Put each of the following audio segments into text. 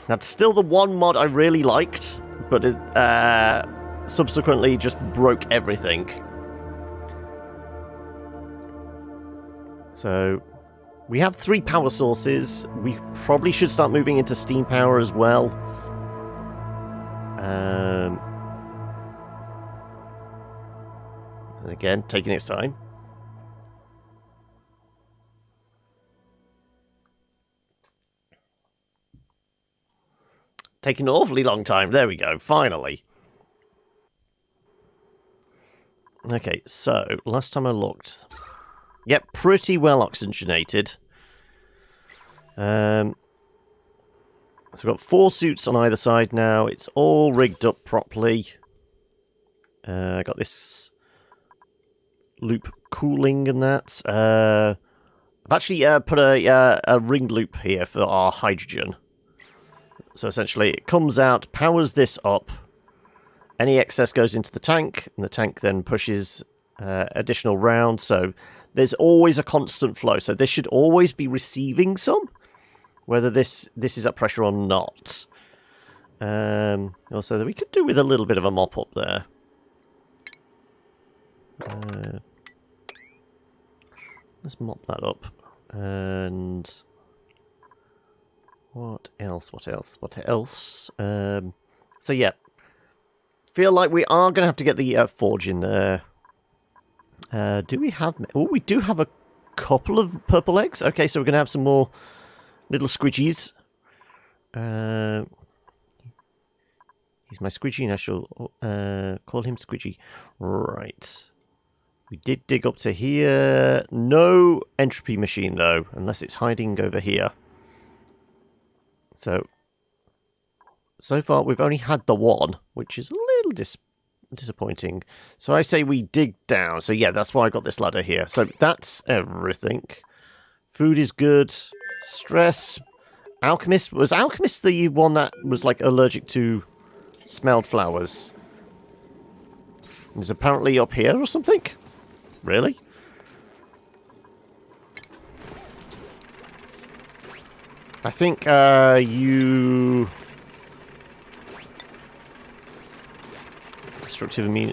That's still the one mod I really liked, but it subsequently just broke everything. So, we have 3 power sources. We probably should start moving into steam power as well. And again, taking its time. Taking an awfully long time. There we go, finally. Okay, so, last time I looked... Yep, pretty well oxygenated. So we've got 4 suits on either side now. It's all rigged up properly. I got this loop cooling and that. I've actually put a ring loop here for our hydrogen. So essentially, it comes out, powers this up. Any excess goes into the tank, and the tank then pushes additional rounds. So there's always a constant flow. So this should always be receiving some, whether this is at pressure or not. Also, we could do with a little bit of a mop up there. Let's mop that up. And what else? What else? What else? So yeah, feel like we are going to have to get the forge in there. Do we have... Oh, we do have a couple of purple eggs. Okay, so we're going to have some more little squidgies. He's my squidgy, and I shall call him Squidgy. Right. We did dig up to here. No entropy machine, though, unless it's hiding over here. So far, we've only had the one, which is a little disappointing. So I say we dig down. So yeah, that's why I got this ladder here. So that's everything. Food is good. Stress. Alchemist. Was Alchemist the one that was like allergic to smelled flowers? Is apparently up here or something? Really? I think you... Destructive immune...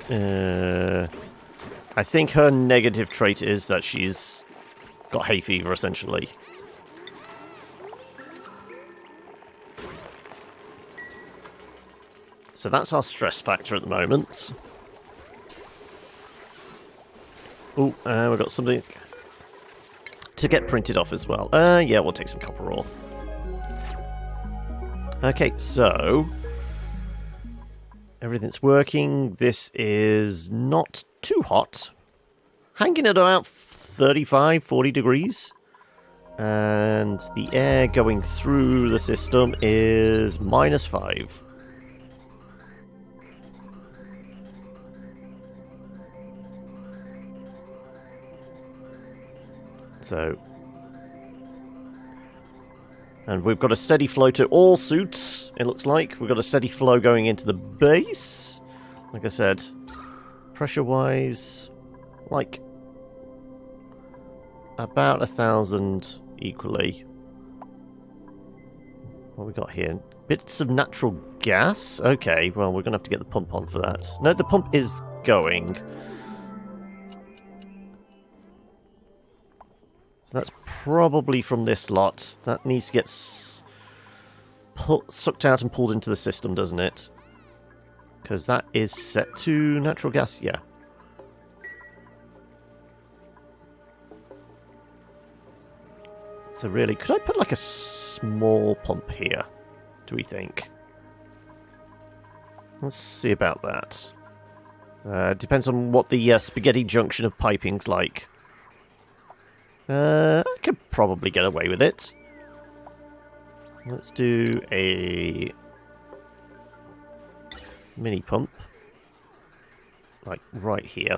I think her negative trait is that she's got hay fever, essentially. So that's our stress factor at the moment. Oh, we've got something to get printed off as well. Yeah, we'll take some copper ore. Okay, so everything's working. This is not too hot. Hanging at about 35, 40 degrees. And the air going through the system is -5. So, and we've got a steady flow to all suits, it looks like. We've got a steady flow going into the base. Like I said, pressure-wise, like, about 1,000 equally. What we got here? Bits of natural gas? Okay, well, we're going to have to get the pump on for that. No, the pump is going. So that's probably from this lot. That needs to get sucked out and pulled into the system, doesn't it? Because that is set to natural gas, yeah. So really, could I put like a small pump here, do we think? Let's see about that. Depends on what the spaghetti junction of piping's like. I could probably get away with it. Let's do a mini pump. Like right here.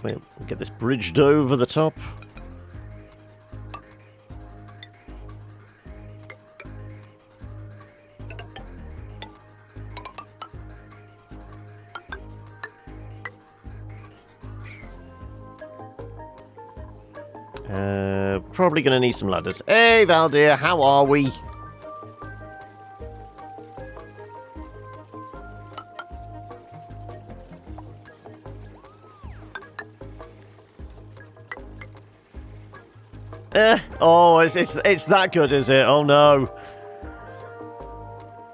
We'll get this bridged over the top. Probably going to need some ladders. Hey, Valdir, how are we? Oh, it's that good, is it? Oh no.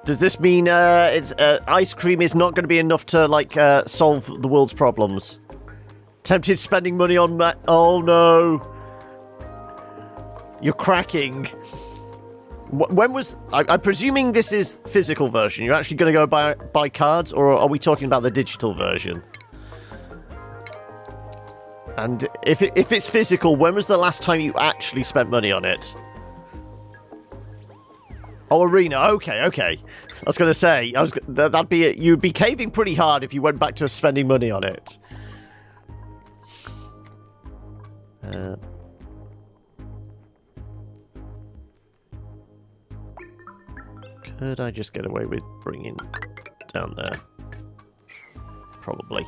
Does this mean ice cream is not going to be enough to like solve the world's problems? Tempted spending money on oh no. You're cracking. When was I'm presuming this is physical version. You're actually going to go buy cards, or are we talking about the digital version? And if it's physical, when was the last time you actually spent money on it? Oh, Arena. Okay. I was going to say, that'd be it. You'd be caving pretty hard if you went back to spending money on it. Could I just get away with bringing down there? Probably.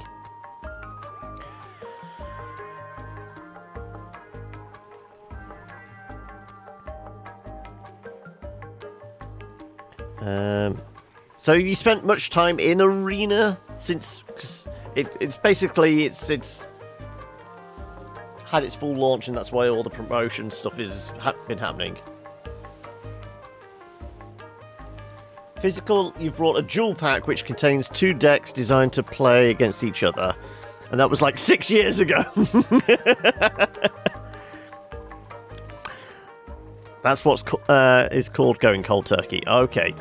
So you spent much time in Arena since, cause it's basically it's had its full launch, and that's why all the promotion stuff is been happening. Physical, you've brought a jewel pack which contains 2 decks designed to play against each other, and that was like 6 years ago. That's what's is called going cold turkey. Okay.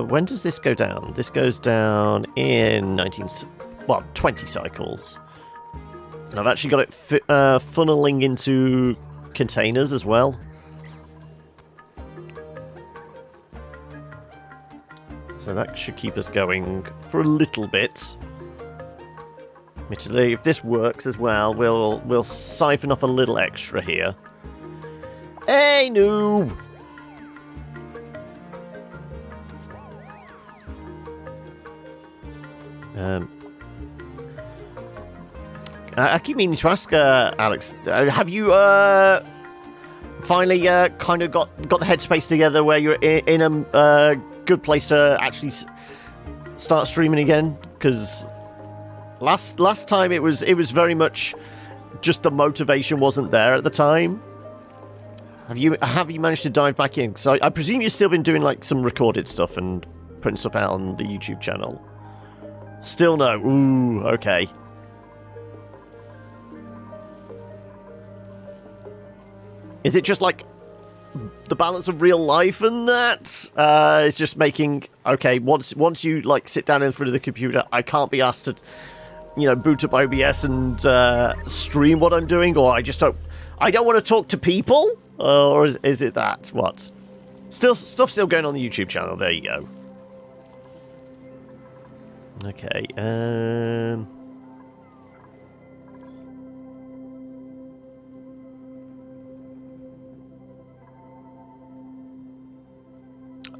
When does this go down? This goes down in 20 cycles. And I've actually got it funneling into containers as well. So that should keep us going for a little bit. Admittedly, if this works as well, we'll siphon off a little extra here. Hey, noob! I keep meaning to ask, Alex, have you finally kind of got the headspace together where you're in a good place to actually start streaming again? Because last time it was very much just the motivation wasn't there at the time. Have you managed to dive back in? Because I presume you've still been doing like some recorded stuff and putting stuff out on the YouTube channel. Still no. Ooh, okay. Is it just like the balance of real life and that? It's just making, okay, once you like sit down in front of the computer, I can't be asked to, boot up OBS and stream what I'm doing, or I don't want to talk to people, or is it that? What? Stuff still going on the YouTube channel. There you go. Okay.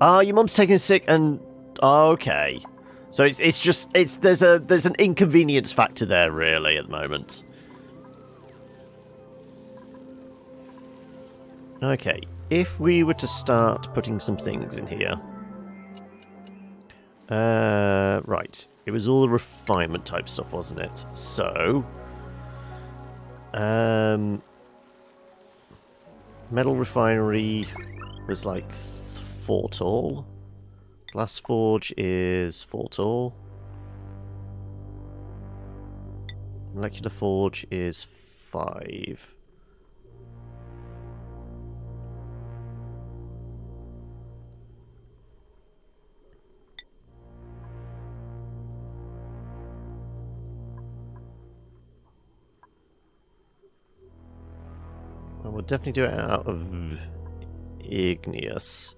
Your mum's taking sick, and okay, so there's an inconvenience factor there really at the moment. Okay, if we were to start putting some things in here, right, it was all the refinement type stuff, wasn't it? So, metal refinery was like 4 tall. Glass forge is 4 tall. Molecular forge is 5. Well, we'll definitely do it out of igneous.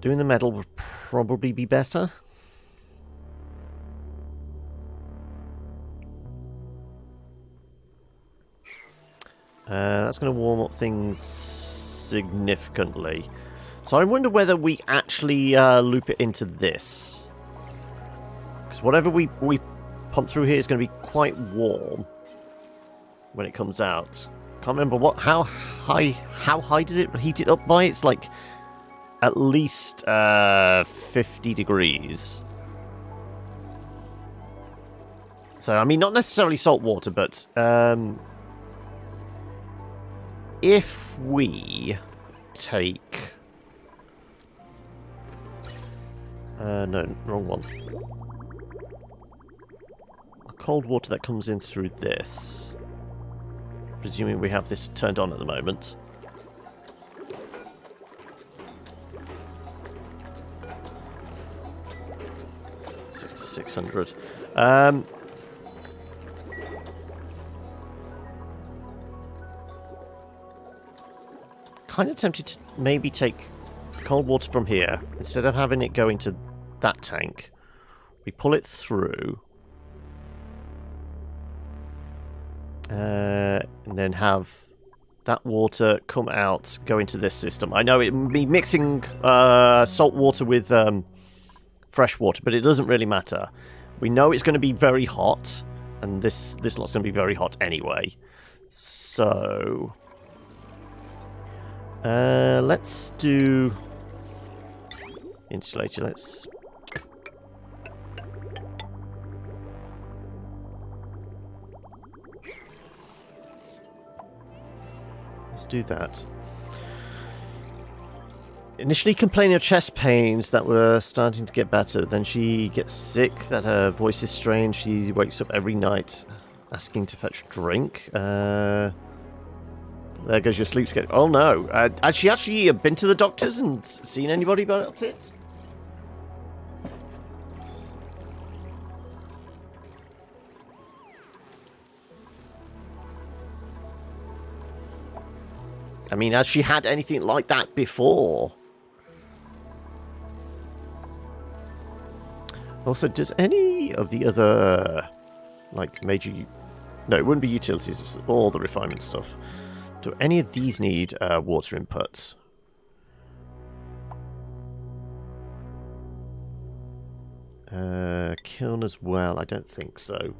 Doing the metal would probably be better. That's going to warm up things significantly. So I wonder whether we actually loop it into this. Because whatever we pump through here is going to be quite warm when it comes out. Can't remember how high does it heat it up by? It's like at least 50 degrees. So I mean, not necessarily salt water, but if we take no, wrong one. Cold water that comes in through this. Presuming we have this turned on at the moment. $6,600. Kind of tempted to maybe take cold water from here. Instead of having it go into that tank, we pull it through. And then have that water come out, go into this system. I know it would be mixing salt water with fresh water, but it doesn't really matter. We know it's going to be very hot, and this lot's going to be very hot anyway. So let's do insulator. Let's do that. Initially complaining of chest pains that were starting to get better. Then she gets sick, that her voice is strange. She wakes up every night asking to fetch drink. There goes your sleep schedule. Oh no. Has she actually been to the doctors and seen anybody about it? I mean, has she had anything like that before? Also, does any of the other, like, major... No, it wouldn't be utilities, it's all the refinement stuff. Do any of these need water input? Kiln as well? I don't think so.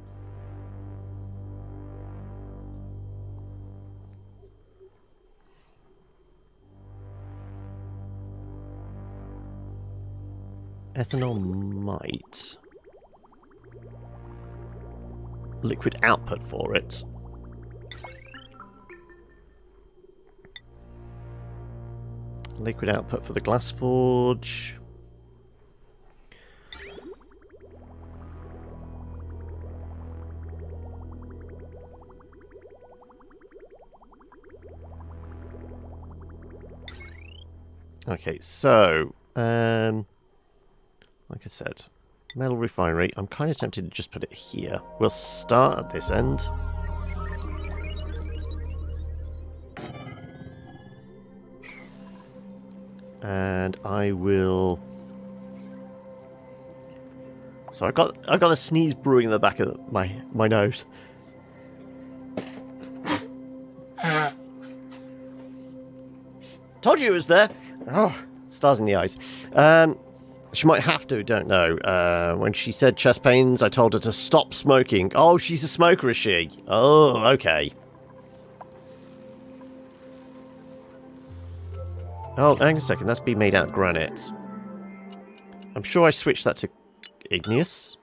Ethanol might. Liquid output for it. Liquid output for the glass forge. Okay, so like I said, metal refinery. I'm kind of tempted to just put it here. We'll start at this end. And I will... So I've got a sneeze brewing in the back of my nose. Told you it was there. Oh, stars in the eyes. She might have to, don't know. When she said chest pains, I told her to stop smoking. Oh, she's a smoker, is she? Oh, okay. Oh, hang on a second. That's been made out of granite. I'm sure I switched that to igneous.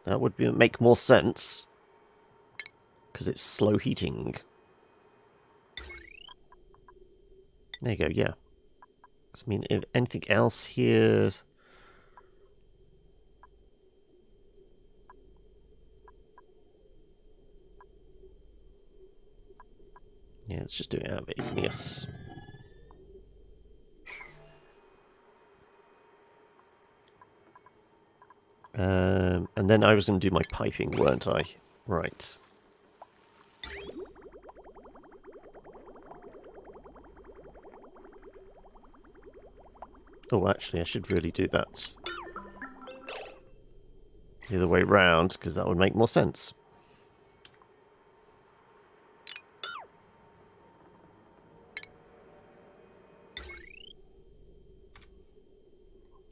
That would make more sense. Because it's slow heating. There you go, yeah. I mean, if anything else here... Yeah, let's just do it out of igneous. And then I was going to do my piping, weren't I? Right. Oh, actually, I should really do that the other way round, because that would make more sense.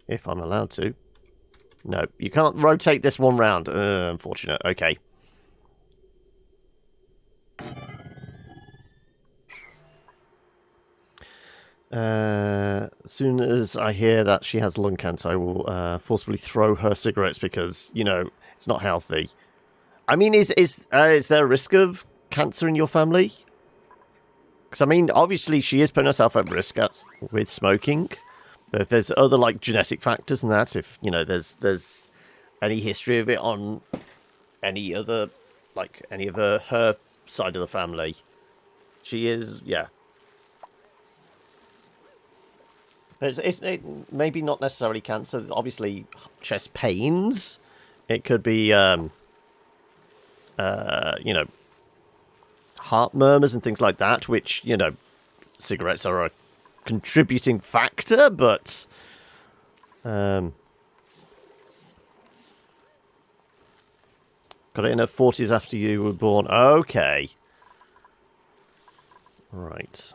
If I'm allowed to. No, you can't rotate this one round. Unfortunate. Okay. As soon as I hear that she has lung cancer, I will forcibly throw her cigarettes because, you know, it's not healthy. I mean, is there a risk of cancer in your family? Because, I mean, obviously she is putting herself at risk with smoking. But if there's other, like, genetic factors and that, if, you know, there's any history of it on any other, like, any of her side of the family, she is, yeah. It's maybe not necessarily cancer. Obviously, chest pains. It could be, you know, heart murmurs and things like that, which, you know, cigarettes are a contributing factor, but... got it in her 40s after you were born. Okay. Right.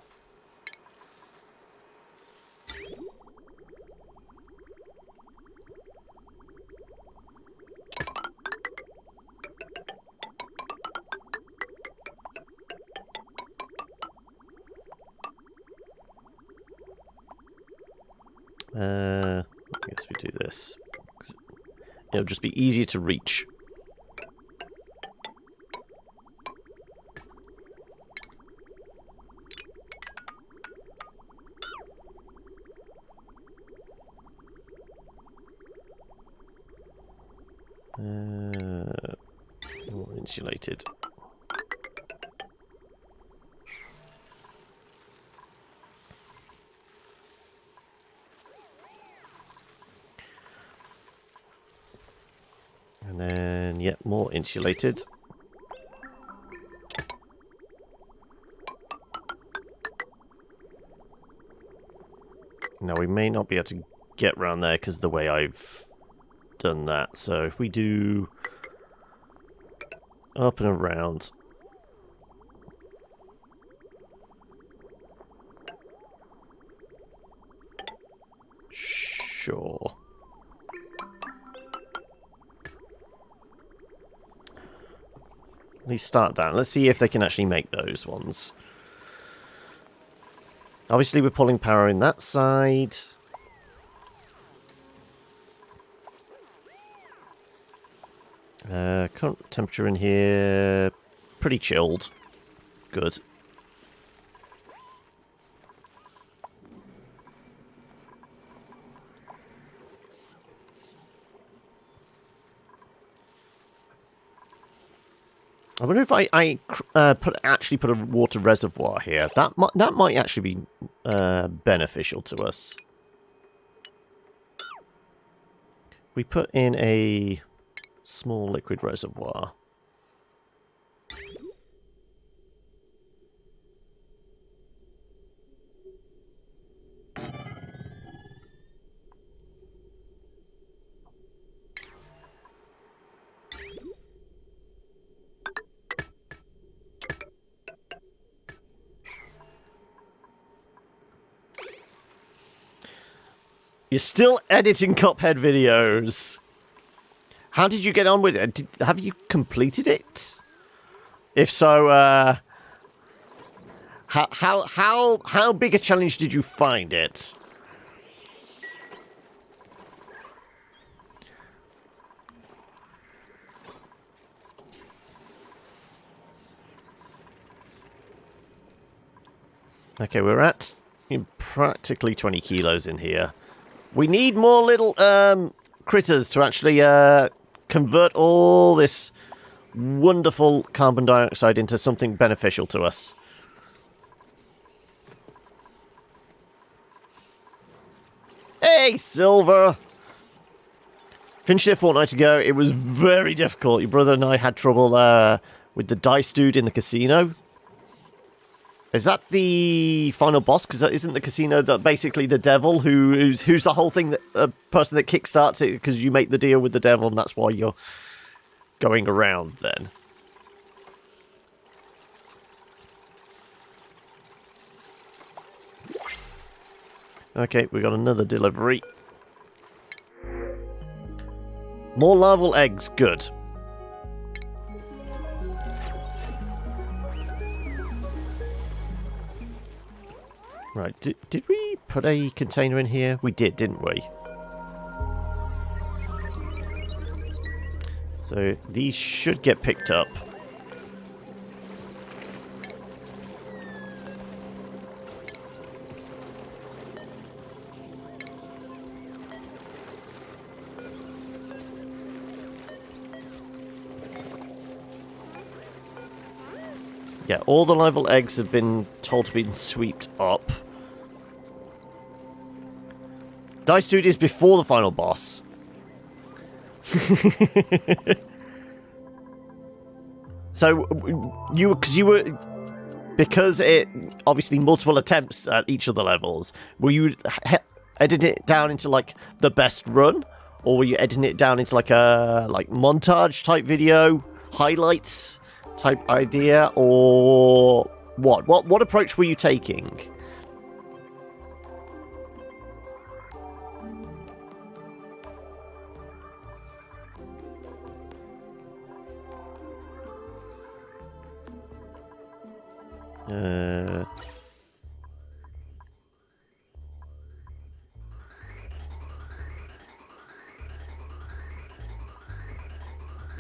I guess we do this. It'll just be easier to reach. More insulated. And then, yeah, more insulated. Now, we may not be able to get round there because of the way I've done that. So if we do up and around. Sure. At least start that. Let's see if they can actually make those ones. Obviously, we're pulling power in that side. Current temperature in here, pretty chilled. Good. I wonder if I actually put a water reservoir here. That might actually be beneficial to us. We put in a small liquid reservoir. You're still editing Cuphead videos. How did you get on with it? Have you completed it? If so, how big a challenge did you find it? Okay, we're at practically 20 kilos in here. We need more little critters to actually convert all this wonderful carbon dioxide into something beneficial to us. Hey, Silver! Finished it a fortnight ago. It was very difficult. Your brother and I had trouble with the dice dude in the casino. Is that the final boss? Because isn't the casino that basically the devil who's the whole thing, that person that kickstarts it because you make the deal with the devil and that's why you're going around then? Okay, we got another delivery. More larval eggs, good. Right, did we put a container in here? We did, didn't we? So these should get picked up. Yeah, all the larval eggs have been told to be swept up. Dice Dude is before the final boss. So, because it obviously multiple attempts at each of the levels, were you editing it down into like the best run, or were you editing it down into like a montage type video, highlights type idea, or what? What approach were you taking?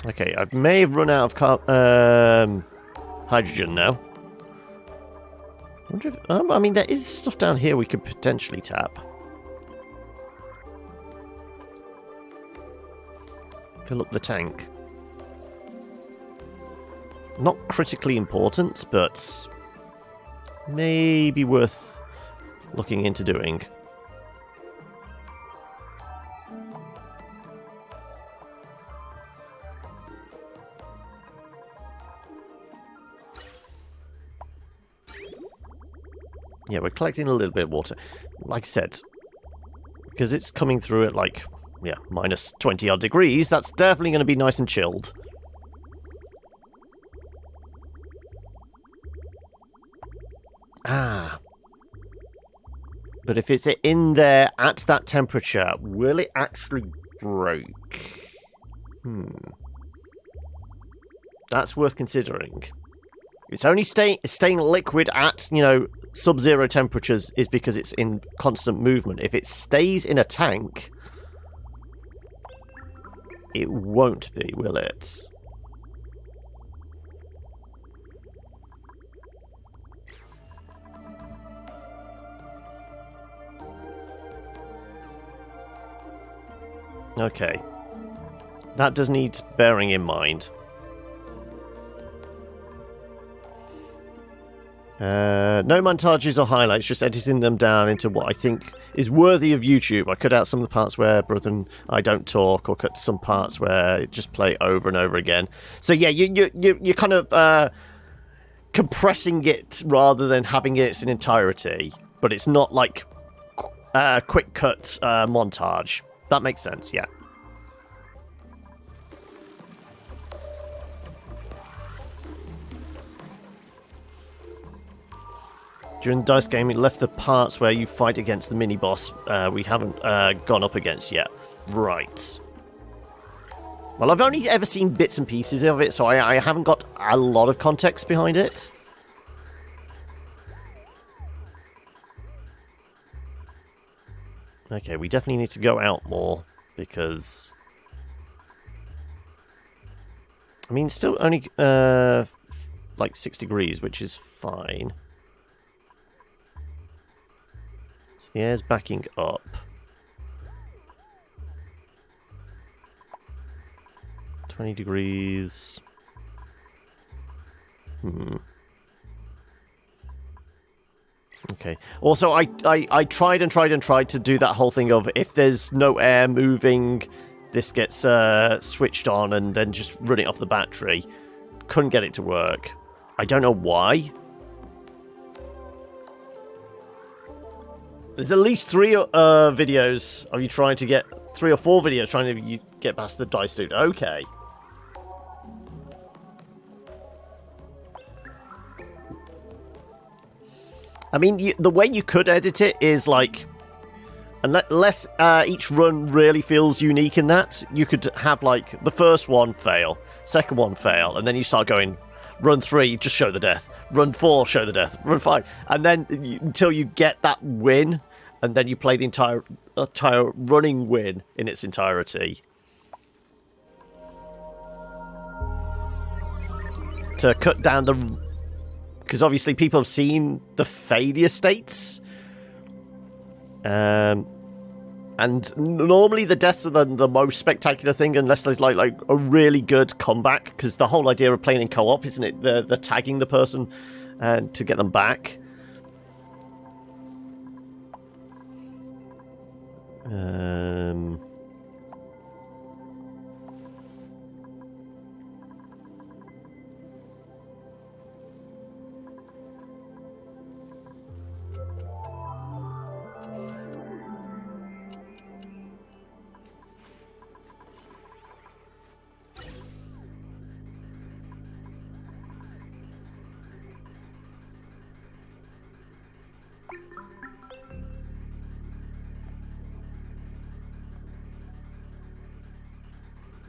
Okay, I may have run out of hydrogen now. I wonder if, I mean, there is stuff down here we could potentially tap. Fill up the tank. Not critically important, but maybe worth looking into doing. Yeah, we're collecting a little bit of water. Like I said, because it's coming through at like, yeah, minus 20 odd degrees, that's definitely going to be nice and chilled. Ah. But if it's in there at that temperature, will it actually break? That's worth considering. It's only staying liquid at, sub-zero temperatures is because it's in constant movement. If it stays in a tank, it won't be, will it? Okay. That does need bearing in mind. No montages or highlights, just editing them down into what I think is worthy of YouTube. I cut out some of the parts where Brother and I don't talk, or cut some parts where it just play over and over again. So yeah, you're kind of compressing it rather than having it in entirety, but it's not like quick cut montage. That makes sense, yeah. During the dice game, it left the parts where you fight against the mini-boss we haven't gone up against yet. Right. Well, I've only ever seen bits and pieces of it, so I haven't got a lot of context behind it. Okay, we definitely need to go out more, because... I mean, it's still only like 6 degrees, which is fine. So the air's backing up. 20 degrees. Okay. Also, I tried to do that whole thing of if there's no air moving, this gets switched on and then just run it off the battery. Couldn't get it to work. I don't know why. There's at least 3 videos of you trying to get... 3 or 4 videos trying to get past the Dice Dude. Okay. I mean, the way you could edit it is like... unless each run really feels unique in that, you could have like the first one fail, second one fail, and then you start going, run 3, just show the death, run 4, show the death, run 5, and then until you get that win, and then you play the entire running win in its entirety. To cut down the... Because obviously people have seen the failure states. And normally the deaths are the most spectacular thing, unless there's like a really good comeback. Because the whole idea of playing in co-op, isn't it? The tagging the person to get them back.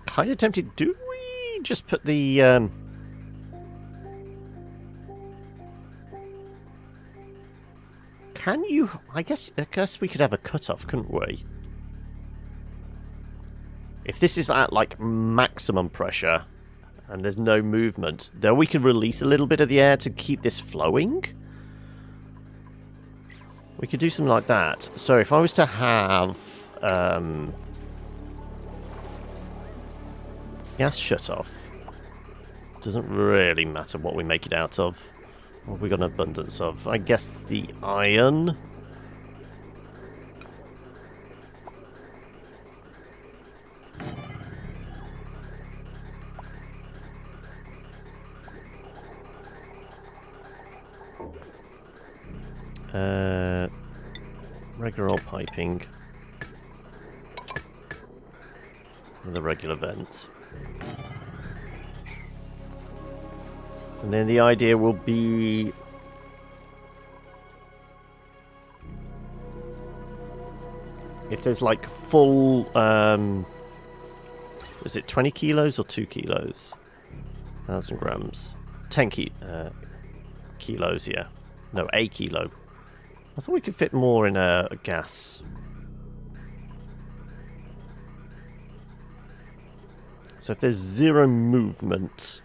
Kind of tempted. Do we just put the can you? I guess we could have a cutoff, couldn't we? If this is at like maximum pressure and there's no movement, then we could release a little bit of the air to keep this flowing. We could do something like that. So if I was to have gas shut off, doesn't really matter what we make it out of. What have we got an abundance of? I guess the iron. Regular old piping. The regular vents. And then the idea will be... if there's like full... is it 20 kilos or 2 kilos? 1,000 grams. 10 kilos, yeah. No, a kilo. I thought we could fit more in a gas. So if there's 0 movement...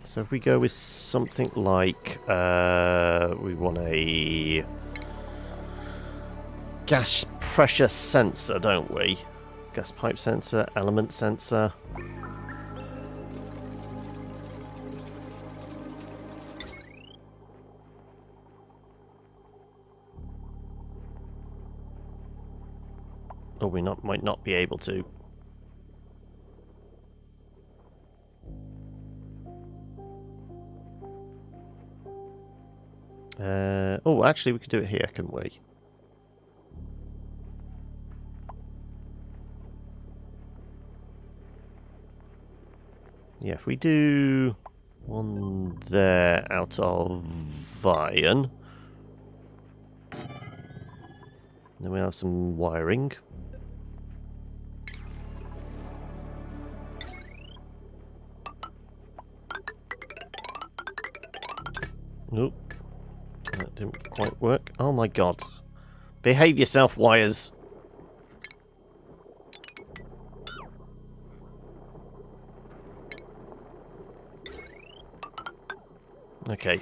So if we go with something like, we want a gas pressure sensor, don't we? Gas pipe sensor, element sensor. Or we might not be able to. Oh, actually, we could do it here, couldn't we? Yeah, if we do one there out of iron, then we have some wiring. Nope. That didn't quite work. Oh my god. Behave yourself, wires. Okay.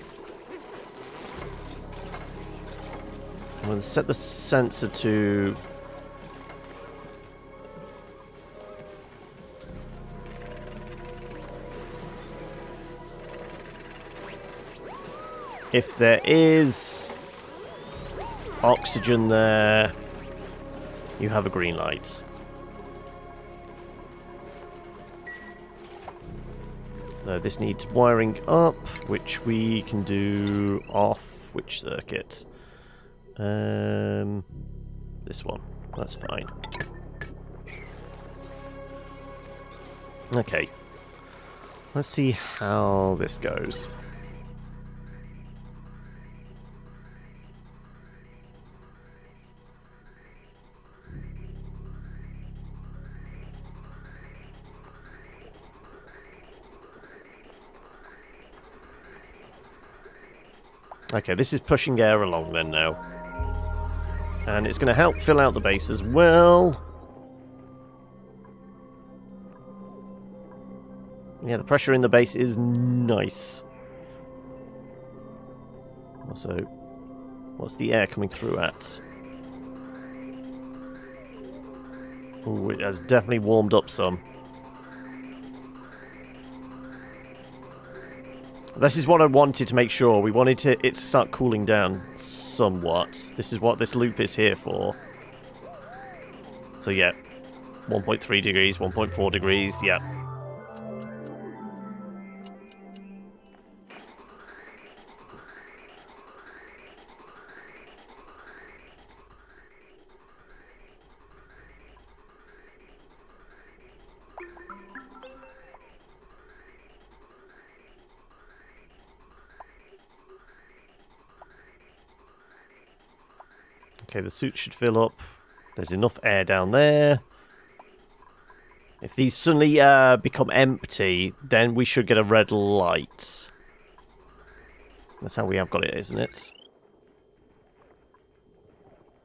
I'm going to set the sensor to... if there is oxygen there, you have a green light. This needs wiring up, which we can do off which circuit? This one. That's fine. Okay. Let's see how this goes. Okay, this is pushing air along then now. And it's going to help fill out the base as well. Yeah, the pressure in the base is nice. Also, what's the air coming through at? Ooh, it has definitely warmed up some. This is what I wanted to make sure. We wanted it to start cooling down somewhat. This is what this loop is here for. So yeah, 1.3 degrees, 1.4 degrees, yeah. Okay, the suit should fill up. There's enough air down there. If these suddenly become empty, then we should get a red light. That's how we have got it, isn't it?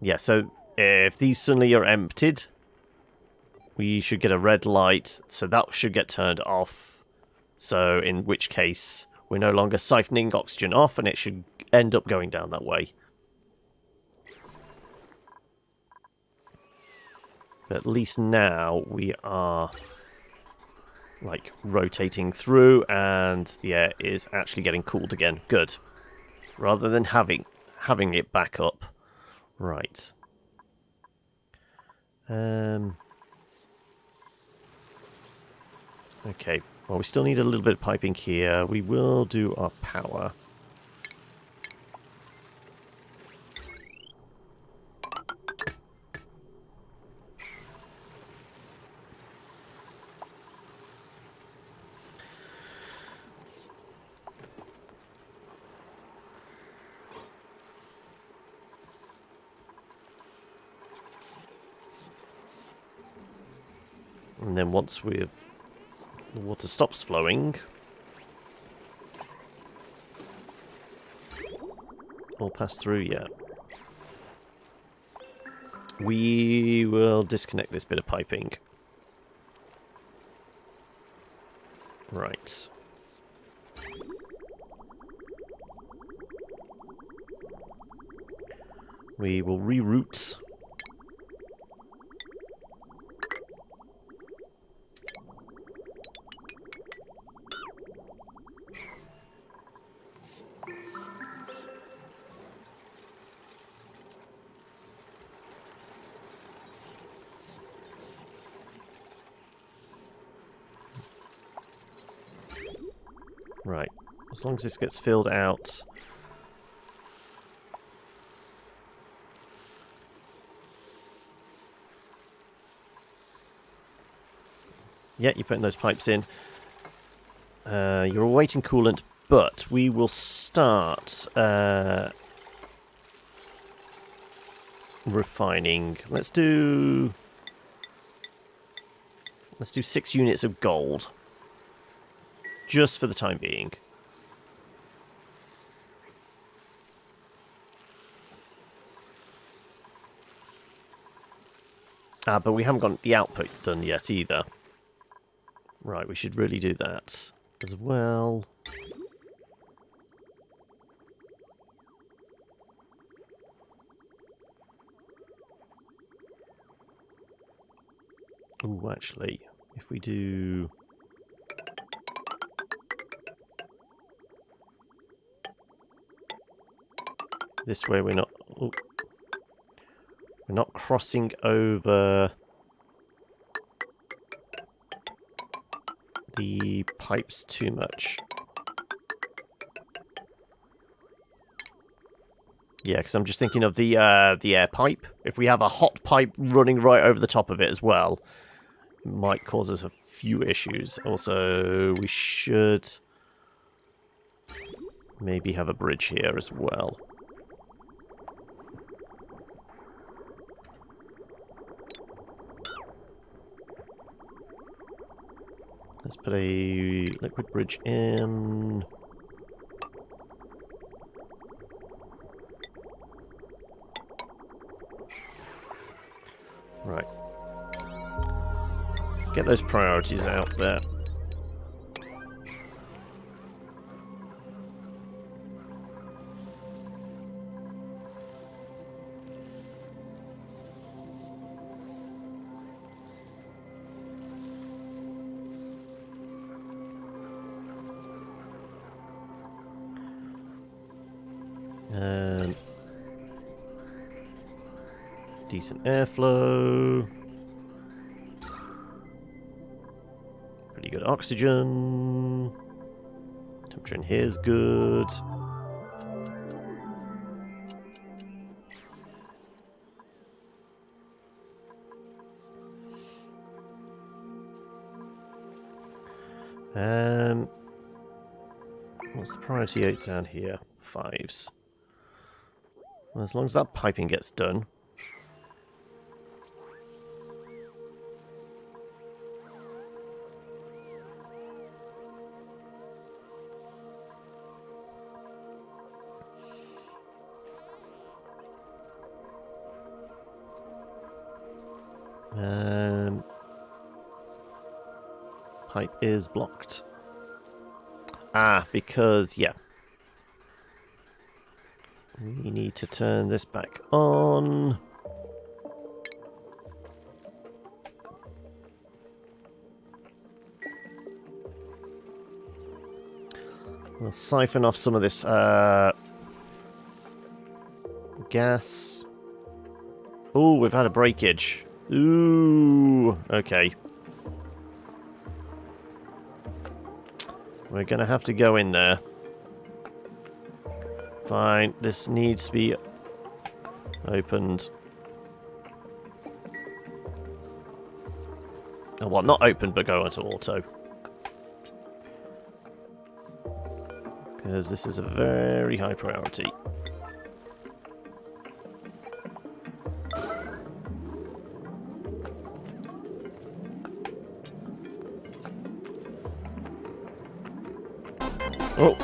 Yeah, so if these suddenly are emptied, we should get a red light, so that should get turned off. So in which case, we're no longer siphoning oxygen off, and it should end up going down that way. But at least now we are like rotating through, and the air is actually getting cooled again. Good. Rather than having it back up. Right. Okay. Well, we still need a little bit of piping here. We will do our power. And then once the water stops flowing, we'll pass through, yeah. We will disconnect this bit of piping. Right. We will reroute. Right. As long as this gets filled out. Yeah, you're putting those pipes in. You're awaiting coolant, but we will start refining. Let's do 6 units of gold. Just for the time being. But we haven't got the output done yet either. Right, we should really do that as well. Ooh, actually, if we do... This way we're not... Ooh, we're not crossing over the pipes too much. Yeah, because I'm just thinking of the air pipe. If we have a hot pipe running right over the top of it as well, might cause us a few issues. Also, we should maybe have a bridge here as well. Let's put a liquid bridge in. Right. Get those priorities out there. Decent airflow. Pretty good oxygen. Temperature in here is good. What's the priority 8 down here? 5s. Well, as long as that piping gets done. Pipe is blocked. Ah, because, yeah. We need to turn this back on. We'll siphon off some of this gas. Ooh, we've had a breakage. Ooh, okay. We're going to have to go in there. Fine, this needs to be opened. Oh, well, not opened, but go into auto. Because this is a very high priority. Oh.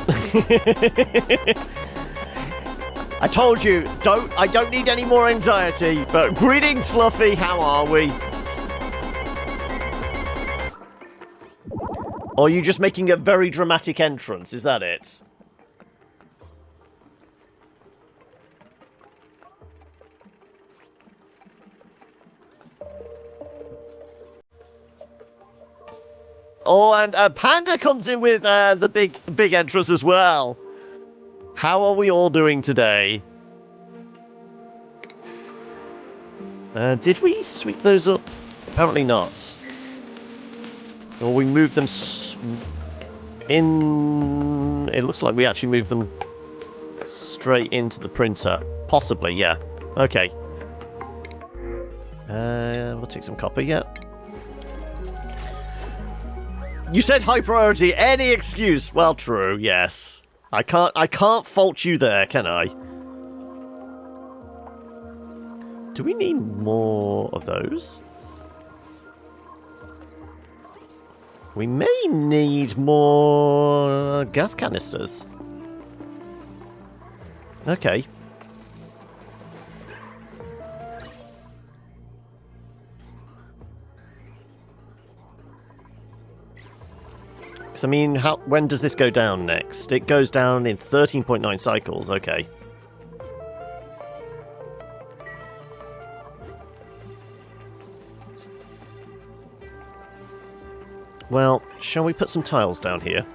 I told you, I don't need any more anxiety, but greetings, Fluffy, how are we? Or are you just making a very dramatic entrance, is that it? Oh, and Panda comes in with the big entrance as well. How are we all doing today? Did we sweep those up? Apparently not. Or we moved them in... It looks like we actually moved them straight into the printer. Possibly, yeah. Okay. We'll take some copper, yeah. You said high priority, any excuse. Well, true, yes. I can't fault you there, can I? Do we need more of those? We may need more gas canisters. Okay. I mean, when does this go down next? It goes down in 13.9 cycles, okay. Well, shall we put some tiles down here?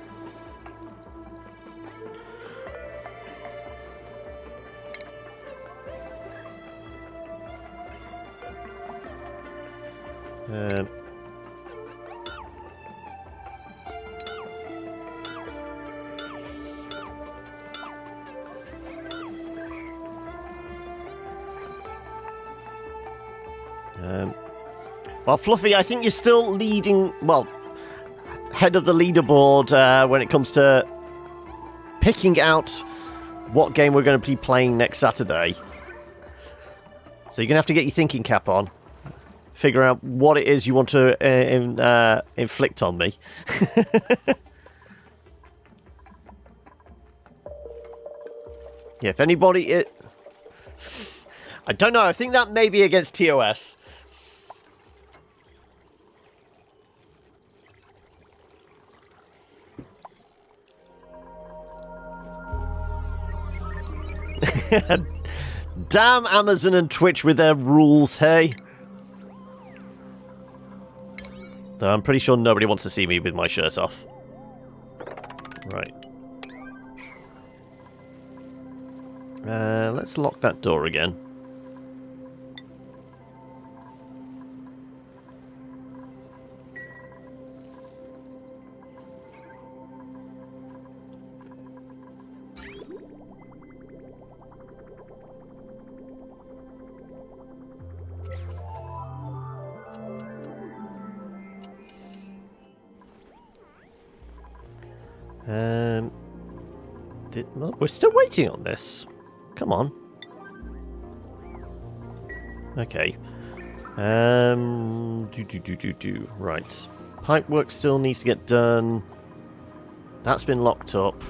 Well, Fluffy, I think you're still leading, well, head of the leaderboard when it comes to picking out what game we're going to be playing next Saturday. So you're going to have to get your thinking cap on. Figure out what it is you want to inflict on me. Yeah, if anybody... I don't know, I think that may be against TOS. Damn Amazon and Twitch with their rules, hey? Though I'm pretty sure nobody wants to see me with my shirt off. Right. Let's lock that door again. Well, we're still waiting on this. Come on. Okay. Right. Pipework still needs to get done. That's been locked up.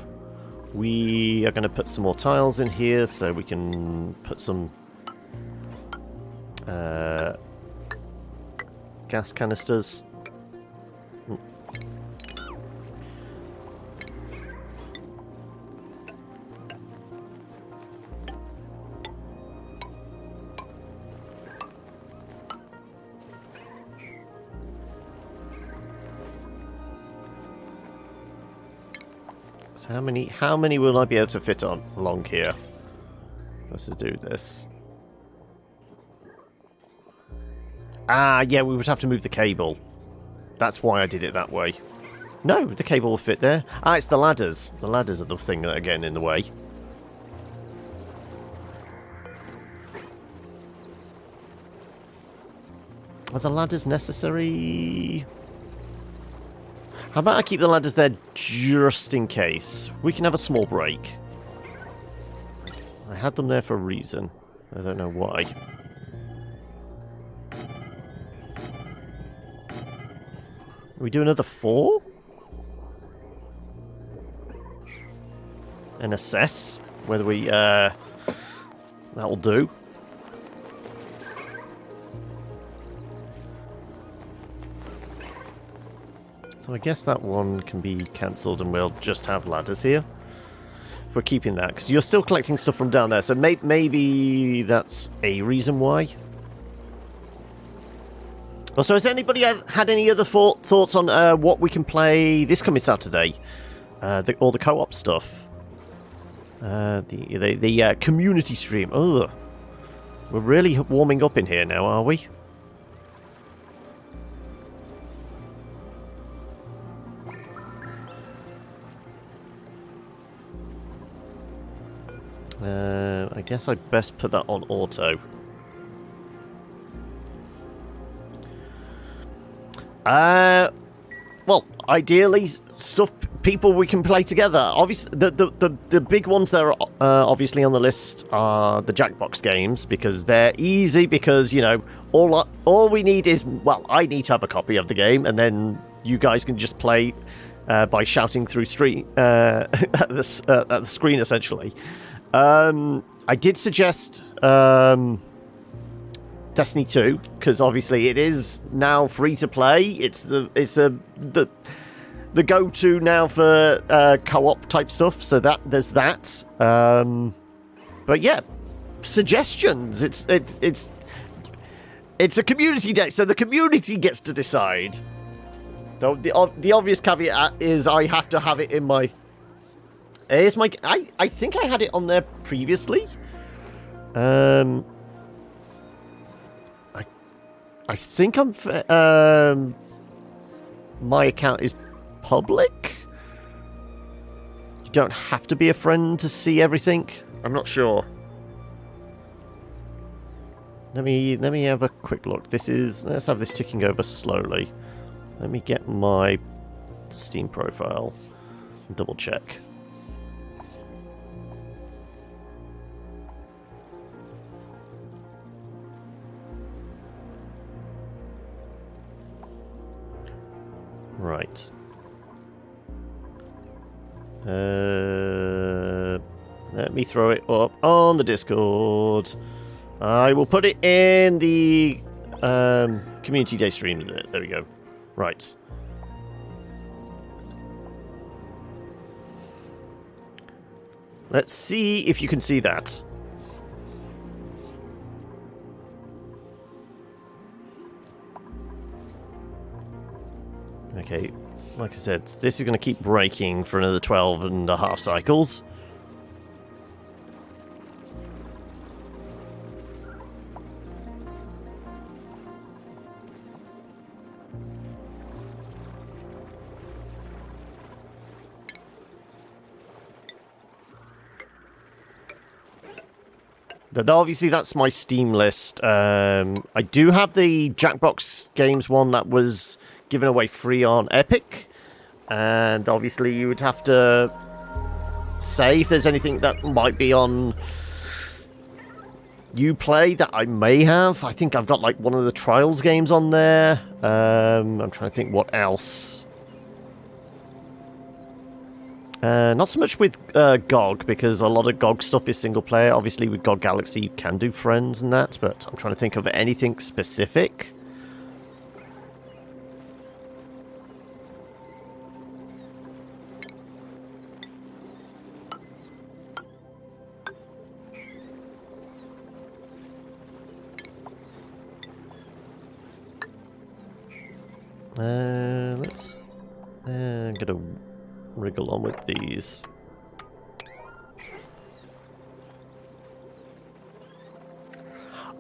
We are going to put some more tiles in here so we can put some gas canisters. So how many will I be able to fit on along here? Let's do this. Ah, yeah, we would have to move the cable. That's why I did it that way. No, the cable will fit there. Ah, it's the ladders. The ladders are the thing that are getting in the way. Are the ladders necessary? How about I keep the ladders there just in case? We can have a small break. I had them there for a reason. I don't know why. We do another 4? And assess whether we, that'll do. So I guess that one can be cancelled and we'll just have ladders here. We're keeping that, because you're still collecting stuff from down there, so maybe that's a reason why. Also, has anybody had any other thoughts on what we can play this coming Saturday? All the co-op stuff. The community stream. Ugh. We're really warming up in here now, are we? I guess I'd best put that on auto. Well, ideally, people we can play together. Obviously, the big ones that are obviously on the list are the Jackbox games, because they're easy, because, you know, all we need is, well, I need to have a copy of the game, and then you guys can just play by shouting through at the screen, essentially. I did suggest Destiny 2, because obviously it is now free to play. It's the go-to now for co-op type stuff. So there's that. But yeah, suggestions. It's a community day, so the community gets to decide. Though the obvious caveat is I have to have it in my. I think I had it on there previously. I think my account is public. You don't have to be a friend to see everything. I'm not sure. Let me have a quick look. Let's have this ticking over slowly. Let me get my Steam profile and double check. Right. Let me throw it up on the Discord. I will put it in the community day stream. There we go. Right. Let's see if you can see that. Okay, like I said, this is going to keep breaking for another 12 and a half cycles. Obviously, that's my Steam list. I do have the Jackbox Games one that was given away free on Epic. And obviously, you would have to say if there's anything that might be on Uplay that I may have. I think I've got like one of the Trials games on there. I'm trying to think what else. Not so much with GOG, because a lot of GOG stuff is single player. Obviously, with GOG Galaxy, you can do friends and that, but I'm trying to think of anything specific. Let's... I'm gonna wriggle on with these.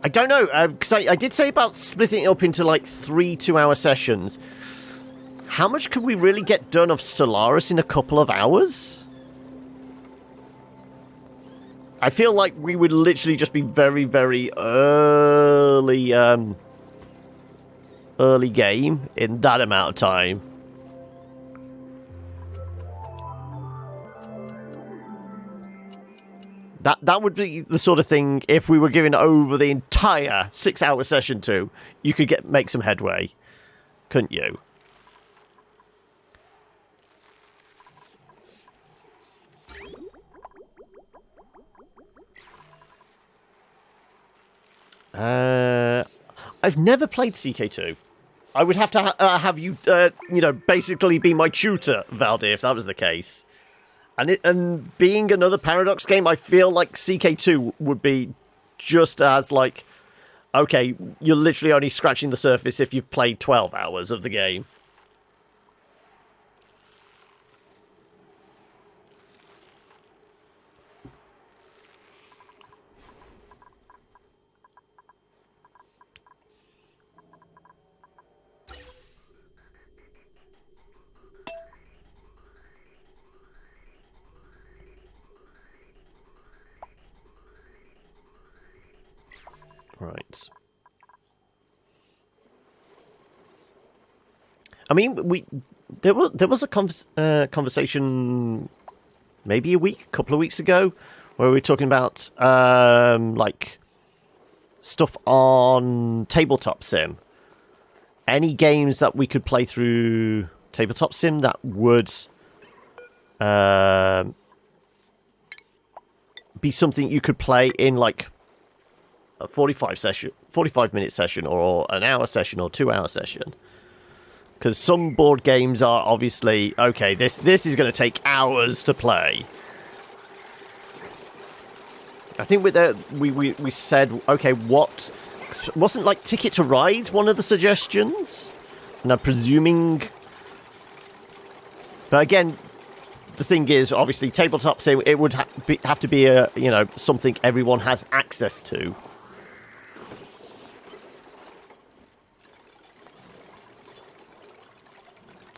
I don't know, because I did say about splitting it up into like 3 2-hour sessions. How much could we really get done of Stellaris in a couple of hours? I feel like we would literally just be very, very early game in that amount of time. That would be the sort of thing, if we were giving over the entire 6-hour session to, you could make some headway, couldn't you? I've never played CK2. I would have to have you, basically be my tutor, Valdir, if that was the case. And being another Paradox game, I feel like CK2 would be just as, like, okay, you're literally only scratching the surface if you've played 12 hours of the game. Right. I mean, there was a conversation maybe a couple of weeks ago, where we were talking about like stuff on Tabletop Sim. Any games that we could play through Tabletop Sim that would be something you could play in like a 45-minute session, or an hour session, or 2-hour session. Because some board games are obviously, okay, this is going to take hours to play. I think with we said, okay, wasn't like Ticket to Ride one of the suggestions? And I'm presuming... But again, the thing is, obviously, Tabletop Sim, it would have to be something everyone has access to.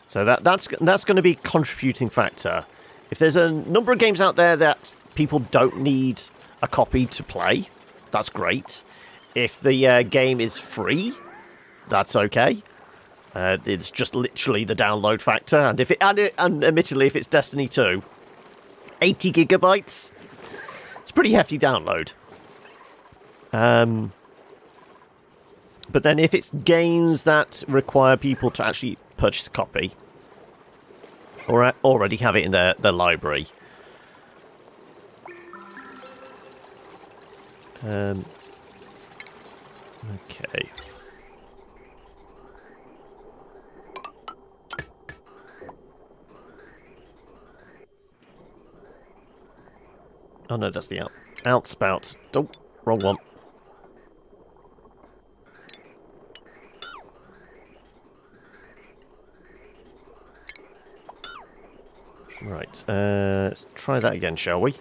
So that's going to be a contributing factor. If there's a number of games out there that people don't need a copy to play, that's great. If the game is free, that's okay. It's just literally the download factor, and and admittedly, if it's Destiny 2, 80 gigabytes, it's a pretty hefty download. But then if it's games that require people to actually purchase a copy, or already have it in their library, okay. Oh no, that's the outspout. Oh, wrong one. Right, let's try that again, shall we?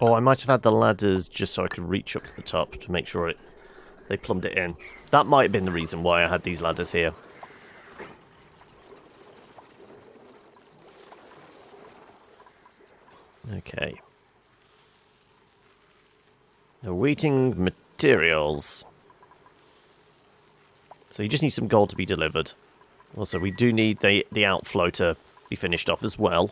Oh, I might have had the ladders just so I could reach up to the top to make sure they plumbed it in. That might have been the reason why I had these ladders here. Okay. Awaiting materials. So you just need some gold to be delivered. Also, we do need the outflow to be finished off as well.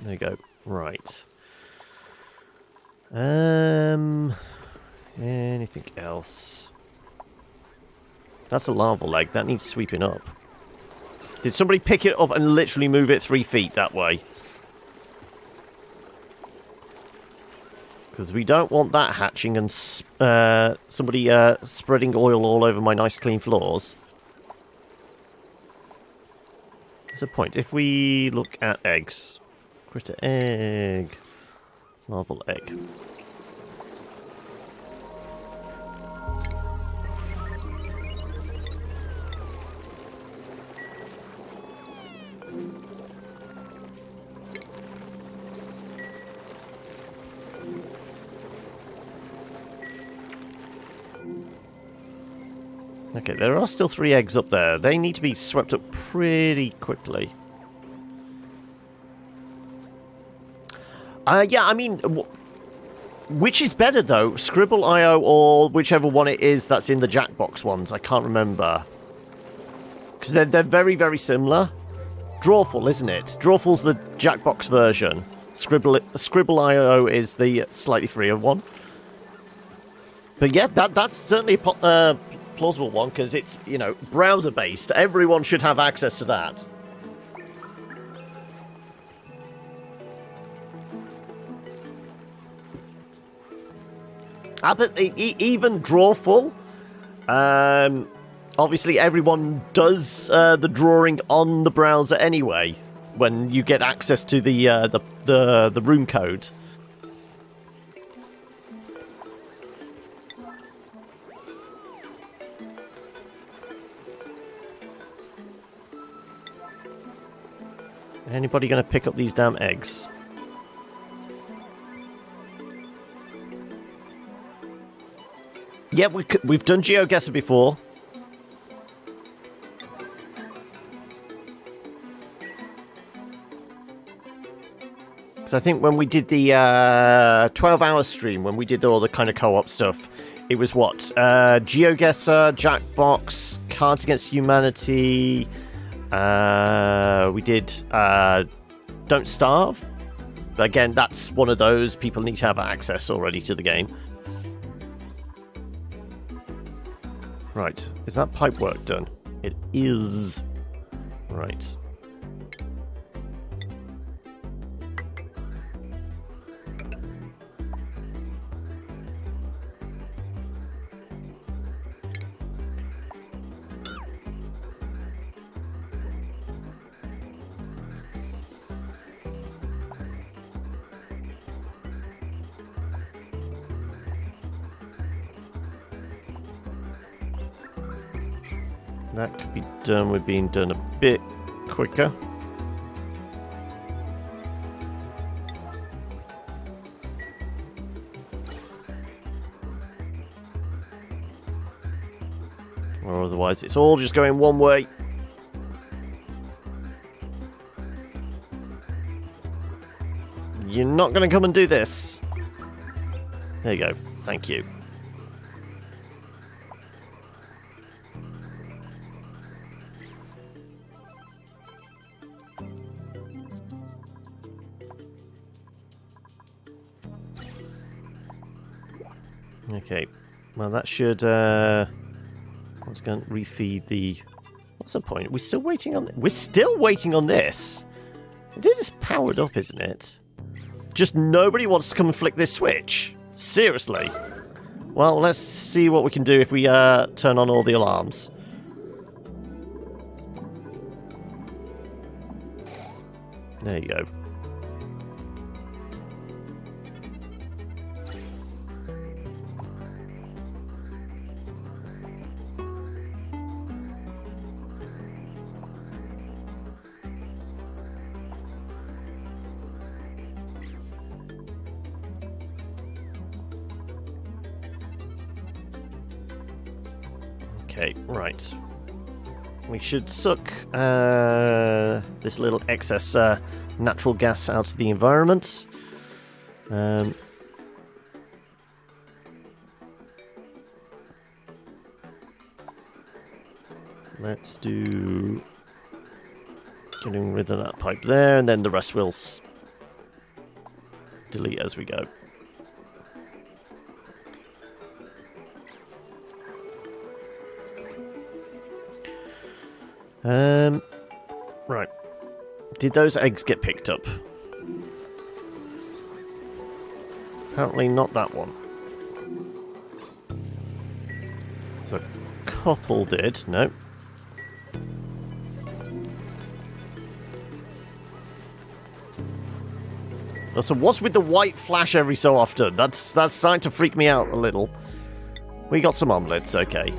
There you go. Right. Anything else? That's a lava leg. That needs sweeping up. Did somebody pick it up and literally move it 3 feet that way? Because we don't want that hatching and somebody spreading oil all over my nice clean floors. There's a point. If we look at eggs... Critter egg. Marble egg. Okay, there are still 3 eggs up there. They need to be swept up pretty quickly. Yeah, I mean, which is better, though? Scribble.io or whichever one it is that's in the Jackbox ones? I can't remember. Because they're very, very similar. Drawful, isn't it? Drawful's the Jackbox version. Scribble.io is the slightly freer one. But yeah, that's certainly a plausible one, because it's, you know, browser-based. Everyone should have access to that. But even Drawful, obviously everyone does the drawing on the browser anyway when you get access to the room code. Anybody going to pick up these damn eggs? Yeah, we've done GeoGuessr before. Because I think when we did the 12-hour stream, when we did all the kind of co-op stuff, it was what? GeoGuessr, Jackbox, Cards Against Humanity. We did Don't Starve. But again, that's one of those. People need to have access already to the game. Right, is that pipe work done? It is. Right. That could be done with being done a bit quicker. Or otherwise it's all just going one way. You're not going to come and do this. There you go. Thank you. Okay. Well, that should... I was going to refeed the... What's the point? We're still waiting on... We're still waiting on this? It is powered up, isn't it? Just nobody wants to come and flick this switch? Seriously? Well, let's see what we can do if we turn on all the alarms. There you go. Okay, right. We should suck this little excess natural gas out of the environment. Let's do... Getting rid of that pipe there, and then the rest will delete as we go. Right. Did those eggs get picked up? Apparently not that one. So a couple did. No. So what's with the white flash every so often? That's starting to freak me out a little. We got some omelets, okay.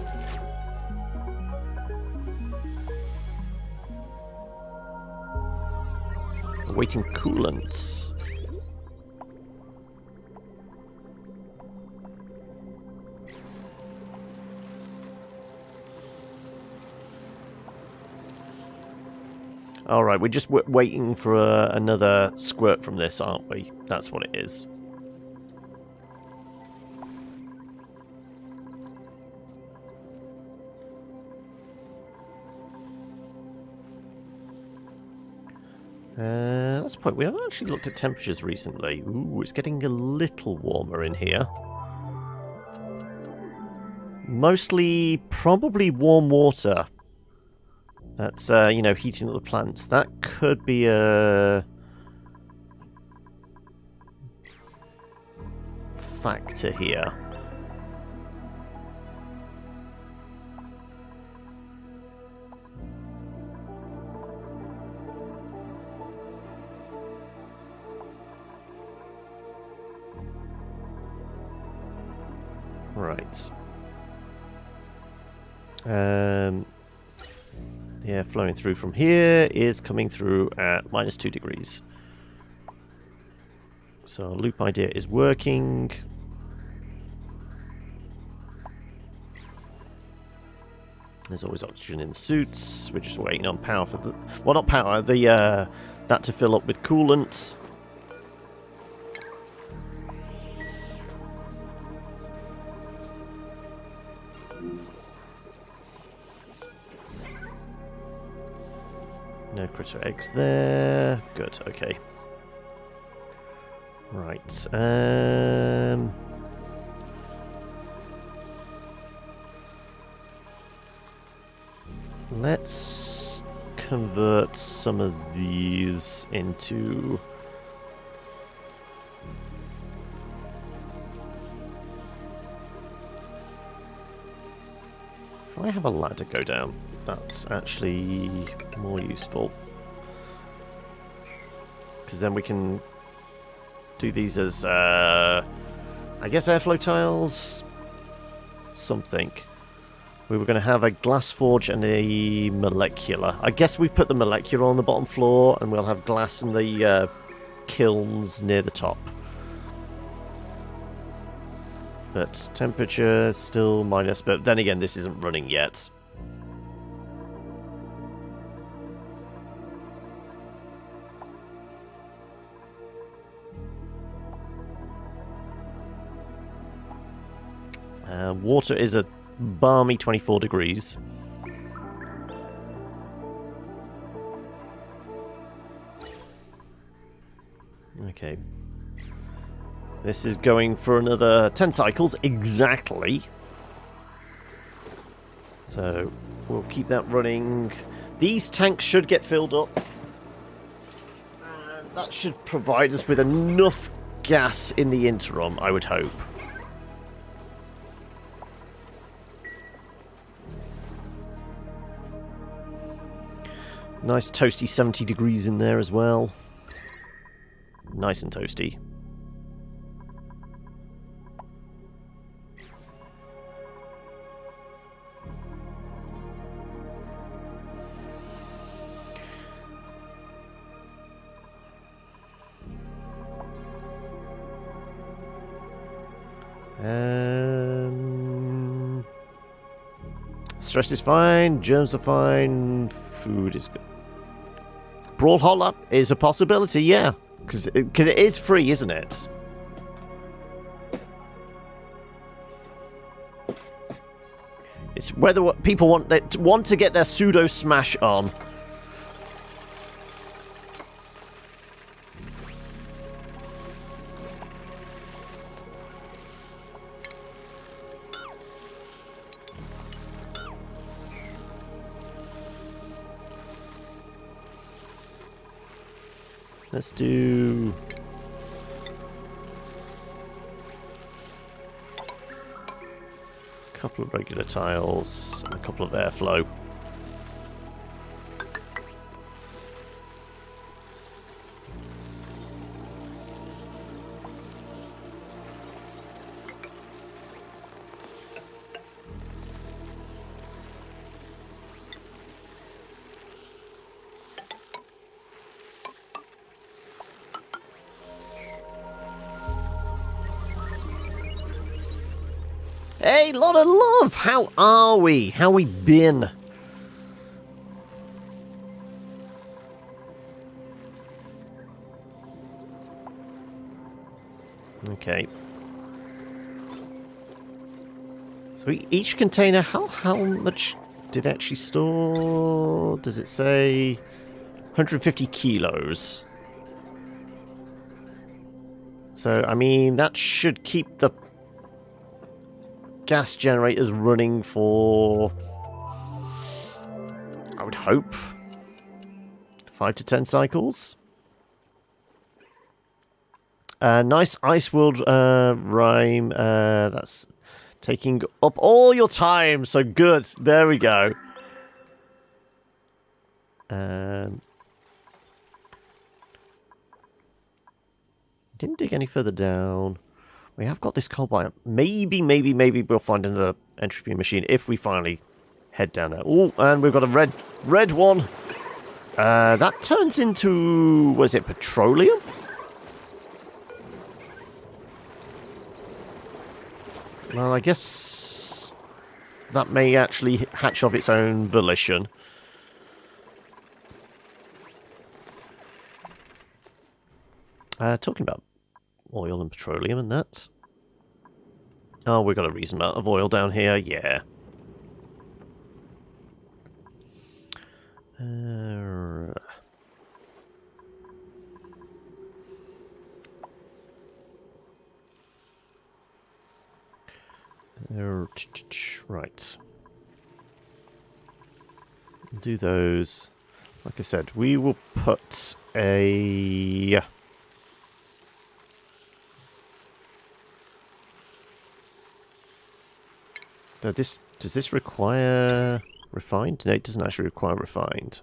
Waiting coolant. Alright, we're just waiting for another squirt from this, aren't we? That's what it is. That's the point. We haven't actually looked at temperatures recently. Ooh, it's getting a little warmer in here. Mostly, probably warm water. That's, you know, heating up the plants. That could be a factor here. Right. Yeah, flowing through from here is coming through at -2 degrees. So our loop idea is working. There's always oxygen in suits. We're just waiting on power for the... Well, not power, the that to fill up with coolant. No critter eggs there. Good, okay. Right. Let's convert some of these into... If I have a ladder go down, that's actually more useful. Because then we can do these as, I guess, airflow tiles? Something. We were going to have a glass forge and a molecular. I guess we put the molecular on the bottom floor, and we'll have glass in the kilns near the top. But temperature still minus, but then again, this isn't running yet. Water is a balmy 24 degrees. Okay. This is going for another 10 cycles, exactly. So, we'll keep that running. These tanks should get filled up. And that should provide us with enough gas in the interim, I would hope. Nice toasty 70 degrees in there as well. Nice and toasty. Stress is fine, germs are fine, food is good. Brawlhalla is a possibility, yeah. Because it is free, isn't it? It's whether people want to get their pseudo smash on. Let's do... a couple of regular tiles and a couple of airflow. Hey, lot of love! How are we? How we been? Okay. So each container, how much did it actually store? Does it say 150 kilos? So, I mean, that should keep the gas generators running for, I would hope, 5 to 10 cycles. Nice Ice World rhyme. That's taking up all your time, so good. There we go. Didn't dig any further down. We have got this coal biome. Maybe we'll find another entropy machine if we finally head down there. Oh, and we've got a red one. That turns into, was it petroleum? Well, I guess that may actually hatch of its own volition. Talking about oil and petroleum and that. Oh, we've got a reasonable amount of oil down here, yeah. Right. Do those. Like I said, we will put a... does this require refined? No, it doesn't actually require refined.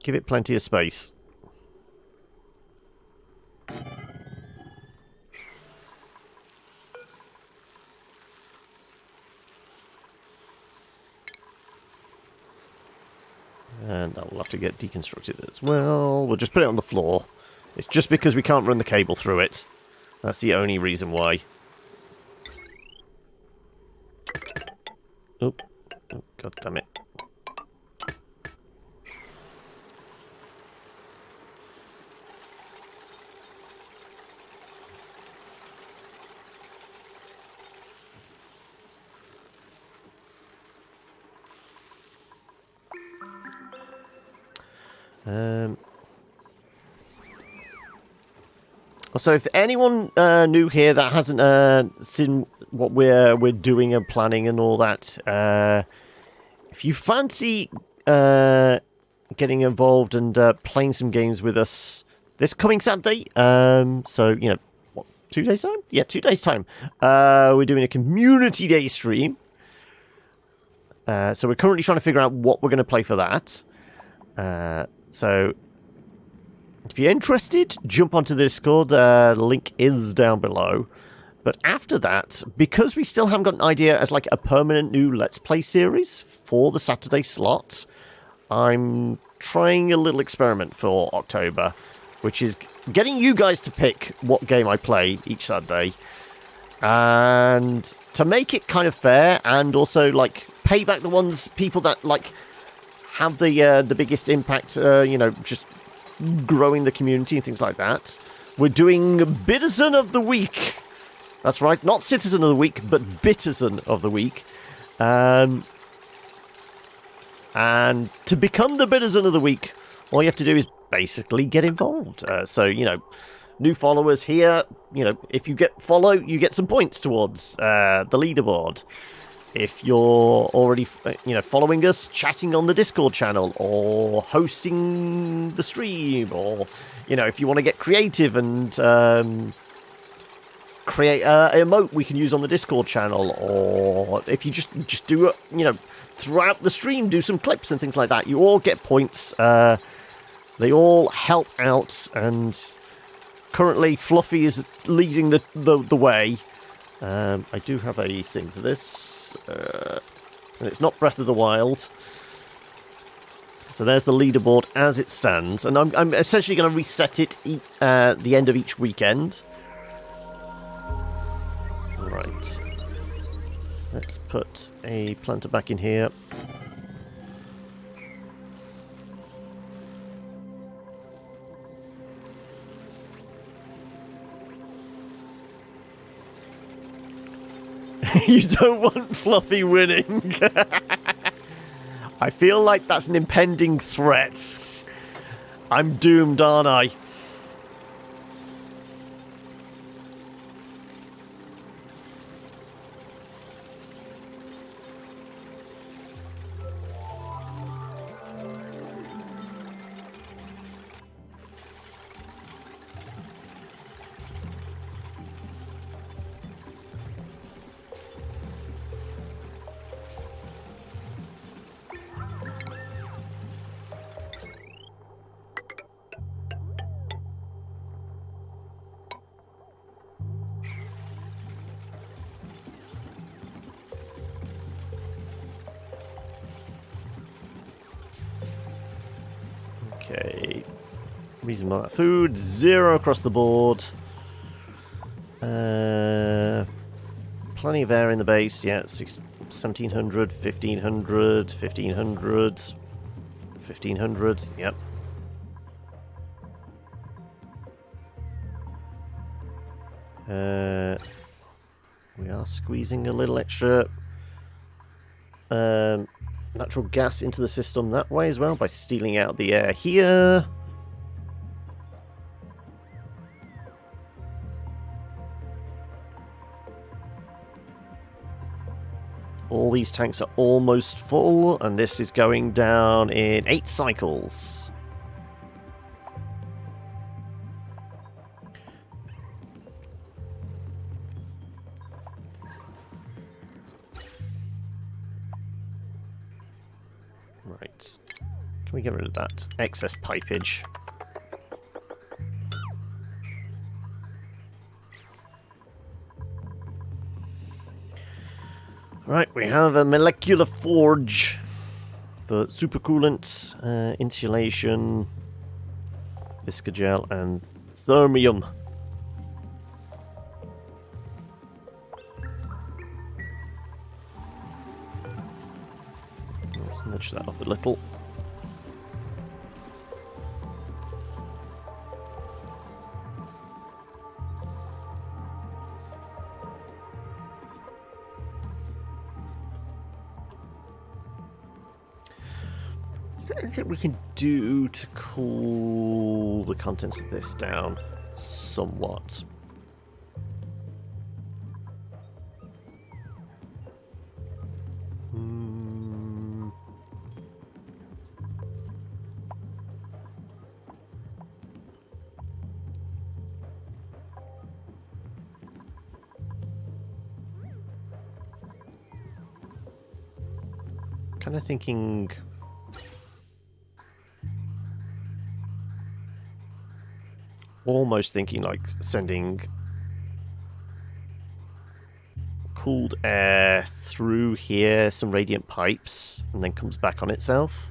Give it plenty of space. And that will have to get deconstructed as well. We'll just put it on the floor. It's just because we can't run the cable through it. That's the only reason why. Oh, god damn it. Also, if anyone new here that hasn't seen what we're doing and planning and all that, if you fancy getting involved and playing some games with us this coming Saturday, so you know, what, 2 days time? Yeah, 2 days time. We're doing a community day stream. So we're currently trying to figure out what we're going to play for that. So if you're interested, jump onto the Discord. The link is down below. But after that, because we still haven't got an idea as like a permanent new Let's Play series for the Saturday slot, I'm trying a little experiment for October, which is getting you guys to pick what game I play each Saturday. And to make it kind of fair and also like pay back the people that like have the biggest impact, you know, just growing the community and things like that. We're doing Bitterson of the Week. That's right, not Citizen of the Week, but Bitterson of the Week. And to become the Bitterson of the Week, all you have to do is basically get involved. So, you know, new followers here, you know, if you follow, you get some points towards the leaderboard. If you're already, you know, following us, chatting on the Discord channel, or hosting the stream, or, you know, if you want to get creative and create an emote we can use on the Discord channel, or if you just do it, you know, throughout the stream, do some clips and things like that, you all get points. They all help out, and currently Fluffy is leading the way. I do have a thing for this. And it's not Breath of the Wild. So there's the leaderboard as it stands. And I'm essentially going to reset it at the end of each weekend. Right. Let's put a planter back in here. You don't want Fluffy winning. I feel like that's an impending threat. I'm doomed, aren't I? Okay. Reasonable amount of food. 0 across the board. Plenty of air in the base. Yeah, 1700, 1500, 1500, 1500. Yep. We are squeezing a little extra natural gas into the system that way as well by stealing out the air here. All these tanks are almost full, and this is going down in 8 cycles. Right. Can we get rid of that excess pipage? Right, we have a molecular forge for supercoolant, insulation, viscogel, and thermium. Let's nudge that up a little. Is there anything we can do to cool the contents of this down somewhat? Kind of thinking almost thinking like sending cooled air through here, some radiant pipes, and then comes back on itself.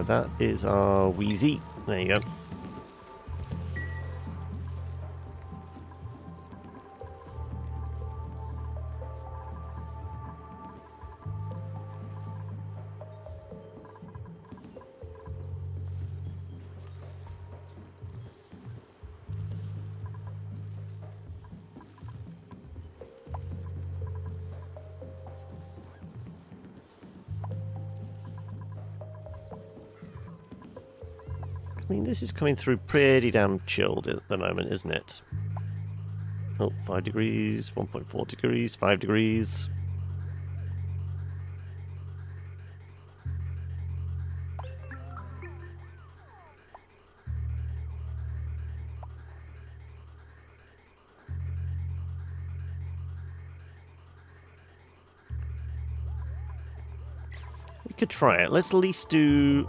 That is our Wheezy. There you go. I mean, this is coming through pretty damn chilled at the moment, isn't it? Oh, 5 degrees, 1.4 degrees, 5 degrees. We could try it. Let's at least do...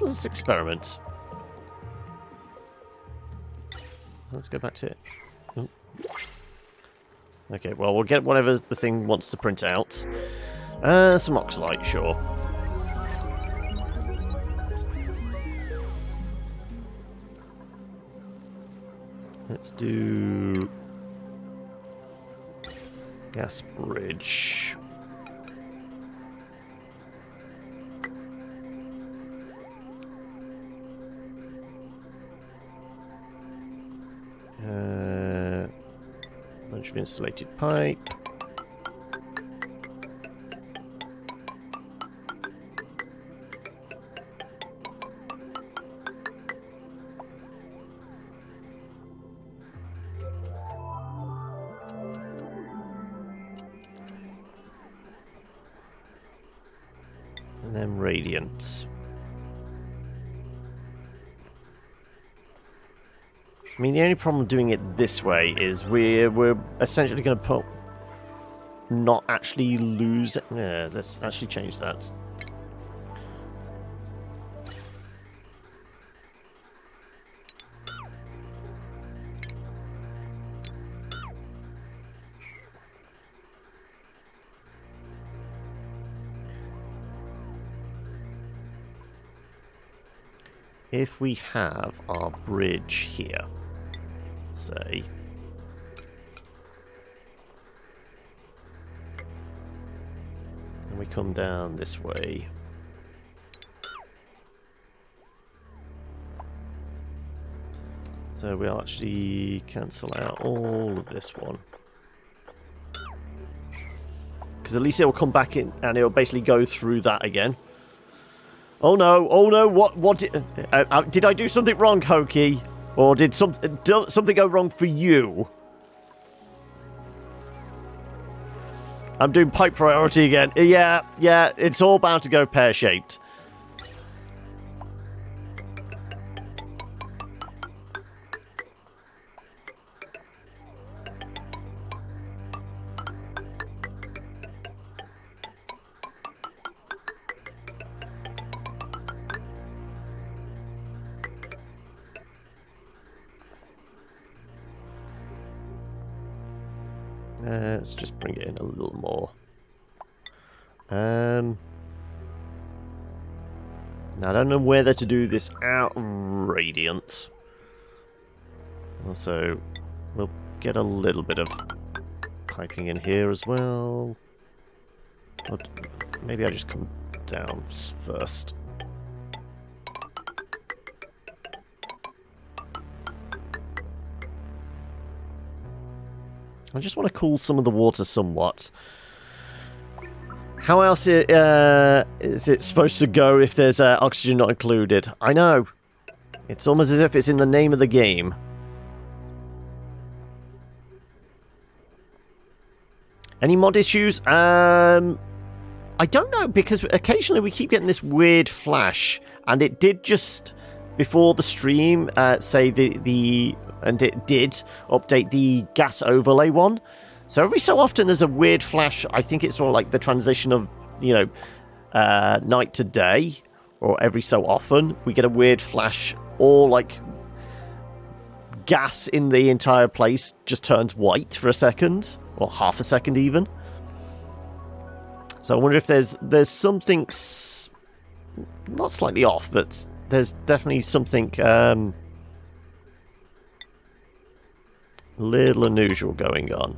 Let's experiment. Let's go back to it. Oh. Okay, well, we'll get whatever the thing wants to print out. Some oxalite, sure. Let's do... gas bridge. Bunch of insulated pipe. And then radiant. I mean, the only problem doing it this way is we're essentially going to put... not actually lose... Yeah, let's actually change that. If we have our bridge here, say, and we come down this way, so we'll actually cancel out all of this one, because at least it will come back in and it will basically go through that again. Oh no, what did I do something wrong, Hokey? Or did something go wrong for you? I'm doing pipe priority again. Yeah, it's all bound to go pear-shaped. Let's just bring it in a little more. Now, I don't know whether to do this out of radiant. Also, we'll get a little bit of piping in here as well. But maybe I just come down first. I just want to cool some of the water somewhat. How else is it supposed to go if there's oxygen not included? I know. It's almost as if it's in the name of the game. Any mod issues? I don't know, because occasionally we keep getting this weird flash, and it did just before the stream say and it did update the gas overlay one. So every so often there's a weird flash. I think it's sort of like the transition of, you know, night to day, or every so often we get a weird flash, or like gas in the entire place just turns white for a second, or half a second even. So I wonder if there's something not slightly off, but there's definitely something a little unusual going on.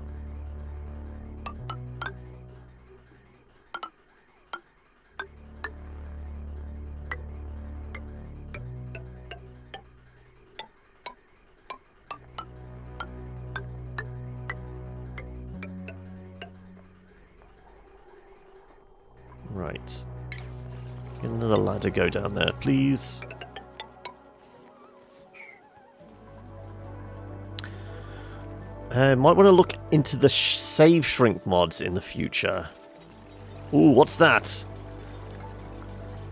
Right. Get another ladder go down there, please. Might want to look into the save shrink mods in the future. Ooh, what's that?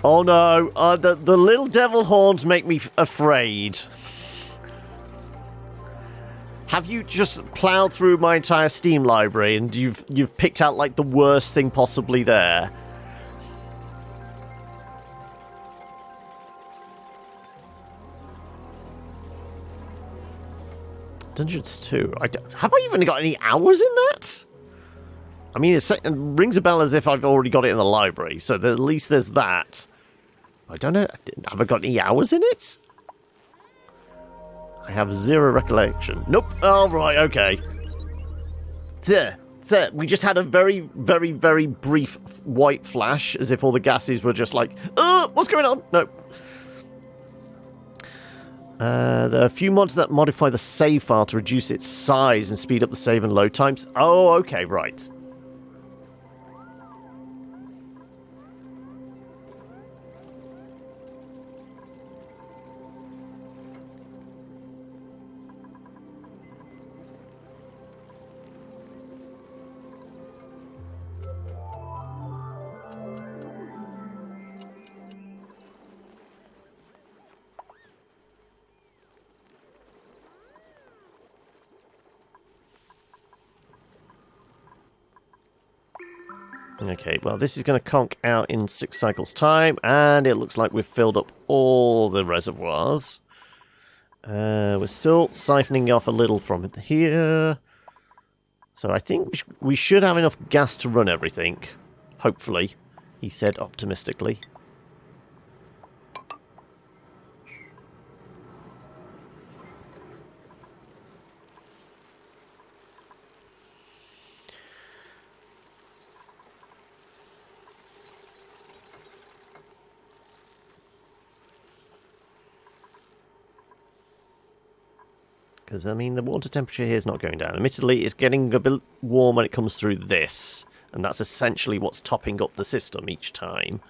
Oh no, the little devil horns make me afraid. Have you just ploughed through my entire Steam library and you've picked out like the worst thing possibly there? Dungeons 2. Have I even got any hours in that? I mean, it rings a bell as if I've already got it in the library, so at least there's that. I don't know. Have I got any hours in it? I have zero recollection. Nope. Oh, right, okay. We just had a very, very, very brief white flash, as if all the gases were just like, what's going on? Nope. There are a few mods that modify the save file to reduce its size and speed up the save and load times. Oh, okay, right. Okay, well, this is going to conk out in 6 cycles' time, and it looks like we've filled up all the reservoirs. We're still siphoning off a little from here. So I think we should have enough gas to run everything. Hopefully, he said optimistically. Because, I mean, the water temperature here is not going down. Admittedly, it's getting a bit warm when it comes through this. And that's essentially what's topping up the system each time.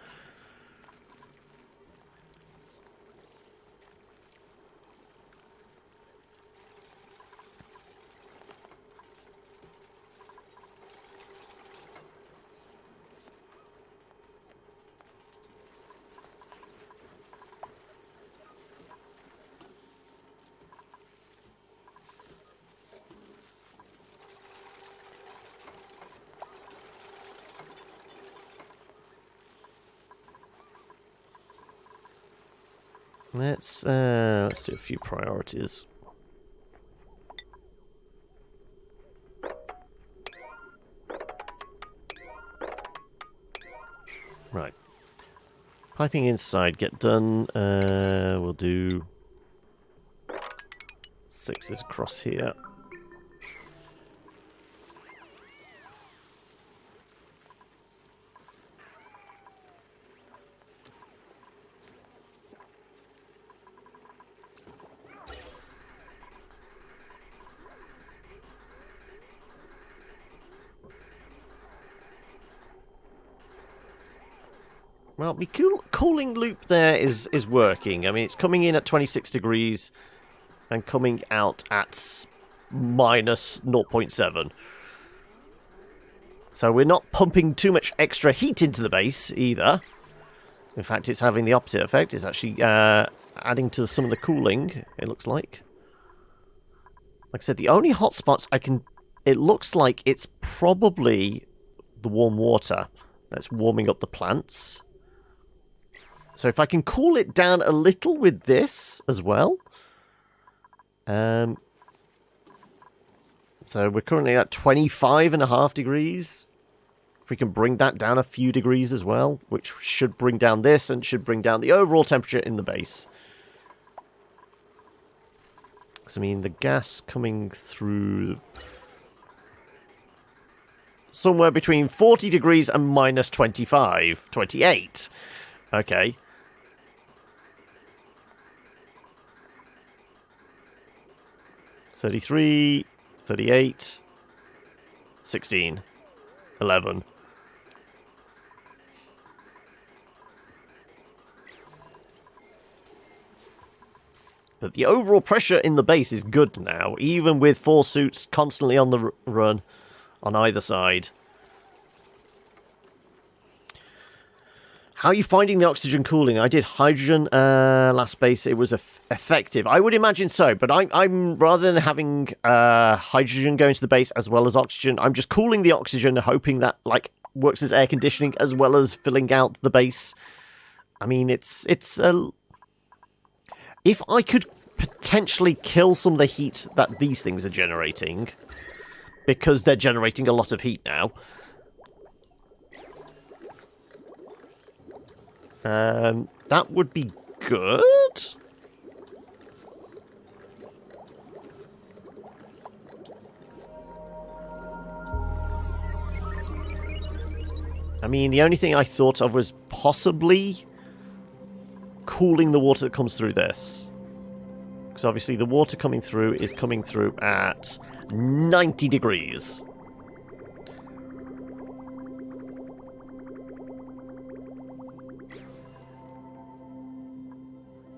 Let's do a few priorities. Right. Piping inside, get done. We'll do 6s across here. Well, the cooling loop there is working. I mean, it's coming in at 26 degrees and coming out at minus 0.7. So we're not pumping too much extra heat into the base either. In fact, it's having the opposite effect. It's actually adding to some of the cooling, it looks like. Like I said, the only hot spots I can... It looks like it's probably the warm water that's warming up the plants. So if I can cool it down a little with this as well. So we're currently at 25.5 degrees. If we can bring that down a few degrees as well, which should bring down this and should bring down the overall temperature in the base. Because, I mean, the gas coming through somewhere between 40 degrees and minus 25, 28. Okay. 33, 38, 16, 11. But the overall pressure in the base is good now, even with 4 suits constantly on the run on either side. How are you finding the oxygen cooling? I did hydrogen last base. It was effective. I would imagine so, but I'm rather than having hydrogen going to the base as well as oxygen, I'm just cooling the oxygen, hoping that like works as air conditioning as well as filling out the base. I mean, it's if I could potentially kill some of the heat that these things are generating, because they're generating a lot of heat now. That would be good. I mean, the only thing I thought of was possibly cooling the water that comes through this. Because obviously the water coming through is coming through at 90 degrees.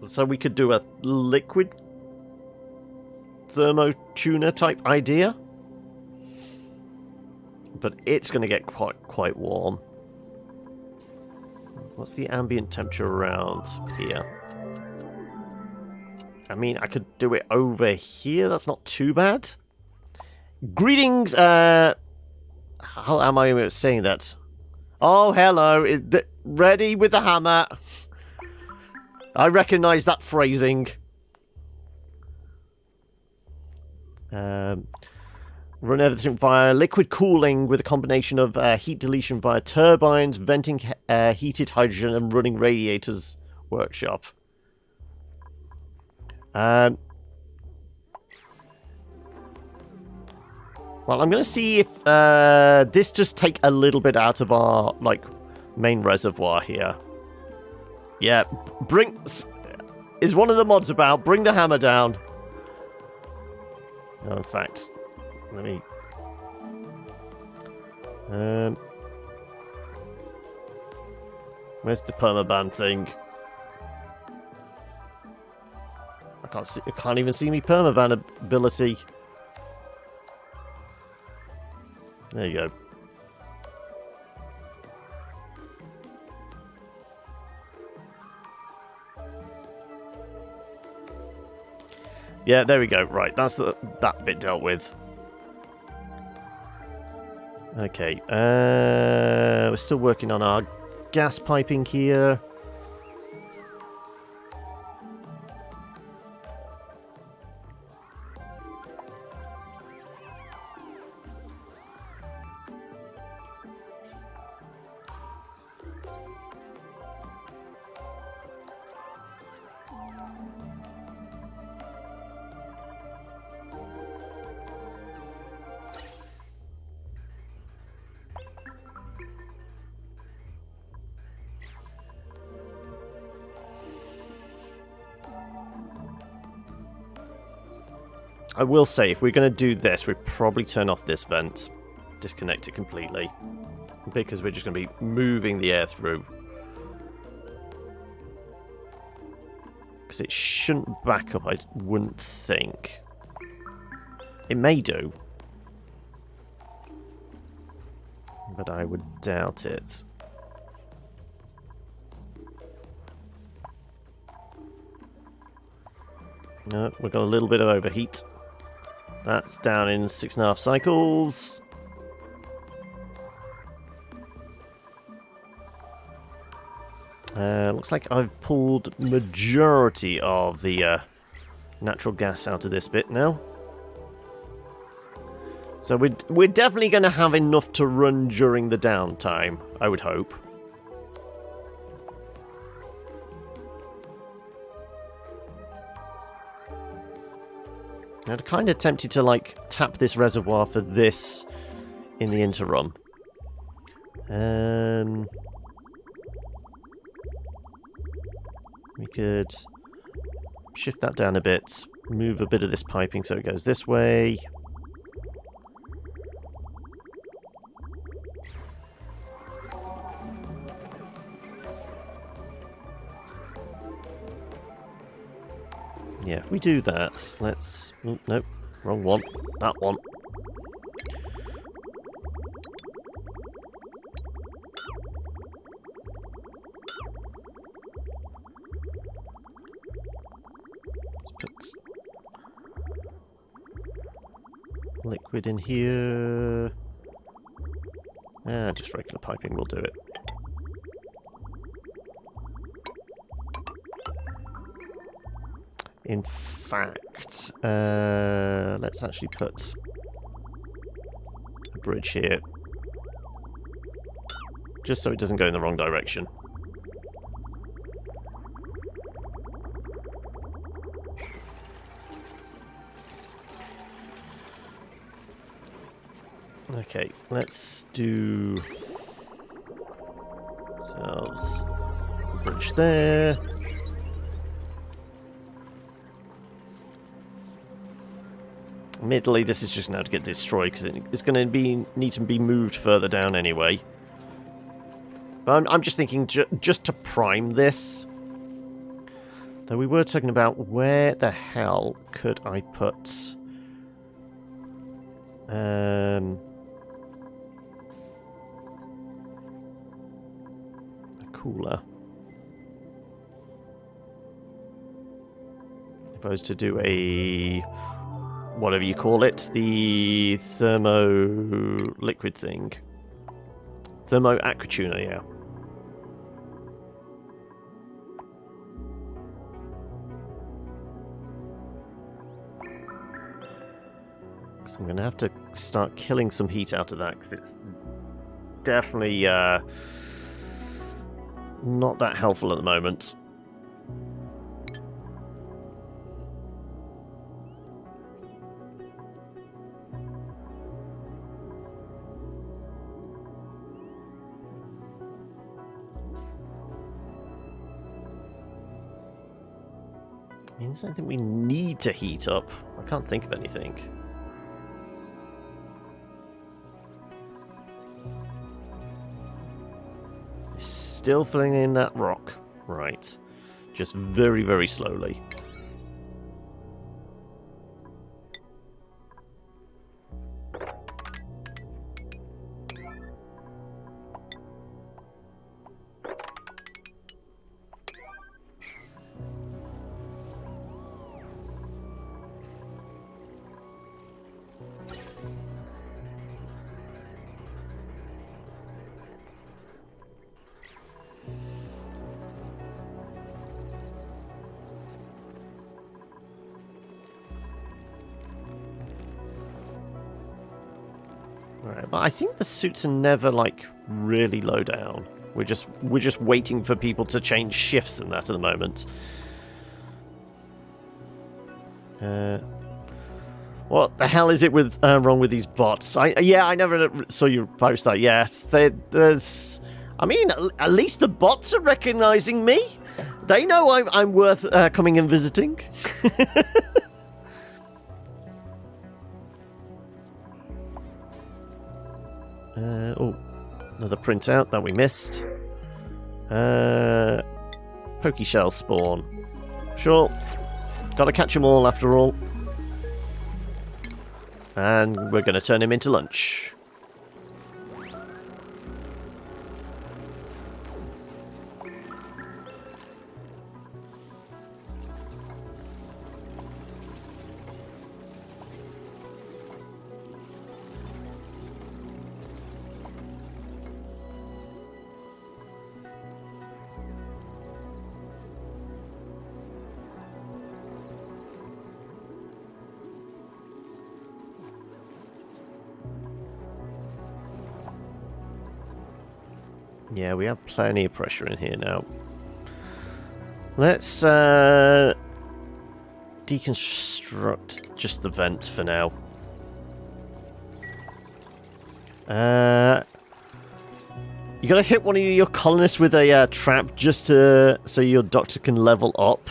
So we could do a liquid thermo-tuner type idea. But it's going to get quite warm. What's the ambient temperature around here? I mean, I could do it over here. That's not too bad. Greetings. How am I saying that? Oh, hello. Ready with the hammer. I recognise that phrasing. Run everything via liquid cooling with a combination of heat deletion via turbines, venting heated hydrogen, and running radiators workshop. Well, I'm going to see if this just take a little bit out of our main reservoir here. Yeah, is one of the mods about bring the hammer down. No, in fact, let me. Where's the permaban thing? I can't even see me permaban ability. There you go. Yeah, there we go. Right, that's that bit dealt with. Okay, we're still working on our gas piping here. I will say, if we're going to do this, we'd probably turn off this vent. Disconnect it completely. Because we're just going to be moving the air through. Because it shouldn't back up, I wouldn't think. It may do. But I would doubt it. No, we've got a little bit of overheat. That's down in 6.5 cycles. Looks like I've pulled majority of the natural gas out of this bit now. So we're definitely going to have enough to run during the downtime, I would hope. I'm kind of tempted to, like, tap this reservoir for this in the interim. We could shift that down a bit, move a bit of this piping so it goes this way. Yeah, if we do that, let's... Oh, nope, wrong one. That one. Let's put liquid in here. Just regular piping will do it. In fact, let's actually put a bridge here. Just so it doesn't go in the wrong direction. Okay, let's do ourselves a bridge there. Admittedly, this is just going to get destroyed because it's going to need to be moved further down anyway. But I'm just thinking just to prime this. Though we were talking about where the hell could I put a cooler. If I was to do a... whatever you call it, the thermo liquid thing. Thermo aquatuner, yeah. So I'm going to have to start killing some heat out of that, because it's definitely not that helpful at the moment. Is there anything we need to heat up? I can't think of anything. Still filling in that rock. Right. Just very, very slowly. But I think the suits are never, like, really low down. We're just waiting for people to change shifts and that at the moment. What the hell is it with wrong with these bots? I never saw you post that. Yes, there's... I mean, at least the bots are recognizing me. They know I'm worth coming and visiting. Oh, another printout that we missed. Pokeshell spawn. Sure. Gotta catch them all after all. And we're gonna turn him into lunch. Yeah, we have plenty of pressure in here now. Let's deconstruct just the vent for now. You gotta hit one of your colonists with a trap just so your doctor can level up.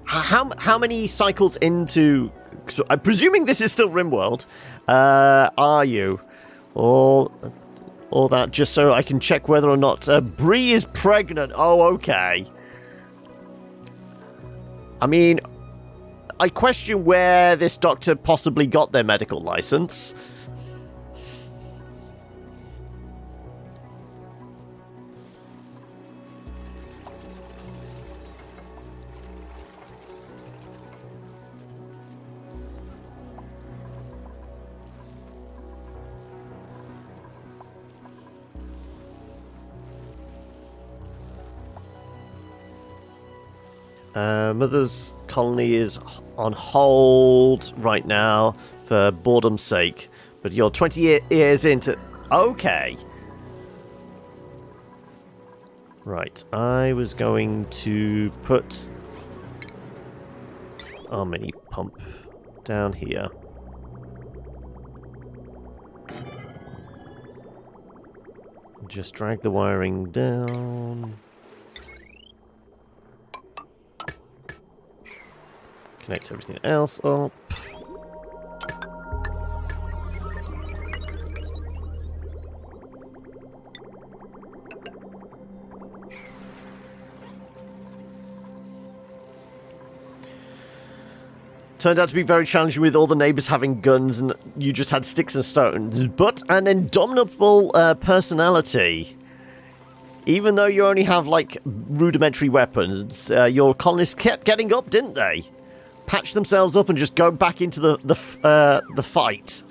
How many cycles into... I'm presuming this is still RimWorld. Are you? All that just so I can check whether or not Bree is pregnant. Oh, okay. I mean, I question where this doctor possibly got their medical license. Mother's colony is on hold right now for boredom's sake, but you're 20 years into... Okay. Right, I was going to put our mini pump down here. Just drag the wiring down. Connect everything else up. Turned out to be very challenging with all the neighbours having guns and you just had sticks and stones. But an indomitable personality. Even though you only have, like, rudimentary weapons, your colonists kept getting up, didn't they? Patch themselves up and just go back into the fight.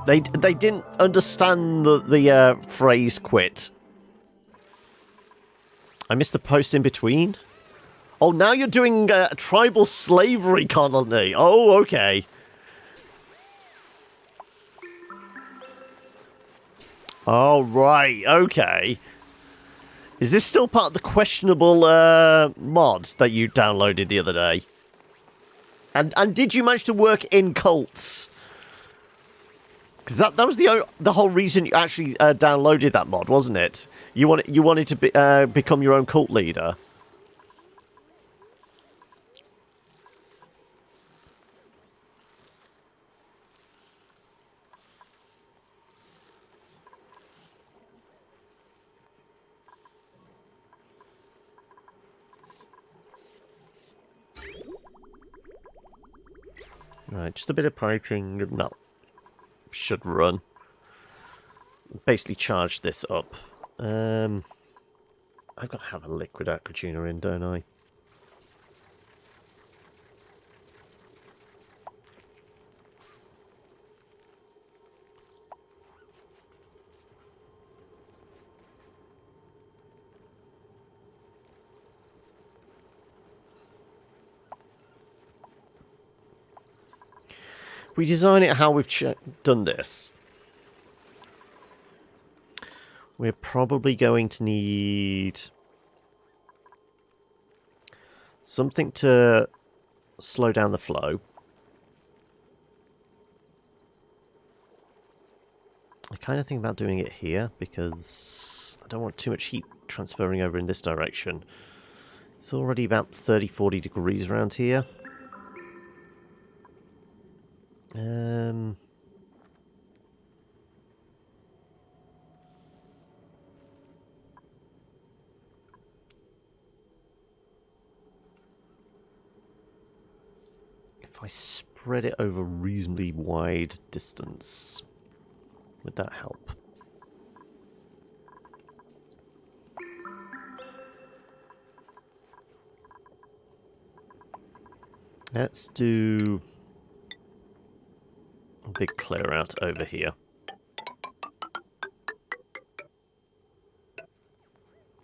They didn't understand the phrase quit. I missed the post in between. Oh, now you're doing a tribal slavery colony. Oh, okay. Oh, right. Okay. Is this still part of the questionable mod that you downloaded the other day? And did you manage to work in cults? Because that was the whole reason you actually downloaded that mod, wasn't it? You wanted to become your own cult leader. Right, just a bit of piping. No, should run. Basically charge this up. I've got to have a liquid aqua tuner in, don't I? We design it how we've done this. We're probably going to need something to slow down the flow. I kind of think about doing it here because I don't want too much heat transferring over in this direction. It's already about 30-40 degrees around here. Um... If I spread it over a reasonably wide distance, would that help? Let's do a big clear out over here.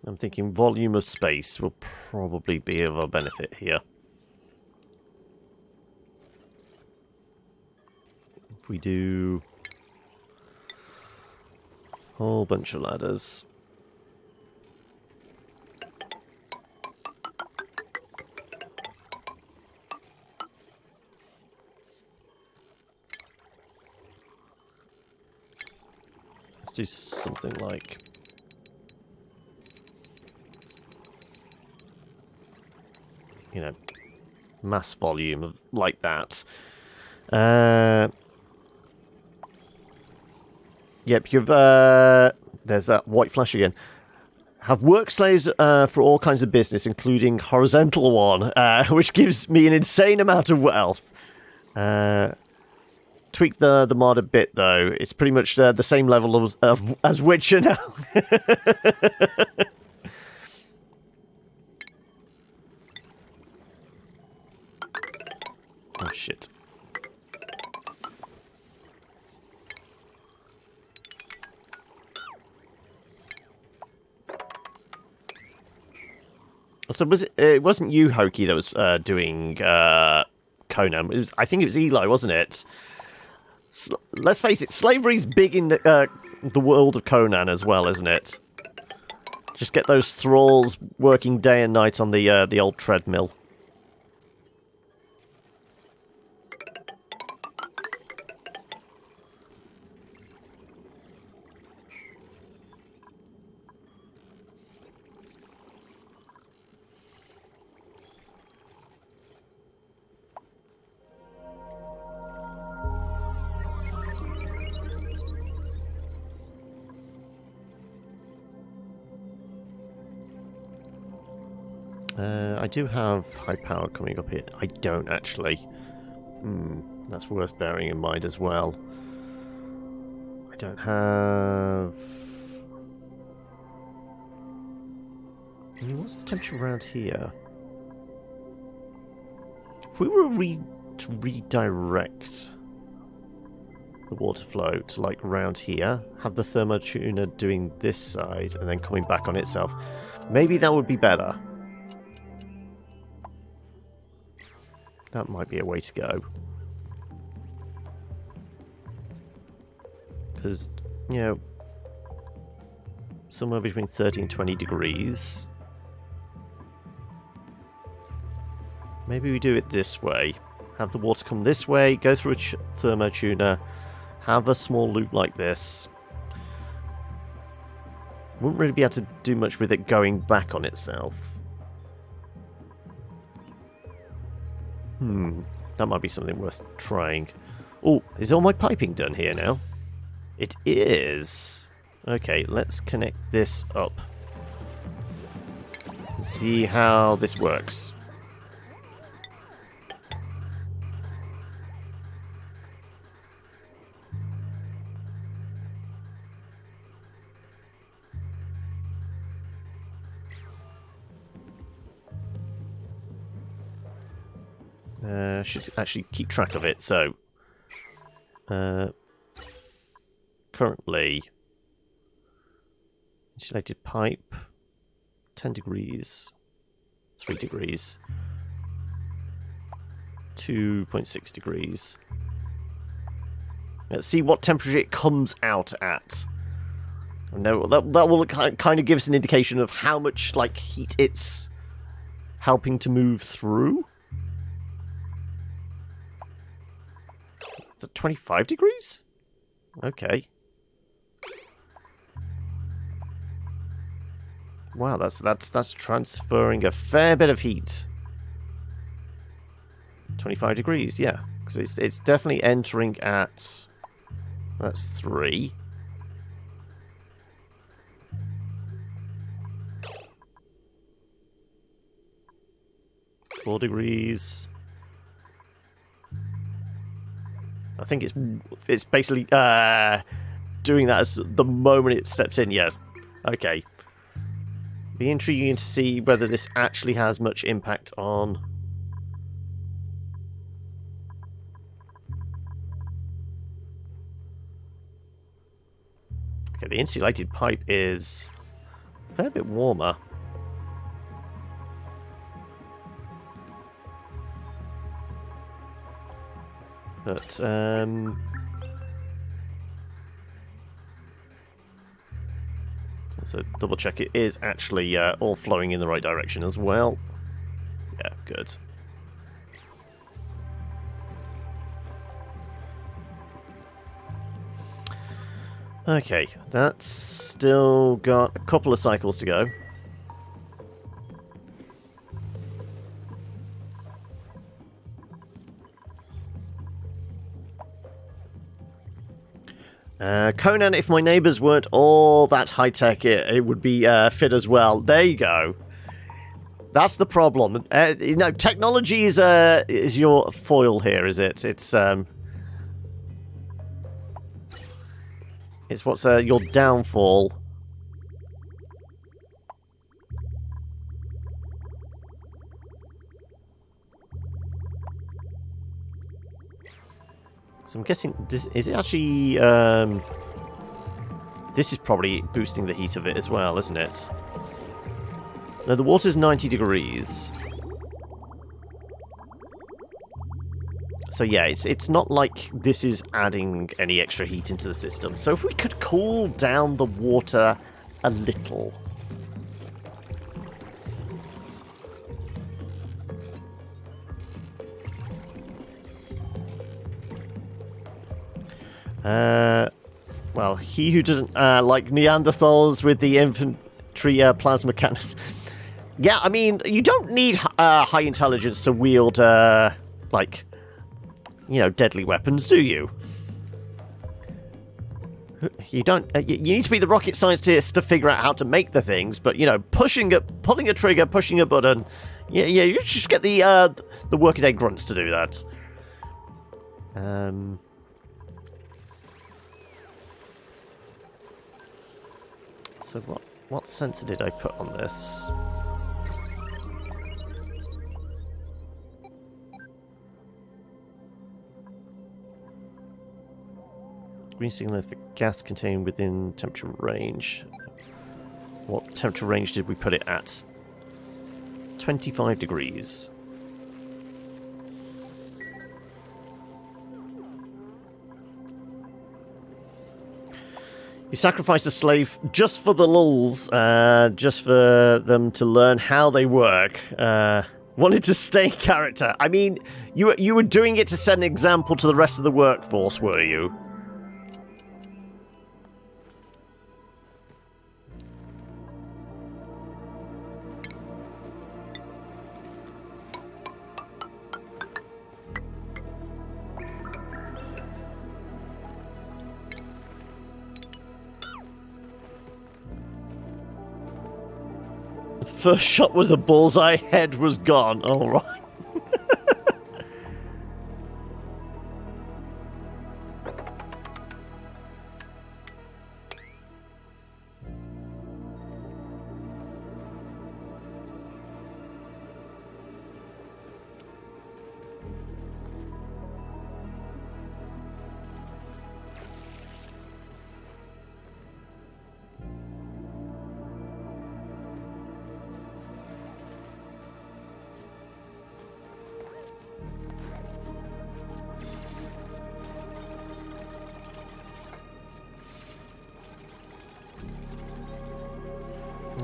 I'm thinking volume of space will probably be of a benefit here. If we do a whole bunch of ladders. Let's do something like... you know, mass volume of like that. Yep, you've there's that white flash again. Have work slaves for all kinds of business, including horizontal one, which gives me an insane amount of wealth. Tweak the mod a bit though. It's pretty much the same level as Witcher now. Oh shit. So it wasn't you, Hoki, that was doing Conan. I think it was Eli, wasn't it? Let's face it, slavery's big in the world of Conan as well, isn't it? Just get those thralls working day and night on the old treadmill. I do have high power coming up here. I don't actually. That's worth bearing in mind as well. I don't have... what's the temperature around here? If we were to redirect the water flow to like around here, have the thermotuner doing this side and then coming back on itself, maybe that would be better. That might be a way to go. Because, you know, somewhere between 30 and 20 degrees. Maybe we do it this way. Have the water come this way, go through a thermotuner, have a small loop like this. Wouldn't really be able to do much with it going back on itself. That might be something worth trying. Oh, is all my piping done here now? It is. Okay, let's connect this up. And see how this works. Should actually keep track of it. So, currently, insulated pipe, 10 degrees, 3 degrees, 2.6 degrees. Let's see what temperature it comes out at. No, that will kind of give us an indication of how much like heat it's helping to move through. Is it 25 degrees? Okay. Wow, that's transferring a fair bit of heat. 25 degrees, yeah. Because it's definitely entering at... That's 3. $4 degrees. I think it's basically doing that as the moment it steps in. Yeah. Okay. Be intriguing to see whether this actually has much impact on... Okay, the insulated pipe is a fair bit warmer. But, so double check it is actually all flowing in the right direction as well. Yeah, good. Okay, that's still got a couple of cycles to go. Conan, if my neighbours weren't all that high-tech, it would be fit as well. There you go. That's the problem. You know, technology is your foil here, is it? It's what's your downfall. So I'm guessing, is it actually... this is probably boosting the heat of it as well, isn't it? No, the water's 90 degrees. So yeah, it's not like this is adding any extra heat into the system. So if we could cool down the water a little... well, he who doesn't like Neanderthals with the infantry plasma cannons. Yeah, I mean, you don't need high intelligence to wield, like, you know, deadly weapons, do you? You don't. You need to be the rocket scientist to figure out how to make the things, but you know, pulling a trigger, pushing a button. Yeah, you just get the workaday grunts to do that. So what sensor did I put on this? Green signal if the gas contained within temperature range. What temperature range did we put it at? 25 degrees. You sacrifice a slave just for the lulz, just for them to learn how they work. Wanted to stay in character. I mean, you were doing it to set an example to the rest of the workforce, were you? First shot was a bullseye, head was gone. Alright.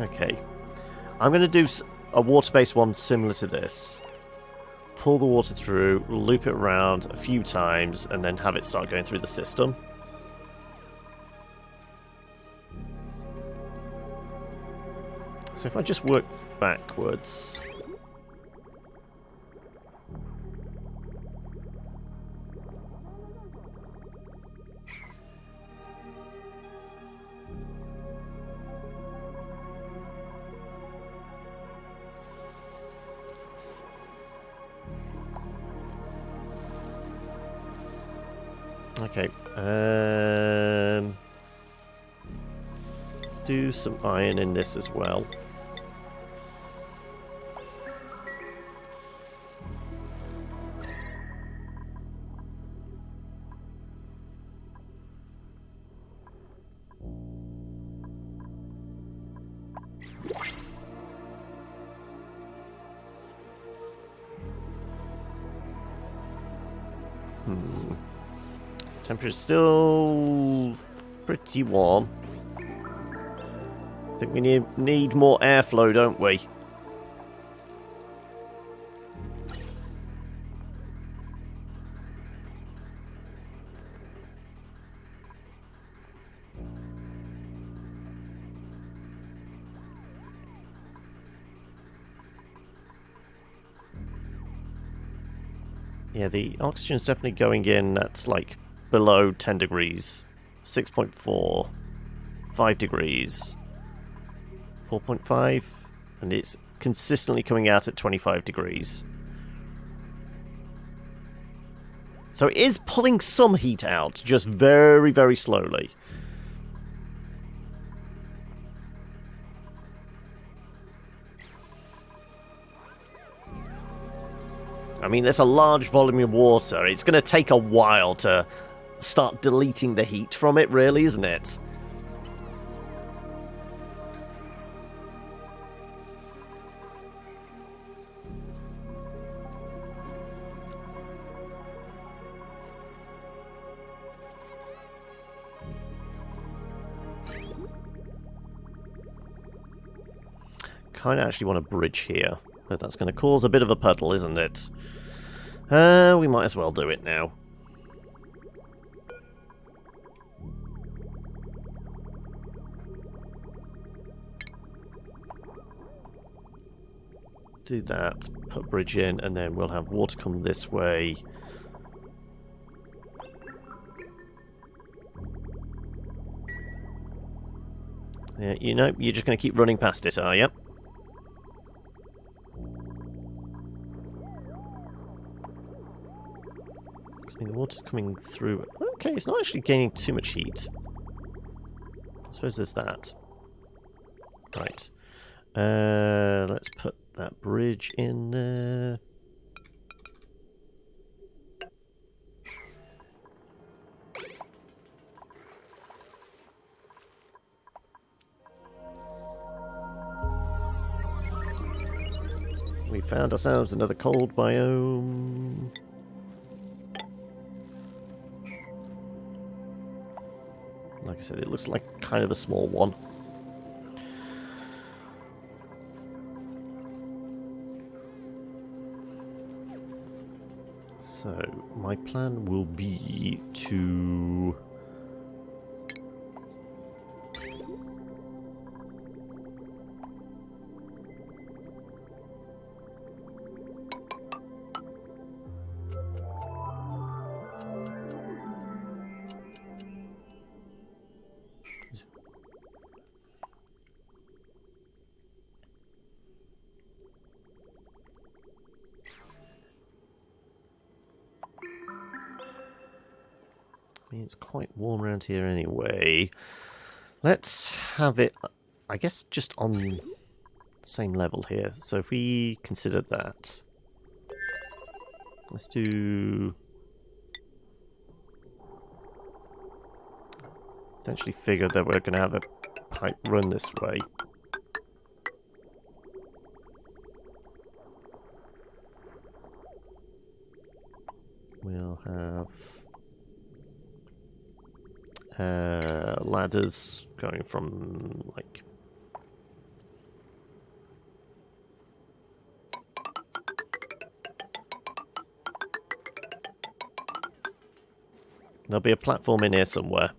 Okay. I'm going to do a water-based one similar to this. Pull the water through, loop it around a few times, and then have it start going through the system. So if I just work backwards... Okay. Let's do some iron in this as well. Temperature's still pretty warm. I think we need more airflow, don't we? Yeah, the oxygen's definitely going in at like below 10 degrees. 6.4, 5 degrees, 4.5, and it's consistently coming out at 25 degrees. So it is pulling some heat out, just very, very slowly. I mean, there's a large volume of water. It's going to take a while to start deleting the heat from it, really, isn't it? Kind of actually want a bridge here, but that's going to cause a bit of a puddle, isn't it? We might as well do it now. Do that, put a bridge in, and then we'll have water come this way. Yeah, you know, you're just going to keep running past it, are you? I mean, the water's coming through. Okay, it's not actually gaining too much heat. I suppose there's that. Right. Let's put that bridge in there. We found ourselves another cold biome. Like I said, it looks like kind of a small one. So, my plan will be to... I mean, it's quite warm around here anyway. Let's have it, I guess, just on the same level here. So if we consider that, let's do... Essentially figured that we're going to have a pipe run this way. We'll have ladders going from, like... There'll be a platform in here somewhere.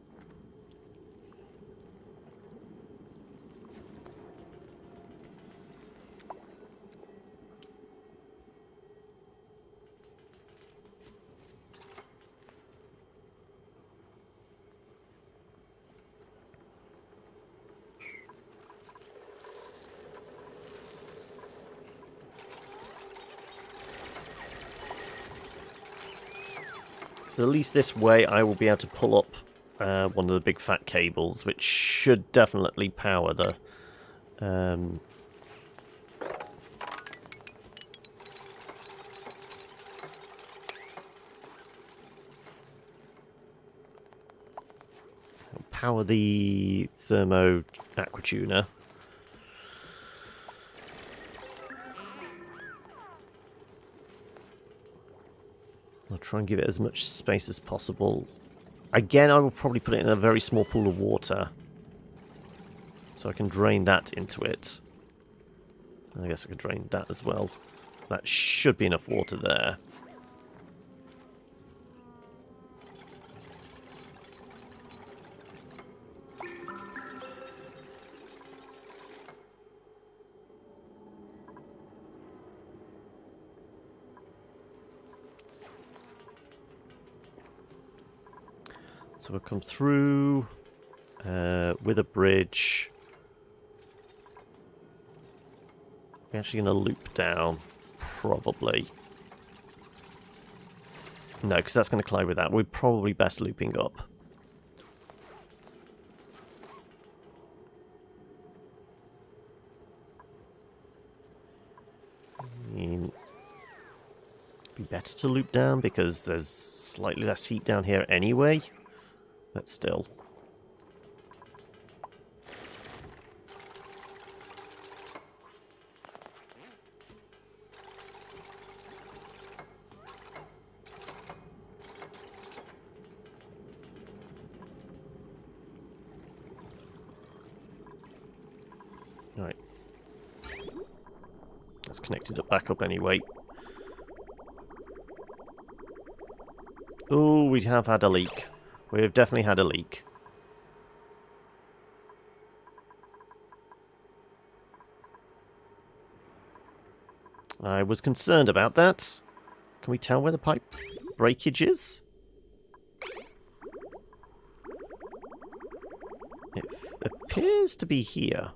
So at least this way I will be able to pull up one of the big fat cables, which should definitely power the... power the thermo aquatuner. I'll try and give it as much space as possible. Again, I will probably put it in a very small pool of water, so I can drain that into it. I guess I could drain that as well. That should be enough water there. So we'll come through with a bridge. We're actually going to loop down, probably. No, because that's going to collide with that. We're probably best looping up. Be better to loop down because there's slightly less heat down here anyway. But still. Alright. That's connected it back up anyway. Oh, we have had a leak. We've definitely had a leak. I was concerned about that. Can we tell where the pipe breakage is? It appears to be here.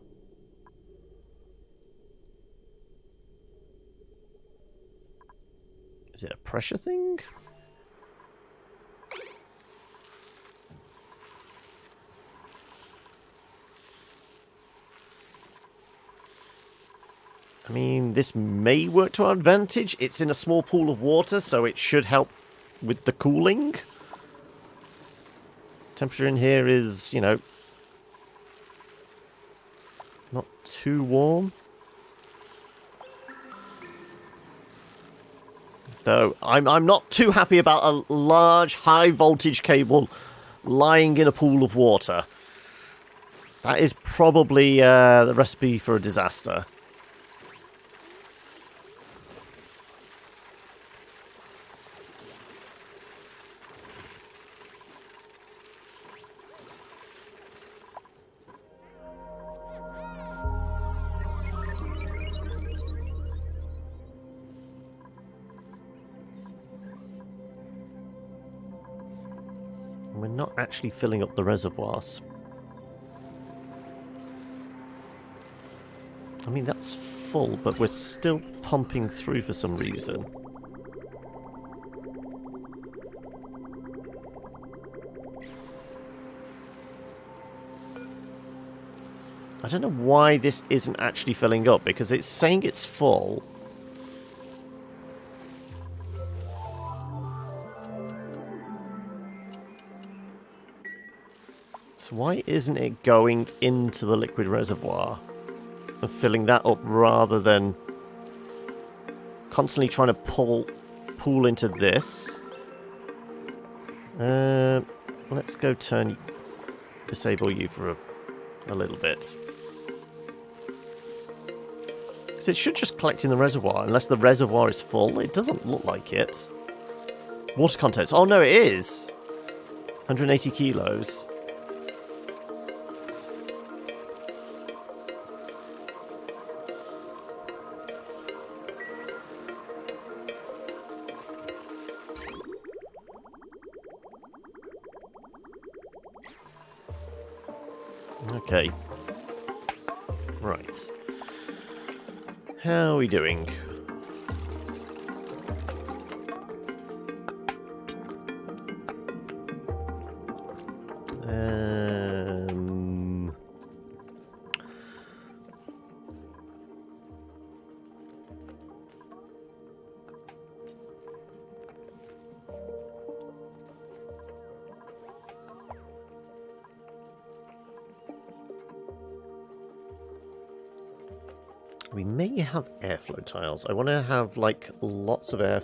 Is it a pressure thing? I mean, this may work to our advantage. It's in a small pool of water, so it should help with the cooling. Temperature in here is, you know, not too warm. Though, I'm not too happy about a large, high-voltage cable lying in a pool of water. That is probably the recipe for a disaster. We're not actually filling up the reservoirs. I mean, that's full, but we're still pumping through for some reason. I don't know why this isn't actually filling up, because it's saying it's full. So why isn't it going into the liquid reservoir and filling that up rather than constantly trying to pull into this? Let's go disable you for a little bit. Because it should just collect in the reservoir, unless the reservoir is full. It doesn't look like it. Water contents. Oh no, it is! 180 kilos. Okay. Right. How are we doing? We may have airflow tiles. I want to have, like, lots of air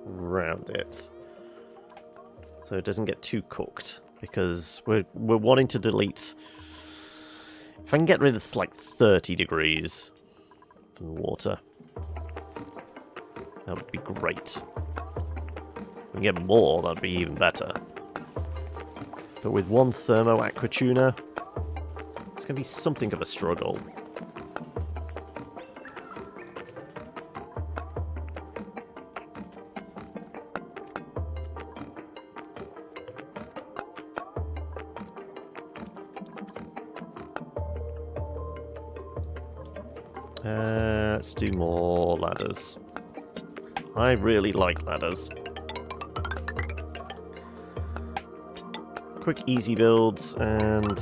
around it, so it doesn't get too cooked, because we're wanting to delete... If I can get rid of, like, 30 degrees from the water, that would be great. If we can get more, that'd be even better. But with one thermo aqua tuner, it's going to be something of a struggle. Let's do more ladders. I really like ladders. Quick, easy builds, and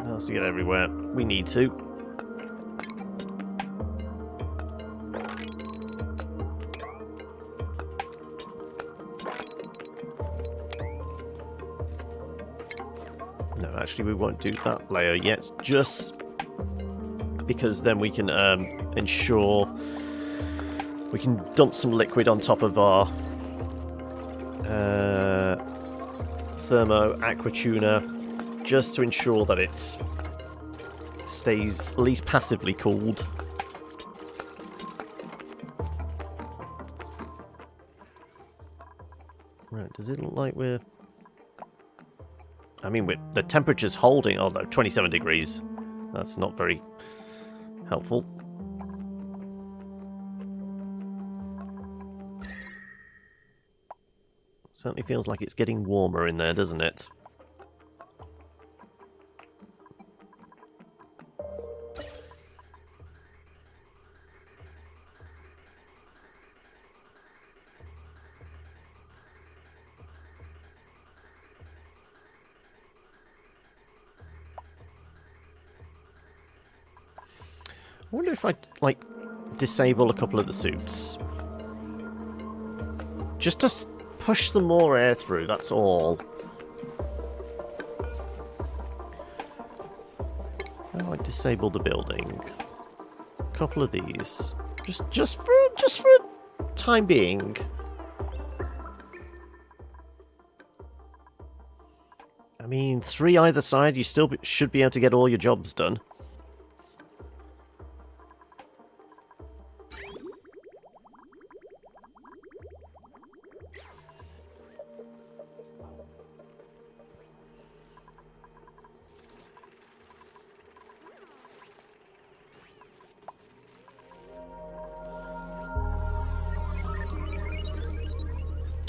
else to get everywhere we need to. No, actually, we won't do that layer yet, just because then we can ensure we can dump some liquid on top of our thermo aqua tuner, just to ensure that it stays at least passively cooled. Right, does it look like we're... I mean, the temperature's holding, oh no, 27 degrees. That's not very helpful. Certainly feels like it's getting warmer in there, doesn't it? I wonder if I'd, like, disable a couple of the suits. Just to push some more air through, that's all. How do I disable the building? A couple of these. Just for time being. I mean, 3 either side, you still should be able to get all your jobs done.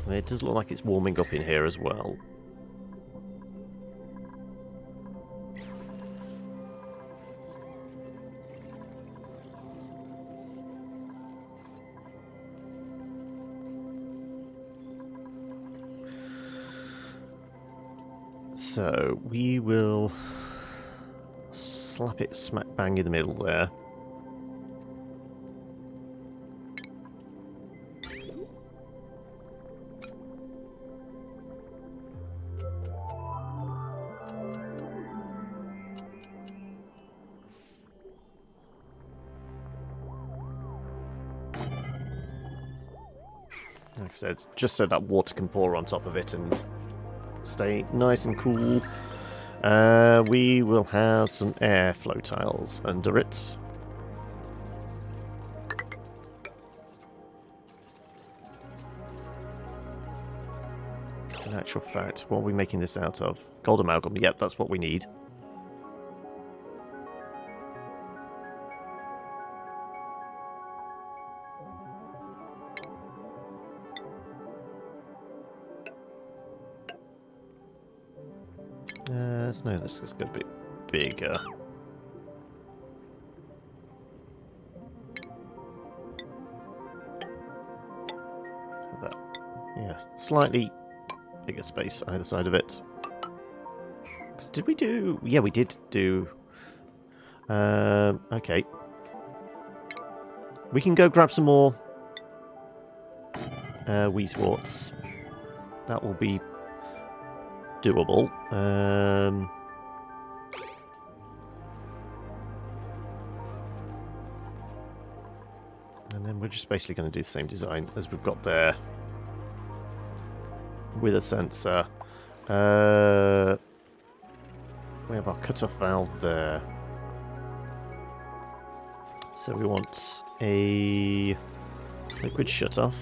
It does look like it's warming up in here as well. So, we will slap it smack bang in the middle there. Like I said, just so that water can pour on top of it and stay nice and cool. We will have some airflow tiles under it. In actual fact, what are we making this out of? Gold amalgam, yep, that's what we need. No, this is going to be bigger. That, yeah, slightly bigger space either side of it. So did we do... Yeah, we did do... okay. We can go grab some more Weezworts. That will be doable. And then we're just basically going to do the same design as we've got there. With a sensor. We have our cut-off valve there. So we want a liquid shut-off.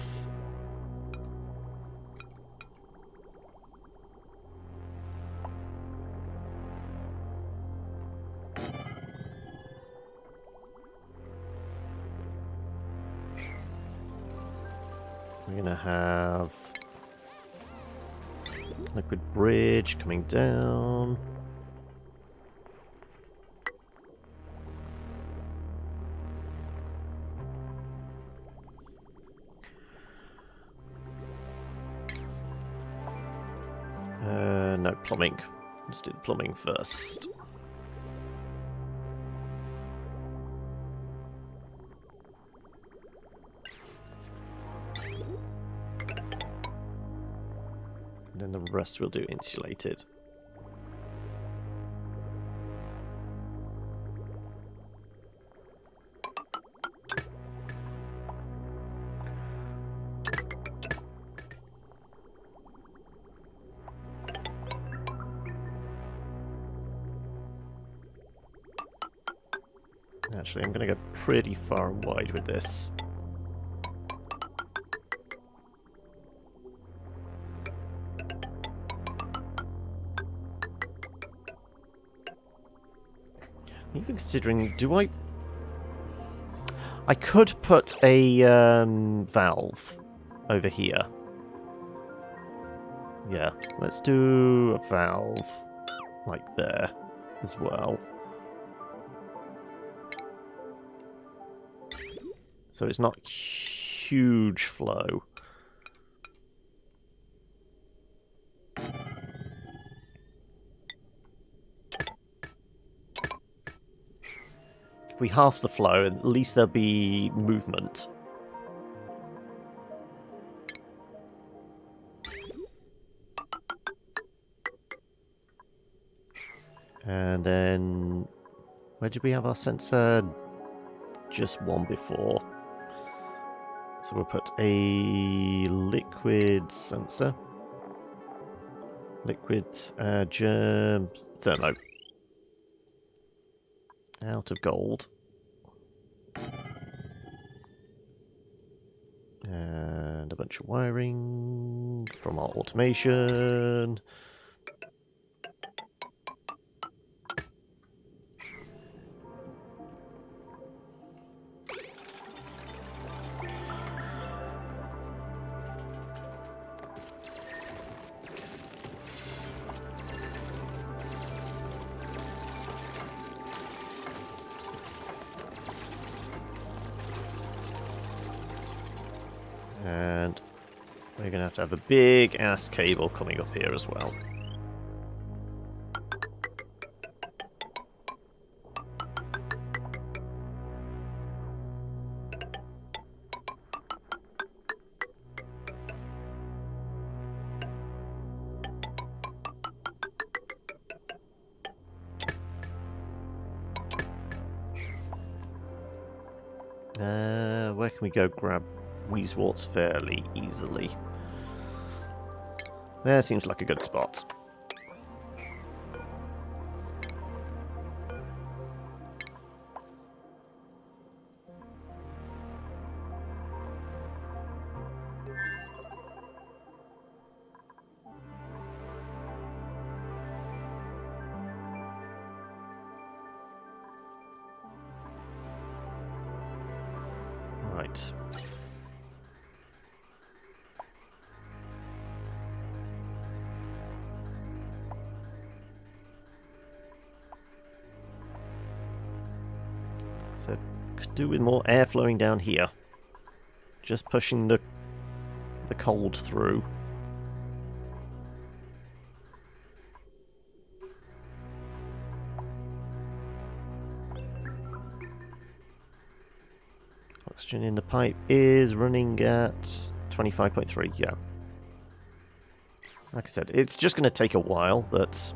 We're going to have liquid bridge coming down. No, plumbing. Let's do the plumbing first. Then the rest we'll do insulated. Actually, I'm going to go pretty far and wide with this. Even considering, do I... I could put a valve over here. Yeah, let's do a valve like there as well. So it's not huge flow. If we half the flow, at least there'll be movement. And then... where did we have our sensor? Just one before. So we'll put a liquid sensor. Liquid germ thermo. Out of gold. And a bunch of wiring from our automation. And we're going to have a big ass cable coming up here as well. Where can we go grab Weezworts fairly easily? There seems like a good spot. Right. So, could do with more air flowing down here. Just pushing the cold through. Oxygen in the pipe is running at 25.3, yeah. Like I said, it's just going to take a while, but...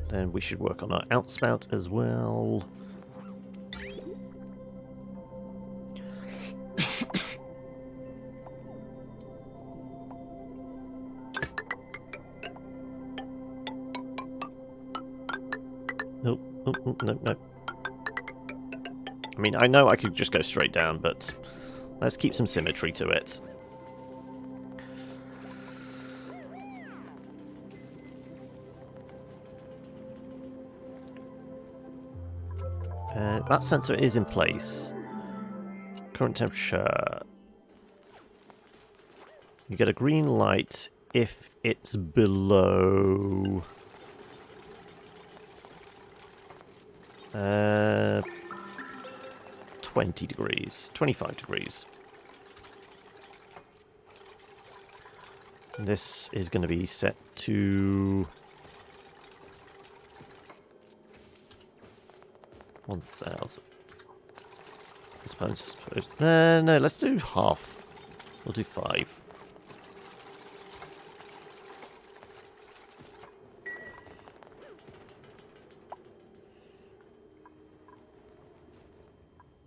then we should work on our outspout as well. Nope, nope, nope, nope. I mean, I know I could just go straight down, but let's keep some symmetry to it. That sensor is in place. Current temperature. You get a green light if it's below... 20 degrees, 25 degrees. This is going to be set to 1,000. I suppose. No, let's do half. We'll do 5.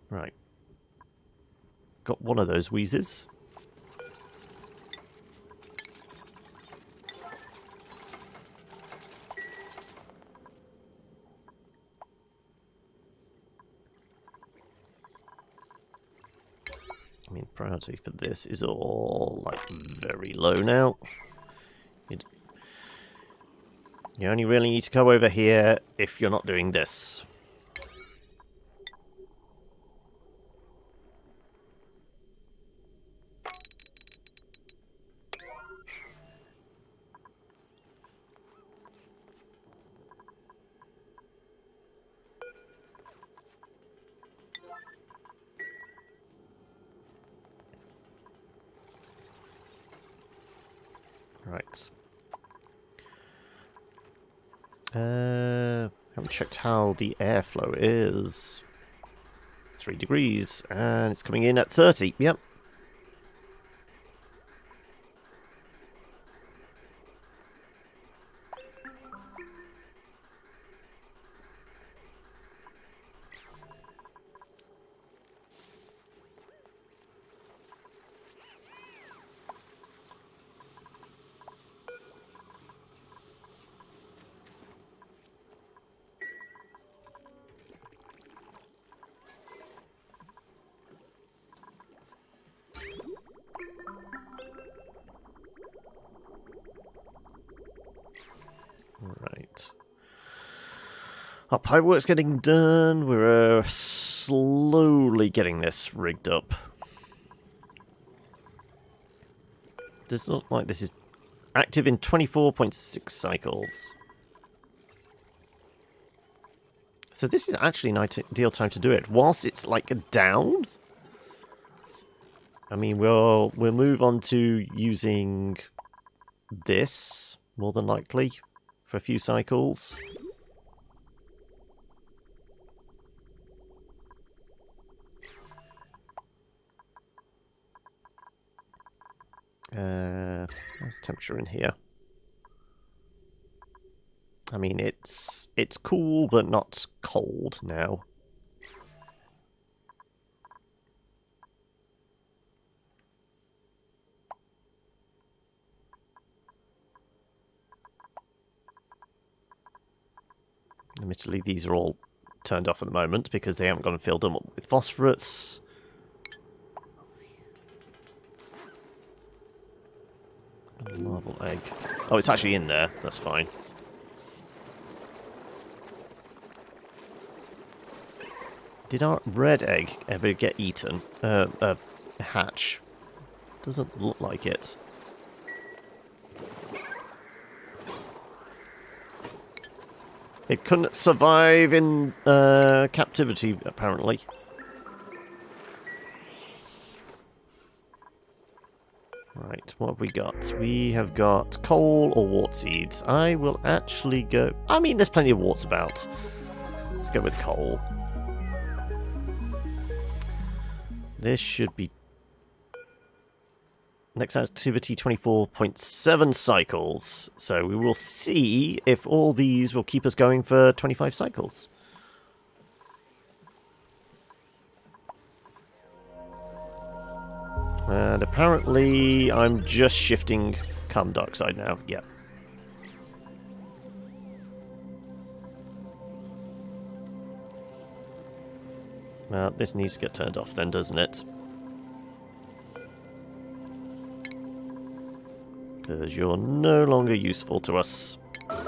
Right. Got one of those wheezes. I mean, priority for this is all, like, very low now. You only really need to go over here if you're not doing this. Right. Haven't checked how the airflow is. 3 degrees, and it's coming in at 30. Yep. Right. Our pipework's getting done. We're slowly getting this rigged up. Does not look like this is active in 24.6 cycles. So this is actually an ideal time to do it. Whilst it's like down, I mean, we'll move on to using this more than likely for a few cycles. What's the temperature in here? I mean, it's cool, but not cold now. Admittedly, these are all turned off at the moment because they haven't gone and filled them up with phosphorus. A larval egg. Oh, it's actually in there. That's fine. Did our red egg ever get eaten? Hatch. Doesn't look like it. It couldn't survive in captivity, apparently. Right, what have we got? We have got coal or wart seeds. I will actually go... I mean, there's plenty of warts about. Let's go with coal. This should be... Next activity, 24.7 cycles. So we will see if all these will keep us going for 25 cycles. And apparently I'm just shifting carbon dioxide now. Yep. Well, this needs to get turned off then, doesn't it? Because you're no longer useful to us. I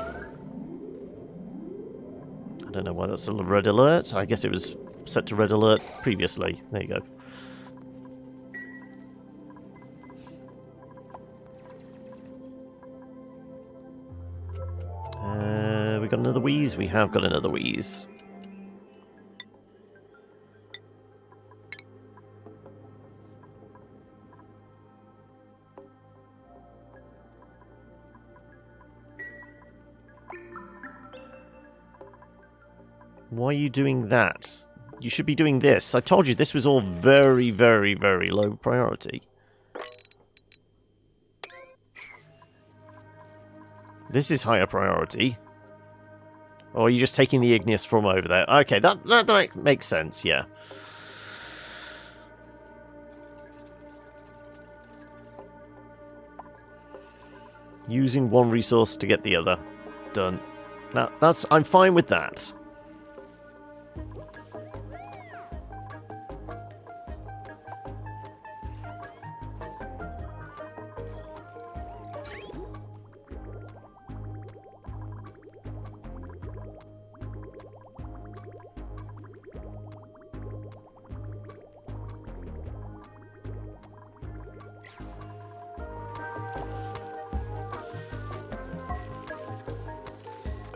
don't know why that's a red alert. I guess it was set to red alert previously. There you go. We got another wheeze? We have got another wheeze. Why are you doing that? You should be doing this. I told you this was all very, very, very low priority. This is higher priority. Or are you just taking the igneous from over there? Okay, that makes sense, yeah. Using one resource to get the other. Done. I'm fine with that.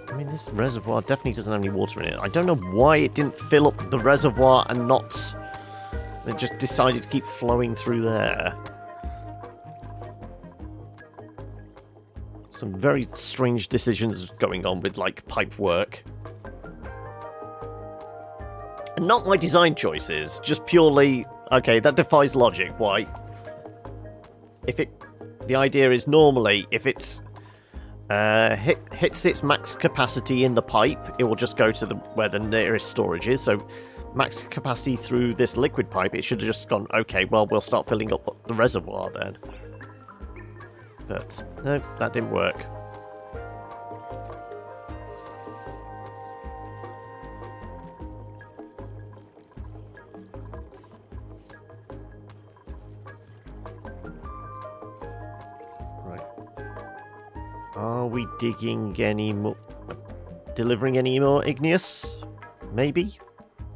I mean, this reservoir definitely doesn't have any water in it. I don't know why it didn't fill up the reservoir and not... It just decided to keep flowing through there. Some very strange decisions going on with, like, pipe work. And not my design choices, just purely... Okay, that defies logic. Why? The idea is normally, if it's... hits its max capacity in the pipe, it will just go to where the nearest storage is. So max capacity through this liquid pipe, it should have just gone, okay, well, we'll start filling up the reservoir then. But no, that didn't work. Are we digging any more... Delivering any more igneous? Maybe?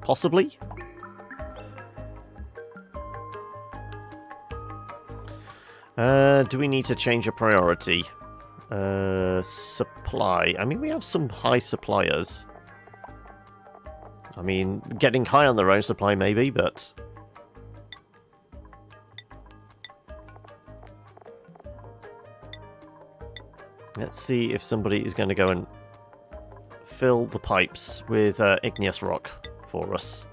Possibly? Do we need to change a priority? Supply. I mean, we have some high suppliers. I mean, getting high on their own supply maybe, but... Let's see if somebody is going to go and fill the pipes with igneous rock for us.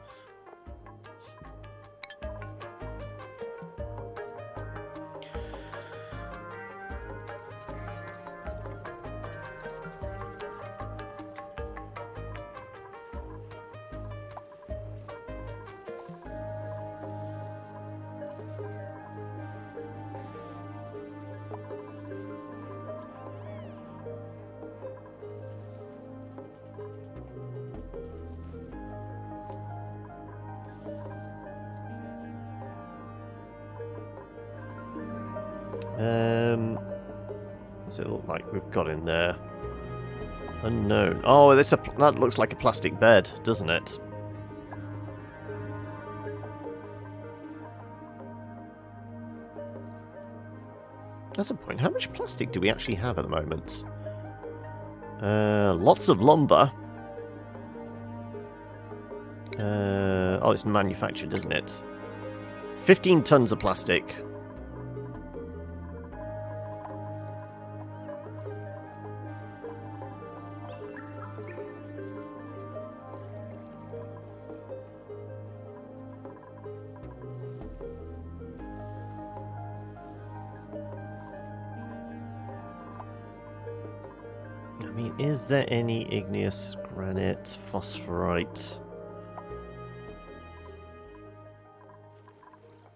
What's it look like we've got in there? Unknown. Oh, that looks like a plastic bed, doesn't it? That's a point. How much plastic do we actually have at the moment? Lots of lumber. Oh, it's manufactured, isn't it? 15 tons of plastic. I mean, is there any igneous granite, phosphorite?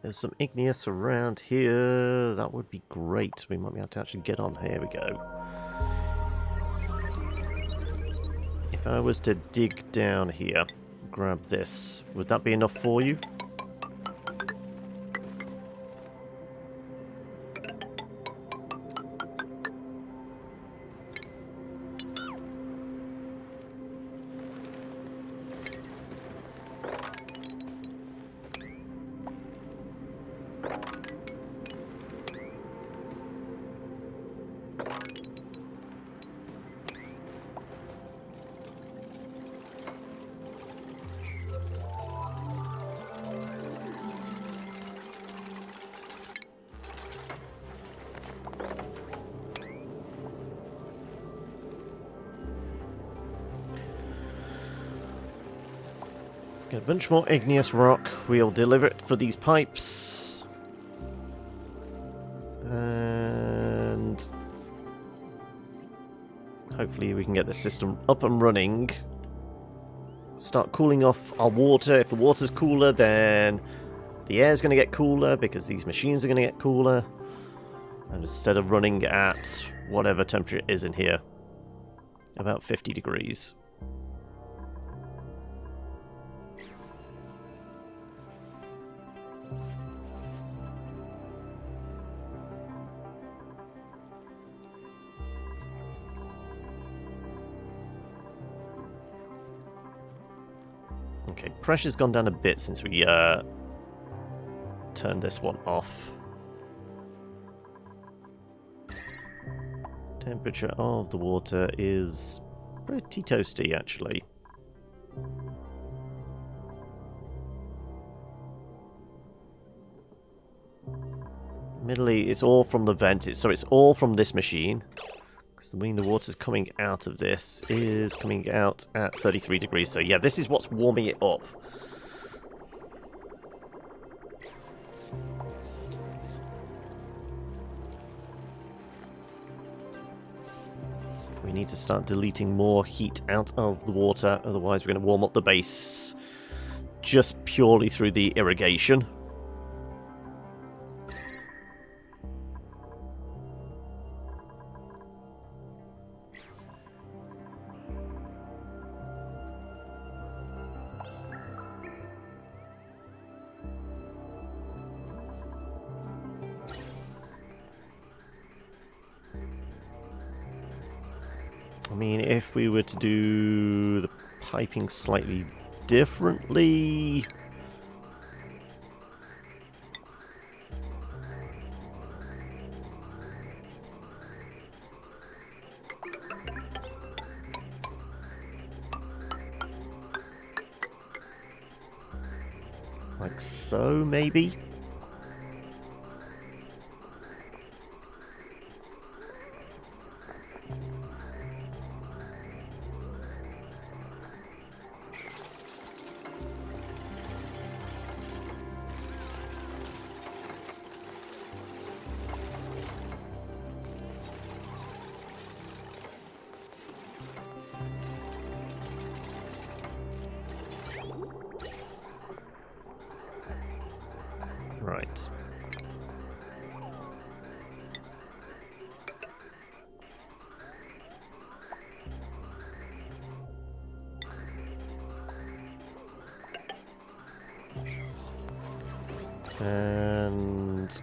There's some igneous around here. That would be great. We might be able to actually get on. Here we go. If I was to dig down here, grab this, would that be enough for you? Get a bunch more igneous rock. We'll deliver it for these pipes. And hopefully we can get the system up and running. Start cooling off our water. If the water's cooler, then the air's going to get cooler because these machines are going to get cooler. And instead of running at whatever temperature it is in here, about 50 degrees. Okay, pressure's gone down a bit since we turned this one off. Temperature of the water is pretty toasty, actually. Admittedly, it's all from the vent, so it's all from this machine. Because the water's coming out of this is coming out at 33 degrees. So yeah, this is what's warming it up. We need to start deleting more heat out of the water. Otherwise we're going to warm up the base just purely through the irrigation. I mean, if we were to do the piping slightly differently... like so, maybe? Right. And...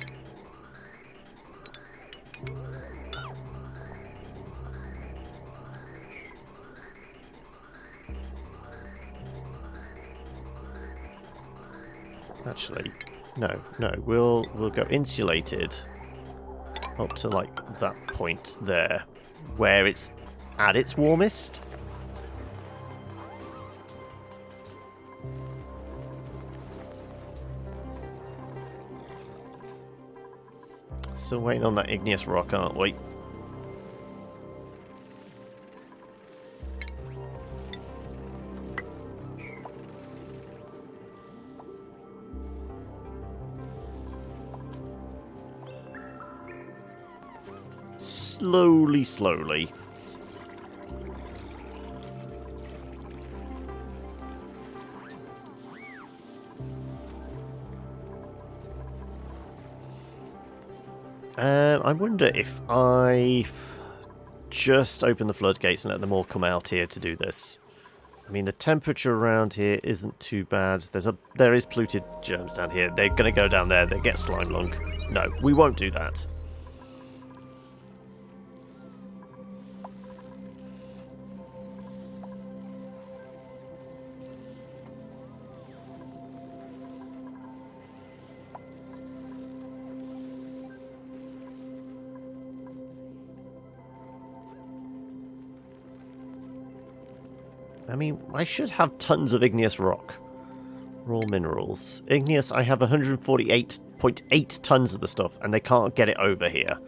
actually, no, we'll go insulated up to like that point there, where it's at its warmest. Still waiting on that igneous rock, aren't we? Slowly, slowly. I wonder if I just open the floodgates and let them all come out here to do this. I mean, the temperature around here isn't too bad. There is polluted germs down here. They're going to go down there. They get slime lung. No, we won't do that. I mean, I should have tons of igneous rock. Raw minerals. Igneous, I have 148.8 tons of the stuff, and they can't get it over here.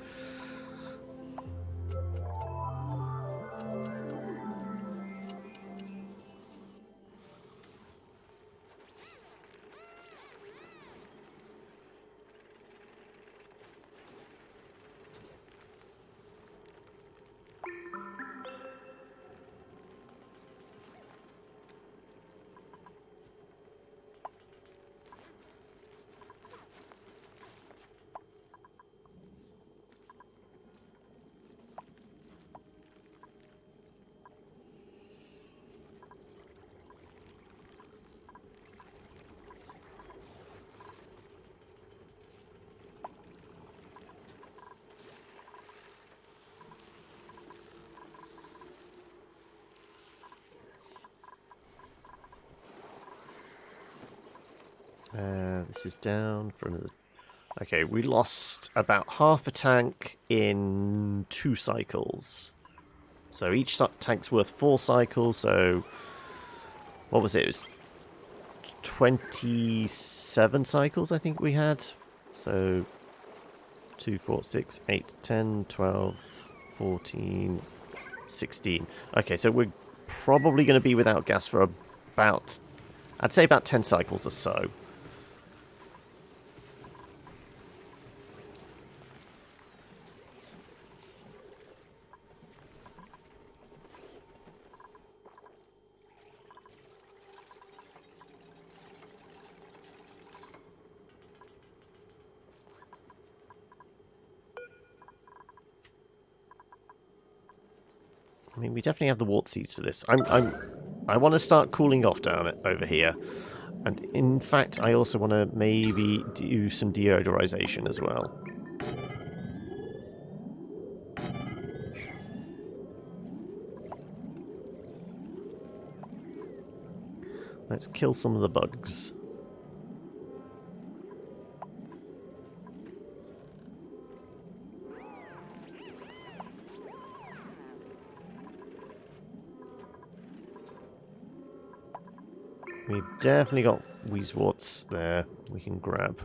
This is down for another... Okay, we lost about half a tank in 2 cycles. So each tank's worth 4 cycles, so... What was it? It was 27 cycles, I think we had. So 2, 4, 6, 8, 10, 12, 14, 16. Okay, so we're probably going to be without gas for about... I'd say about 10 cycles or so. I mean, we definitely have the wart seeds for this. I want to start cooling off down over here. And in fact, I also want to maybe do some deodorization as well. Let's kill some of the bugs. We've definitely got Weezeworts there we can grab.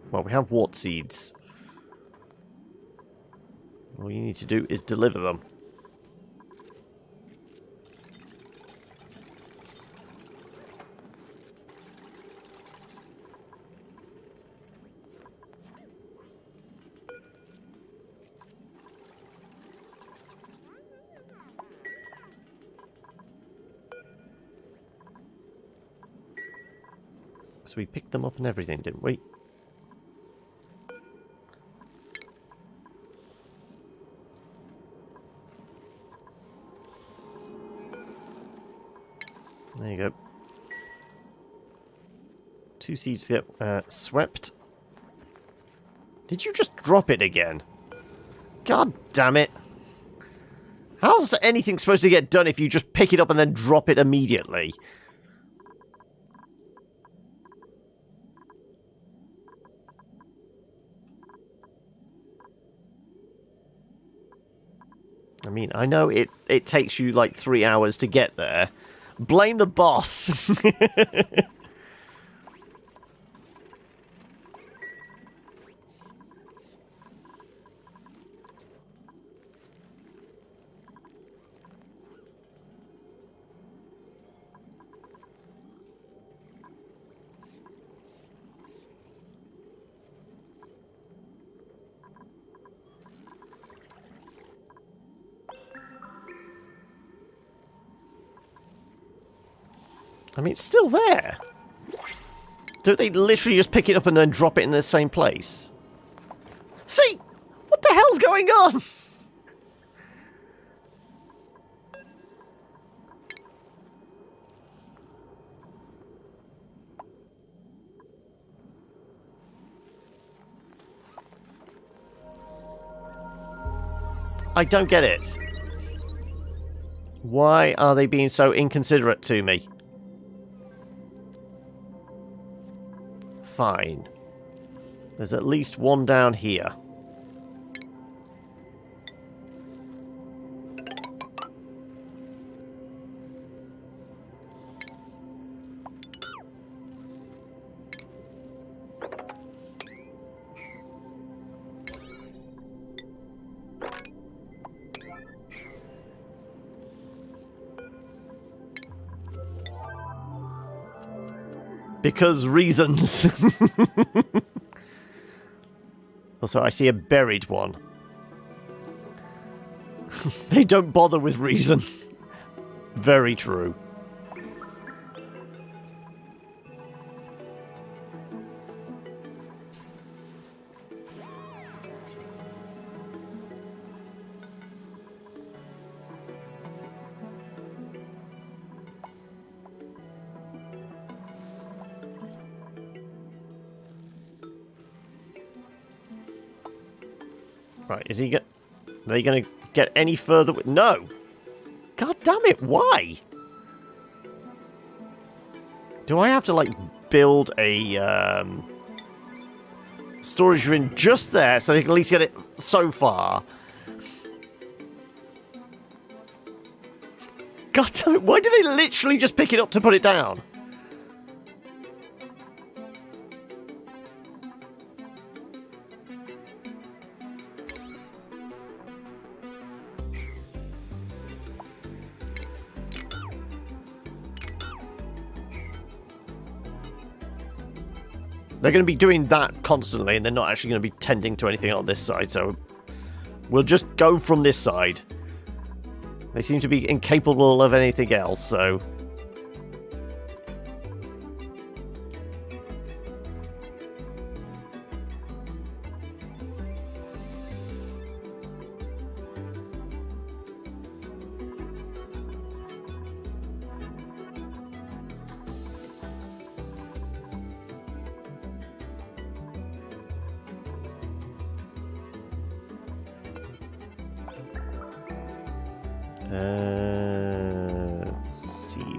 Well, we have wart seeds. All you need to do is deliver them. So we picked them up and everything, didn't we? There you go. 2 seeds to get swept. Did you just drop it again? God damn it. How's anything supposed to get done if you just pick it up and then drop it immediately? I mean, I know it takes you like 3 hours to get there. Blame the boss. I mean, it's still there. Don't they literally just pick it up and then drop it in the same place? See? What the hell's going on? I don't get it. Why are they being so inconsiderate to me? Fine. There's at least one down here. Because reasons. Also, I see a buried one. They don't bother with reason. Very true. Right, is he are they going to get any further with... No! God damn it, why? Do I have to, like, build a, storage room just there so they can at least get it so far? God damn it, why do they literally just pick it up to put it down? They're going to be doing that constantly, and they're not actually going to be tending to anything on this side, so we'll just go from this side. They seem to be incapable of anything else, so...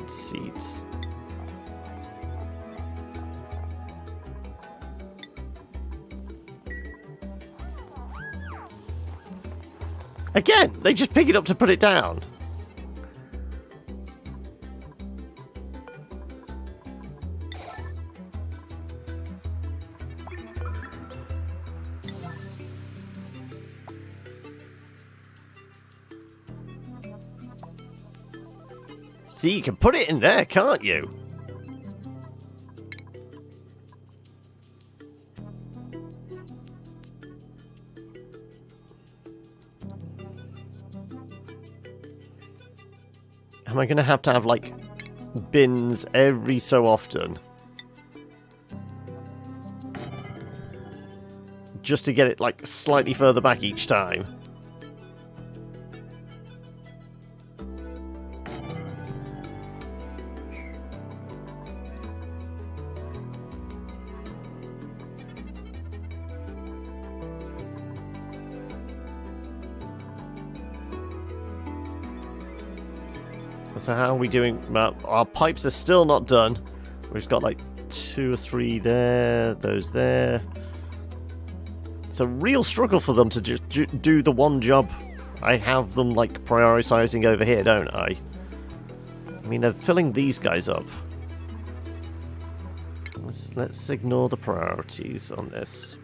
Seeds. Again, they just pick it up to put it down. See, you can put it in there, can't you? Am I going to have, like, bins every so often? Just to get it, like, slightly further back each time? So how are we doing? Well, our pipes are still not done. We've got like 2 or 3 there, those there. It's a real struggle for them to just do the one job I have them like prioritizing over here, don't I? I mean, they're filling these guys up. Let's ignore the priorities on this.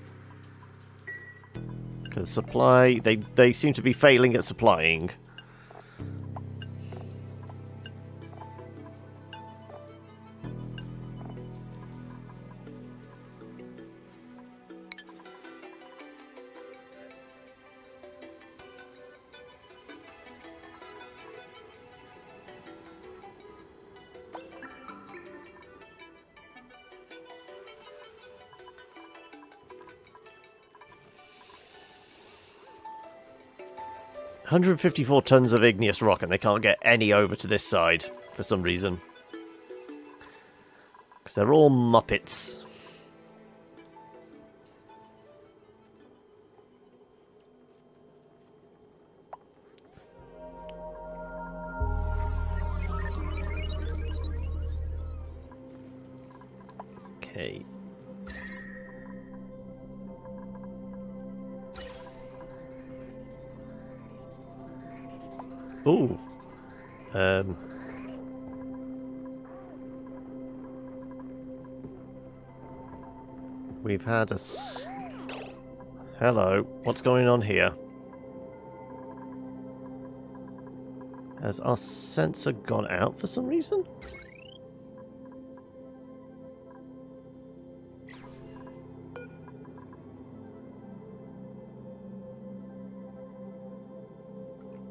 Because supply, they seem to be failing at supplying. 154 tons of igneous rock, and they can't get any over to this side for some reason. Because they're all Muppets. Okay. Ooh. We've had a... Hello. What's going on here? Has our sensor gone out for some reason?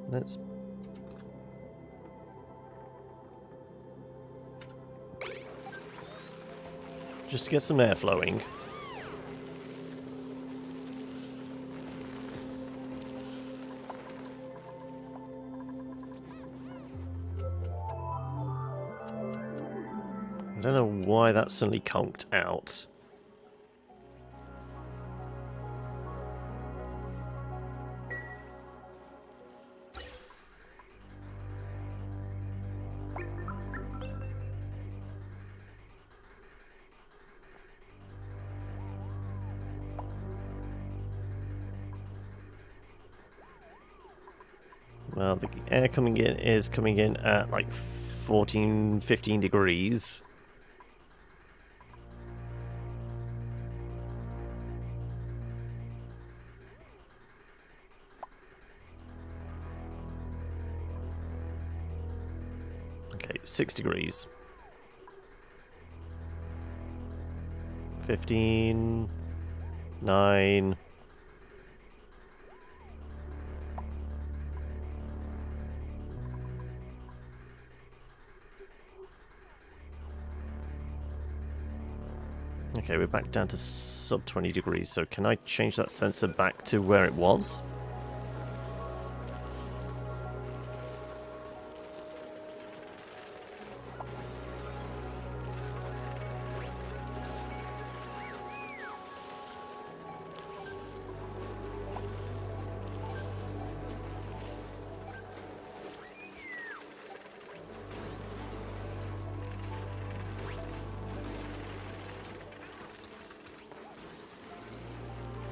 Let's... Just to get some air flowing. I don't know why that suddenly conked out. Well, the air coming in is coming in at like 14, 15 degrees. Okay, 6 degrees. 15, 9... Okay, we're back down to sub 20 degrees, so can I change that sensor back to where it was?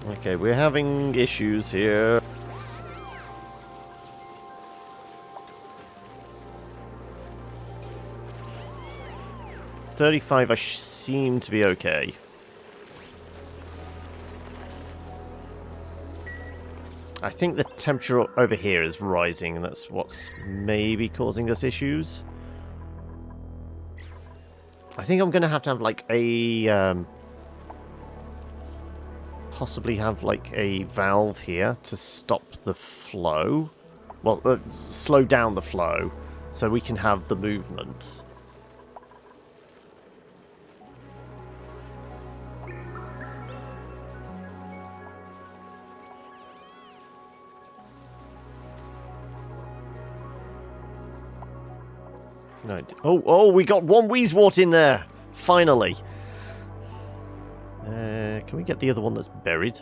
Okay, we're having issues here. $35, I seem to be okay. I think the temperature over here is rising, and that's what's maybe causing us issues. I think I'm going to have like a... possibly have like a valve here to stop the flow. Well, slow down the flow so we can have the movement. No. Oh, we got one Wheezewort in there! Finally! Can we get the other one that's buried?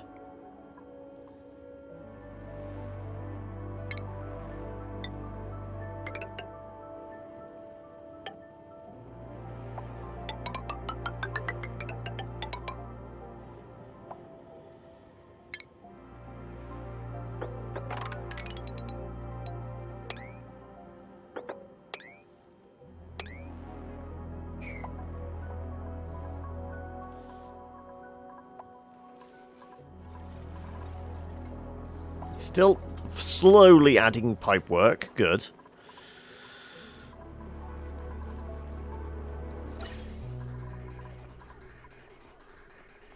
Still slowly adding pipe work. Good.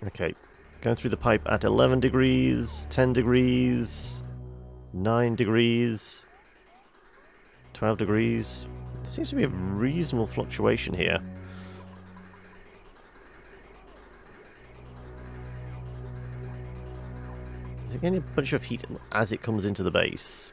Okay. Going through the pipe at 11 degrees, 10 degrees, 9 degrees, 12 degrees. There seems to be a reasonable fluctuation here. Is it getting a bunch of heat as it comes into the base?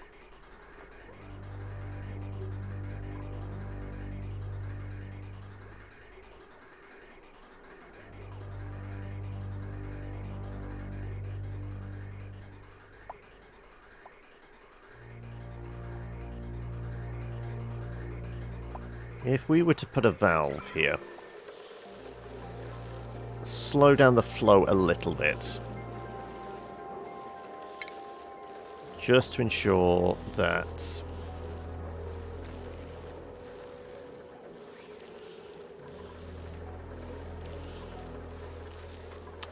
If we were to put a valve here, slow down the flow a little bit, just to ensure that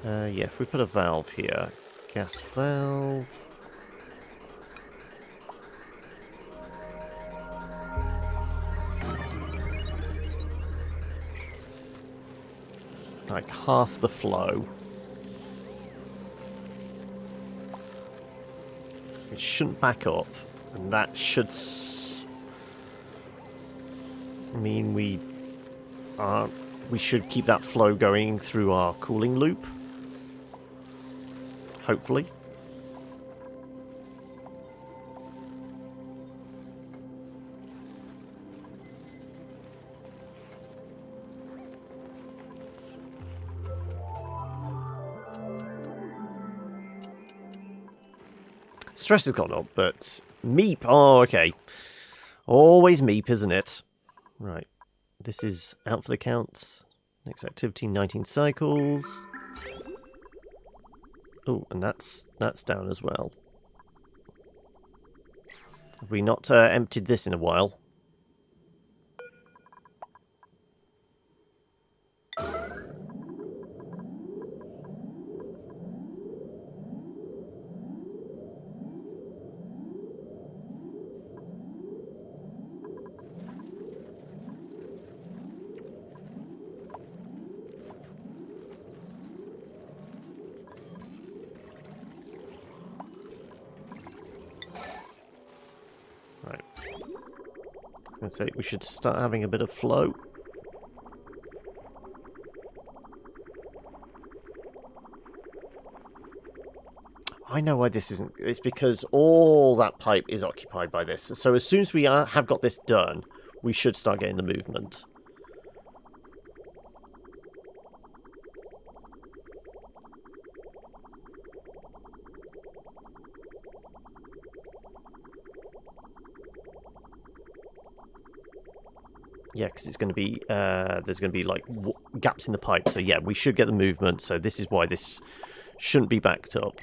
yeah, if we put a valve here, gas valve. Like half the flow. It shouldn't back up, and that should mean we should keep that flow going through our cooling loop. Hopefully. Stress has gone up, but meep. Oh, okay. Always meep, isn't it? Right. This is out for the count. Next activity, 19 cycles. Oh, and that's down as well. Have we not emptied this in a while? Right. I was going to say, we should start having a bit of flow. I know why this isn't. It's because all that pipe is occupied by this. So as soon as we have got this done, we should start getting the movement. Yeah, because it's going to be, there's going to be like gaps in the pipe. So yeah, we should get the movement. So this is why this shouldn't be backed up.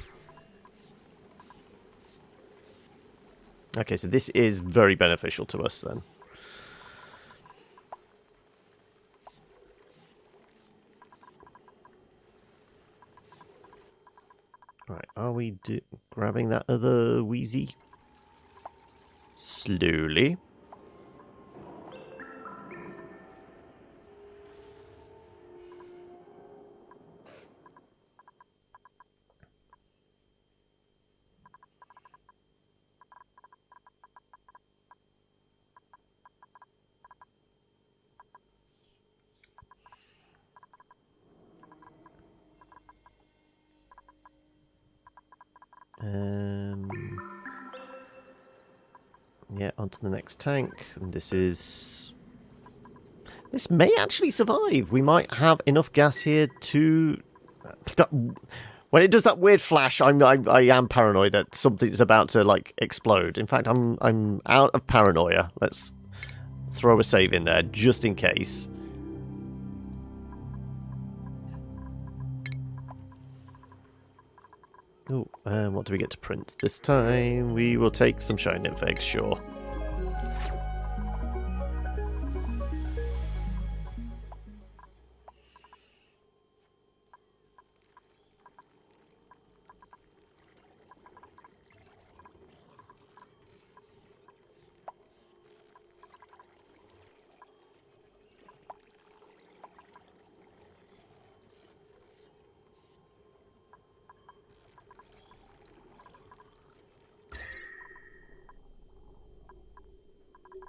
Okay, so this is very beneficial to us then. Right, are we grabbing that other Wheezy? Slowly. Yeah, onto the next tank. And this is... This may actually survive. We might have enough gas here to... When it does that weird flash, I am paranoid that something's about to, like, explode. In fact, I'm out of paranoia. Let's throw a save in there, just in case. Oh, and what do we get to print? This time we will take some shiny nymph eggs, sure.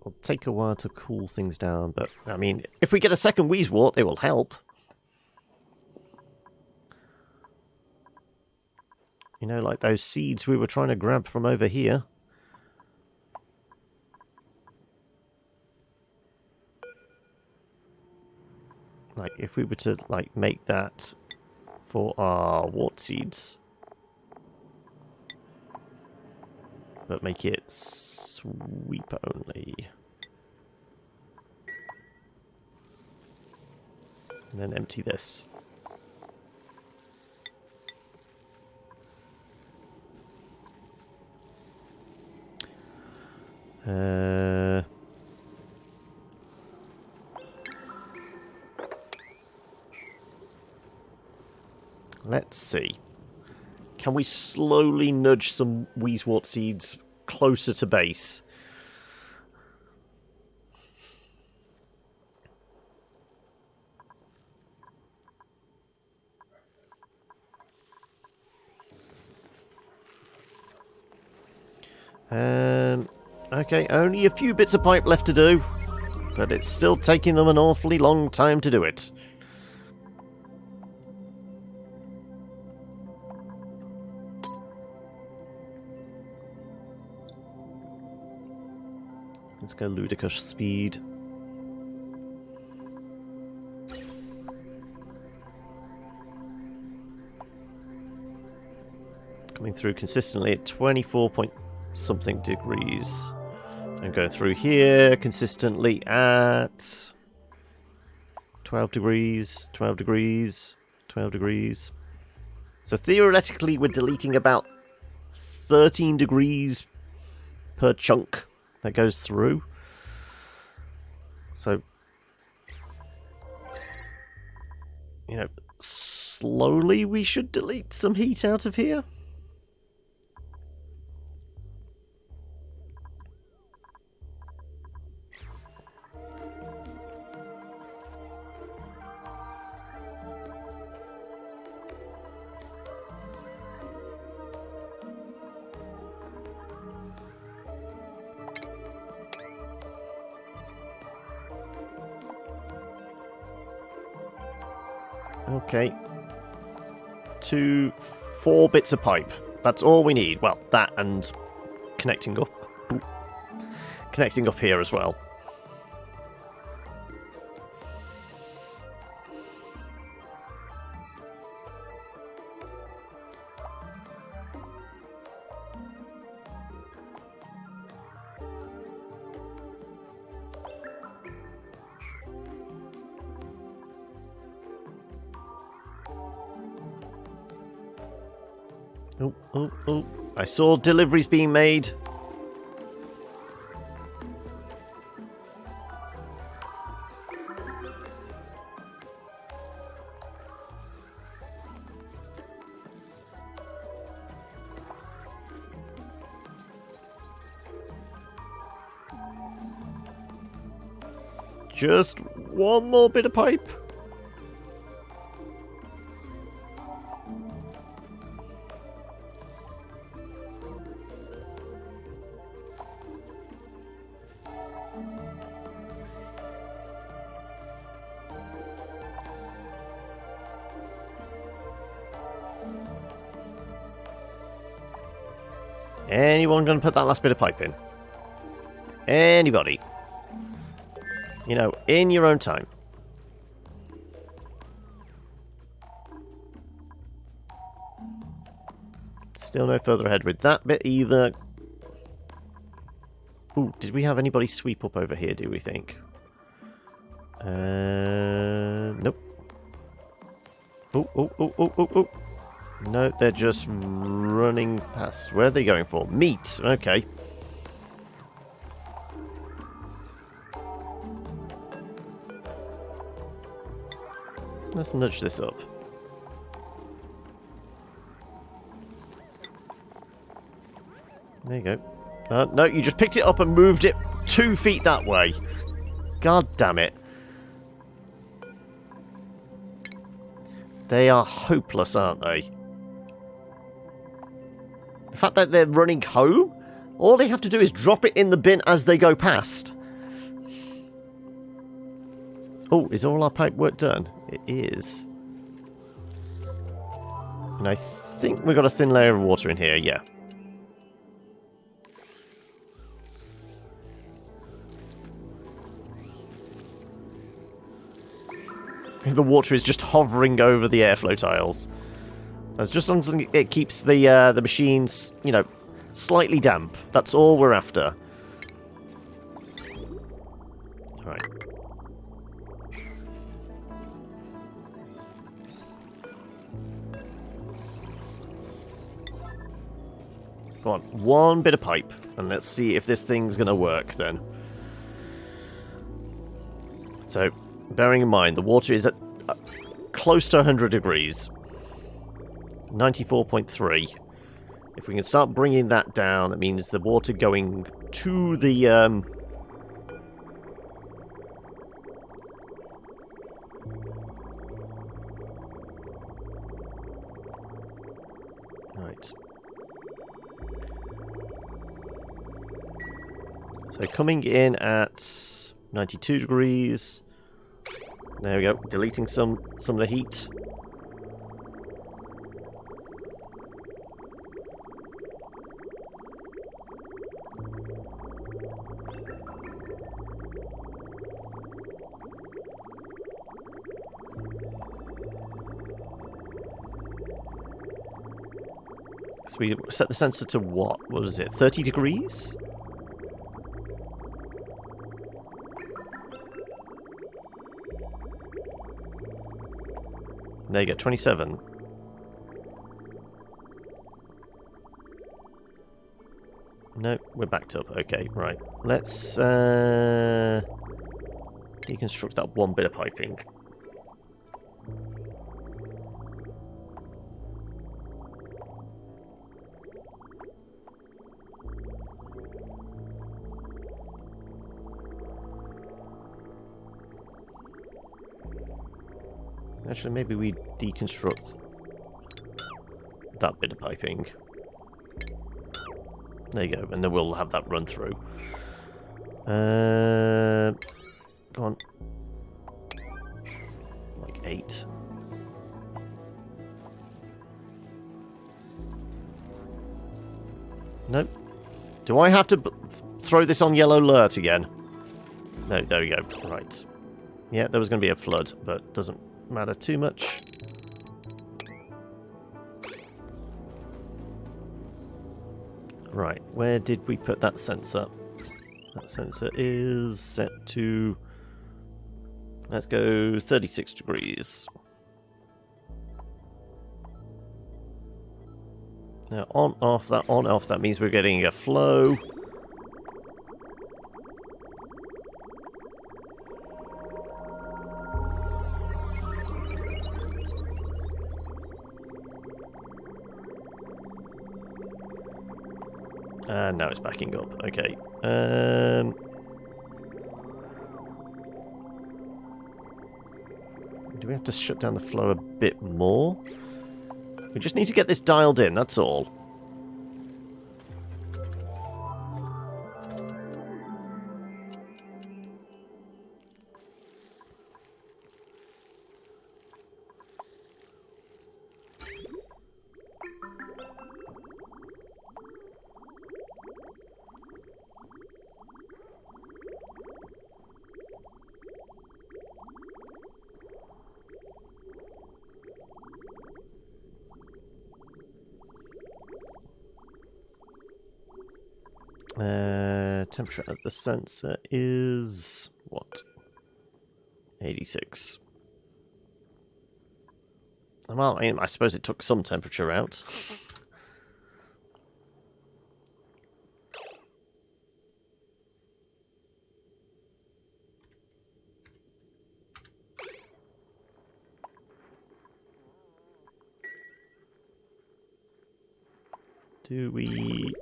It'll take a while to cool things down, but, I mean, if we get a second Wheezewort, it will help. You know, like those seeds we were trying to grab from over here. Like, if we were to, like, make that for our wart seeds. But make it sweep only. And then empty this. Let's see. Can we slowly nudge some Weezewort seeds closer to base? Okay, only a few bits of pipe left to do, but it's still taking them an awfully long time to do it. Let's go ludicrous speed. Coming through consistently at 24 point something degrees. And going through here consistently at 12 degrees, 12 degrees, 12 degrees. So theoretically we're deleting about 13 degrees per chunk that goes through. So, you know, slowly we should delete some heat out of here. Okay. 4 bits of pipe. That's all we need. Well, that and connecting up. Ooh. Connecting up here as well. Oh, oh, oh. I saw deliveries being made. Just one more bit of pipe. Anyone going to put that last bit of pipe in? Anybody? You know, in your own time. Still no further ahead with that bit either. Ooh, did we have anybody sweep up over here, do we think? Nope. Oh, oh, oh, oh, oh, oh. No, they're just running past. Where are they going for? Meat. Okay. Let's nudge this up. There you go. No, you just picked it up and moved it 2 feet that way. God damn it. They are hopeless, aren't they? The fact that they're running home, all they have to do is drop it in the bin as they go past. Oh, is all our pipe work done? It is. And I think we've got a thin layer of water in here, yeah. The water is just hovering over the airflow tiles. As just as long as it keeps the machines, you know, slightly damp. That's all we're after. Right. Come on, one bit of pipe, and let's see if this thing's going to work then. So, bearing in mind, the water is at close to 100 degrees. 94.3. If we can start bringing that down, that means the water going to the... Right. So coming in at 92 degrees. There we go, deleting some of the heat. So we set the sensor to what? What was it? 30 degrees? There you go, 27. No, we're backed up. Okay, right. Let's deconstruct that one bit of piping. Actually, maybe we deconstruct that bit of piping. There you go, and then we'll have that run through. Go on. Like 8. Nope. Do I have to throw this on yellow alert again? No, there we go. Right. Yeah, there was going to be a flood, but doesn't matter too much. Right, where did we put that sensor? That sensor is set to... Let's go 36 degrees. Now on, off, that means we're getting a flow. And now it's backing up. Okay. Do we have to shut down the flow a bit more? We just need to get this dialed in, that's all. Temperature at the sensor is... what? 86. Well, I suppose it took some temperature out. Do we...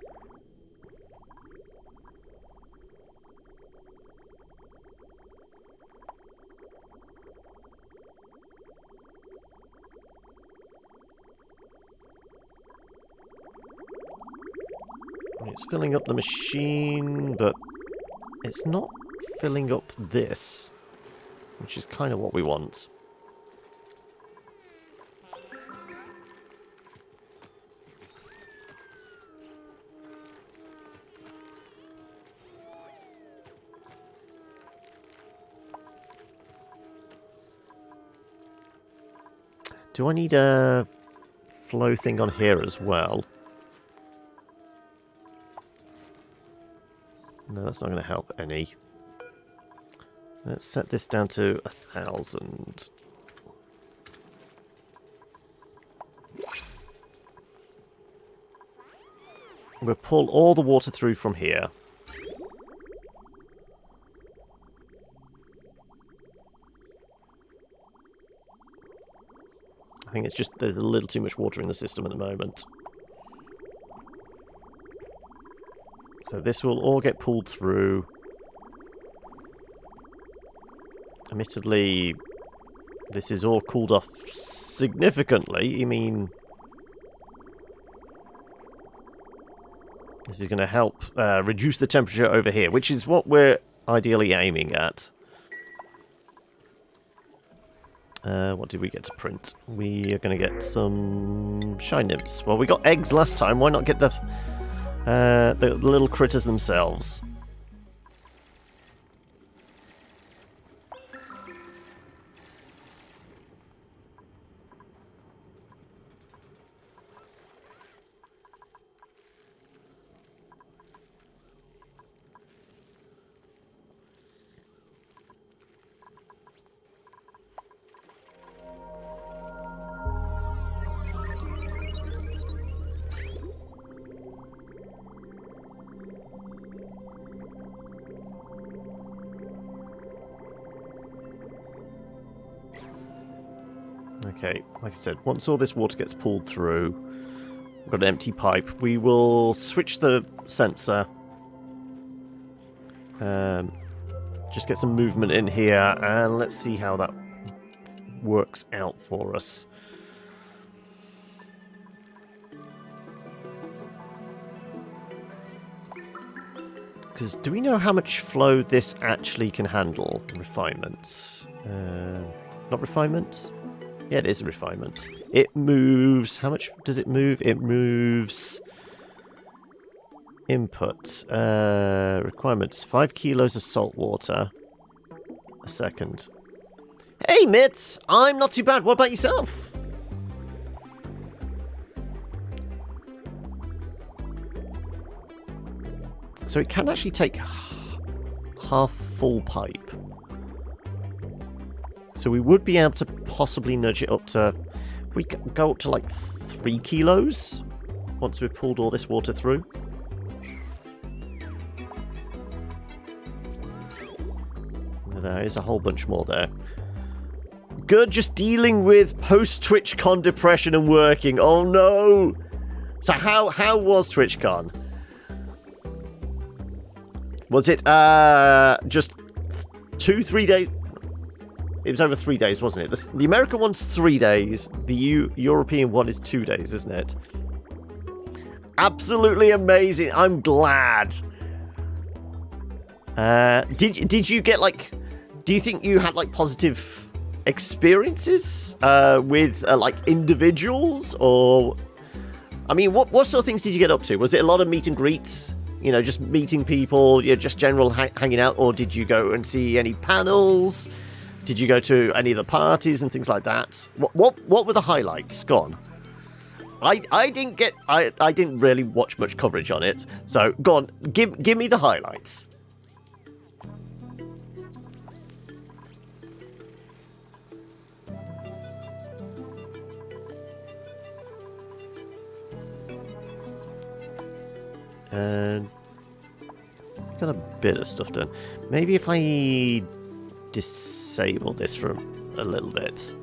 It's filling up the machine, but it's not filling up this, which is kind of what we want. Do I need a flow thing on here as well? No, that's not going to help any. Let's set this down to 1,000. We'll pull all the water through from here. I think it's just there's a little too much water in the system at the moment. So this will all get pulled through. Admittedly, this is all cooled off significantly. I mean, this is going to help reduce the temperature over here, which is what we're ideally aiming at. What did we get to print? We are going to get some shine nymphs. Well, we got eggs last time. Why not get the little critters themselves? Okay, like I said, once all this water gets pulled through, we've got an empty pipe, we will switch the sensor. Just get some movement in here, and let's see how that works out for us. Because do we know how much flow this actually can handle? Refinement. Not refinement? Yeah, it is a refinement. It moves... How much does it move? It moves... Input. Requirements. 5 kilos of salt water a second. Hey, Mitz! I'm not too bad. What about yourself? So it can actually take half full pipe. So we would be able to possibly nudge it up to... We could go up to like 3 kilos once we've pulled all this water through. There is a whole bunch more there. Good, just dealing with post-TwitchCon depression and working. Oh no! So how was TwitchCon? Was it just 2-3 days? It was over 3 days, wasn't it? The American one's 3 days. The European one is 2 days, isn't it? Absolutely amazing. I'm glad. Did you get like? Do you think you had like positive experiences with like individuals, or? I mean, what sort of things did you get up to? Was it a lot of meet and greets? You know, just meeting people, just general hanging out, or did you go and see any panels? Did you go to any of the parties and things like that? What were the highlights? Go on. I didn't really watch much coverage on it. So go on, give me the highlights. And got a bit of stuff done. Maybe if I disable this for a little bit.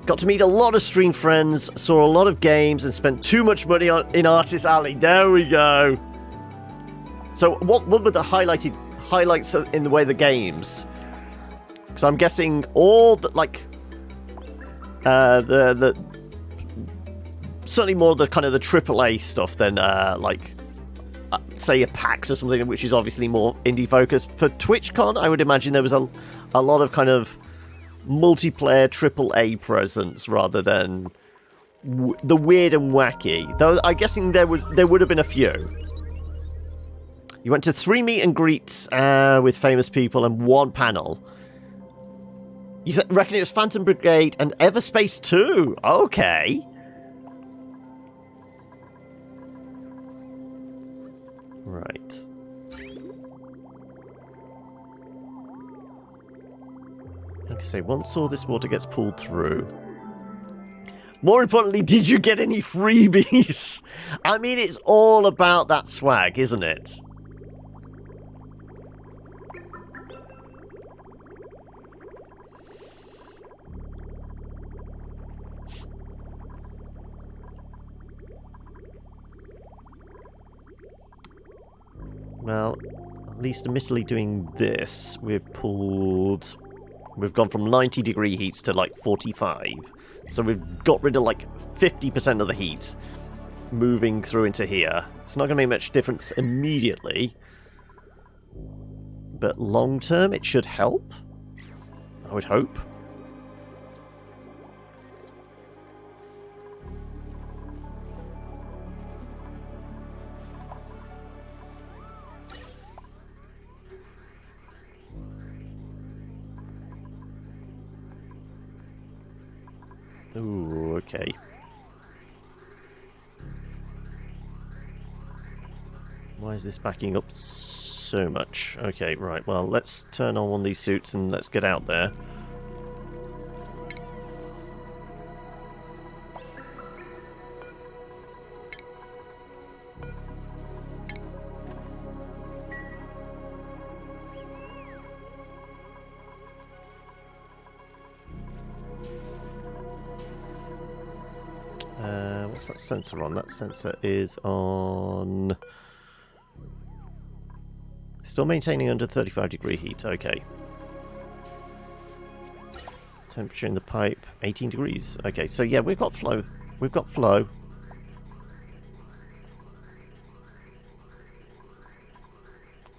Got to meet a lot of stream friends, saw a lot of games, and spent too much money in Artist Alley. There we go. So what were the highlights in the way of the games? Because I'm guessing all that, like, the certainly more the kind of the AAA stuff than say a PAX or something, which is obviously more indie focused. For TwitchCon, I would imagine there was a lot of kind of multiplayer AAA presence rather than the weird and wacky. Though I'm guessing there would have been a few. You went to 3 meet and greets with famous people and 1 panel. You reckon it was Phantom Brigade and Everspace 2? Okay. Right. So once all this water gets pulled through... More importantly, did you get any freebies? I mean, it's all about that swag, isn't it? Well, at least admittedly doing this, we've gone from 90 degree heats to like 45. So we've got rid of like 50% of the heat moving through into here. It's not going to make much difference immediately, but long term it should help, I would hope. Ooh, okay. Why is this backing up so much? Okay, right, well, let's turn on one of these suits and let's get out there. What's that sensor on? That sensor is on... Still maintaining under 35 degree heat, okay. Temperature in the pipe, 18 degrees. Okay, so yeah, we've got flow. We've got flow.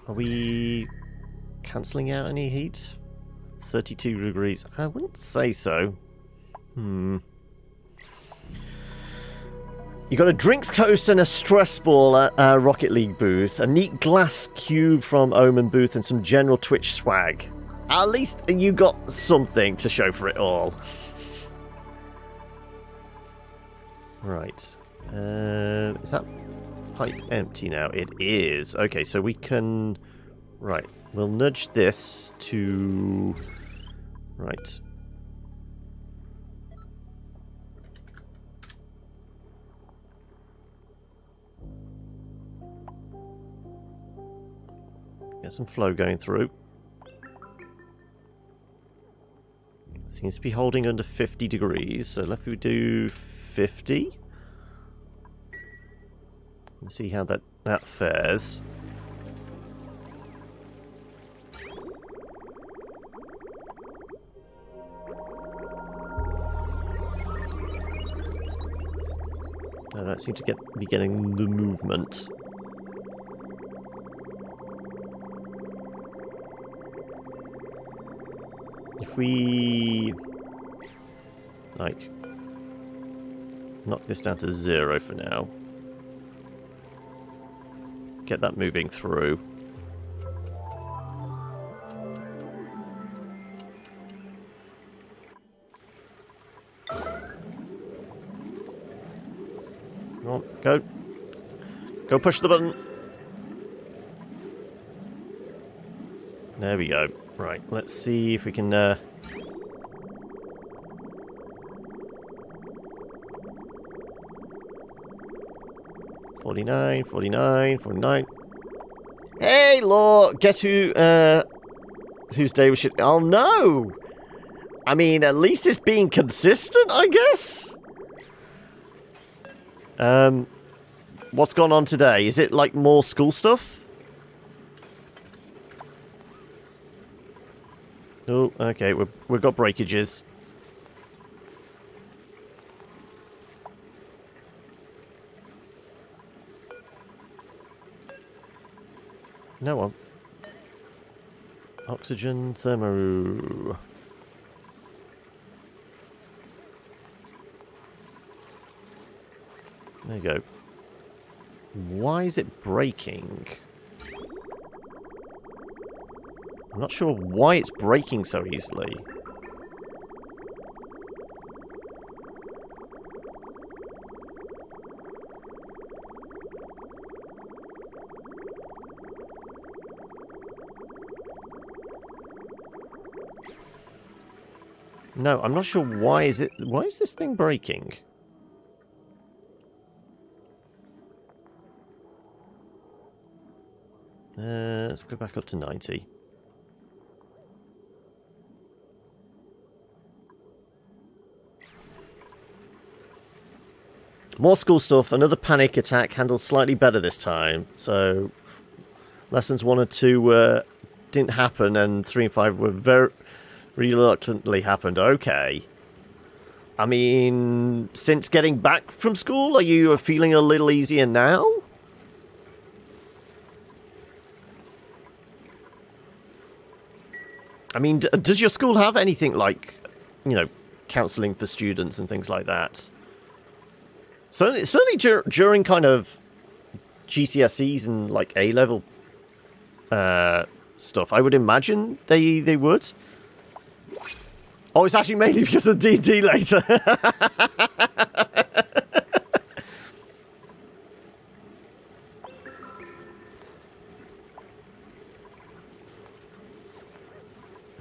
Are we cancelling out any heat? 32 degrees. I wouldn't say so. You got a drinks coaster and a stress ball at Rocket League booth, a neat glass cube from Omen booth, and some general Twitch swag. At least you got something to show for it all. Right. Is that pipe empty now? It is. Okay, so we can... Right. We'll nudge this to... Right. Get some flow going through. Seems to be holding under 50 degrees, so if we do 50. Let's see how that fares. I don't seem to be getting the movement. If we, like, knock this down to 0 for now, get that moving through. Come on, go. Go push the button. There we go. Right, let's see if we can... 49, 49, 49. Hey, Law! Guess who, whose day we should... Oh, no! I mean, at least it's being consistent, I guess? What's gone on today? Is it, like, more school stuff? Oh, okay, we've got breakages. No one. Oxygen, thermo. There you go. Why is it breaking? I'm not sure why it's breaking so easily. No, I'm not sure why is it... Why is this thing breaking? Let's go back up to 90. More school stuff. Another panic attack handled slightly better this time. So, lessons 1 and 2 didn't happen, and 3 and 5 were very reluctantly happened. Okay. I mean, since getting back from school, are you feeling a little easier now? I mean, does your school have anything like, you know, counselling for students and things like that? Certainly during kind of GCSEs and like A-level stuff, I would imagine they would. Oh, it's actually mainly because of D&D later.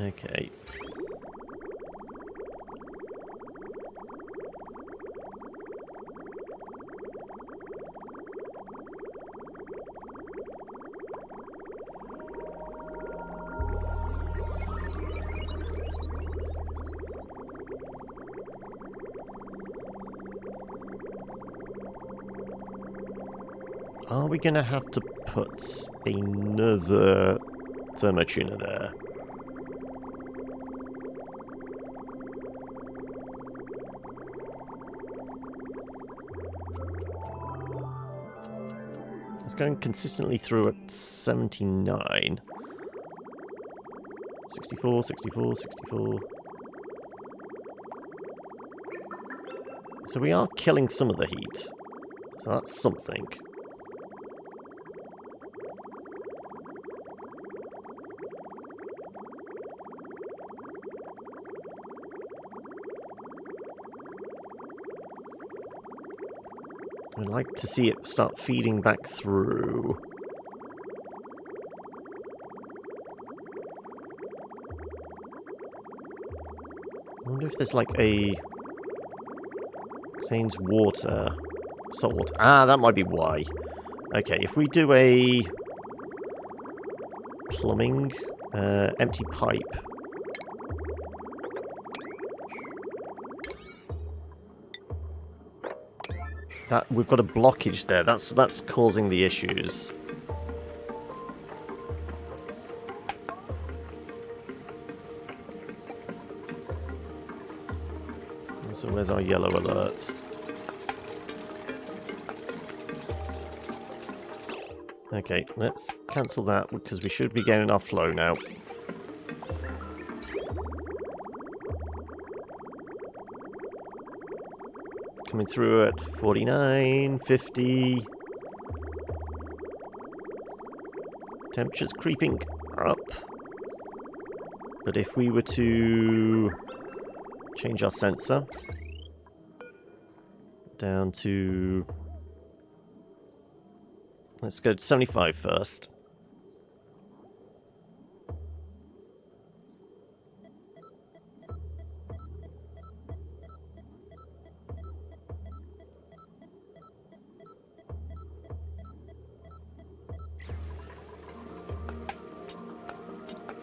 Okay. Are we going to have to put another thermotuner there? It's going consistently through at 79. 64, 64, 64. So we are killing some of the heat. So that's something. I'd like to see it start feeding back through. I wonder if there's like a... Contains water. Salt water. Ah, that might be why. Okay, if we do a... Plumbing... empty pipe. That we've got a blockage there. That's causing the issues. So where's our yellow alert? Okay, let's cancel that because we should be getting our flow now. Coming through at 49, 50. Temperature's creeping up. But if we were to change our sensor down to... Let's go to 75 first.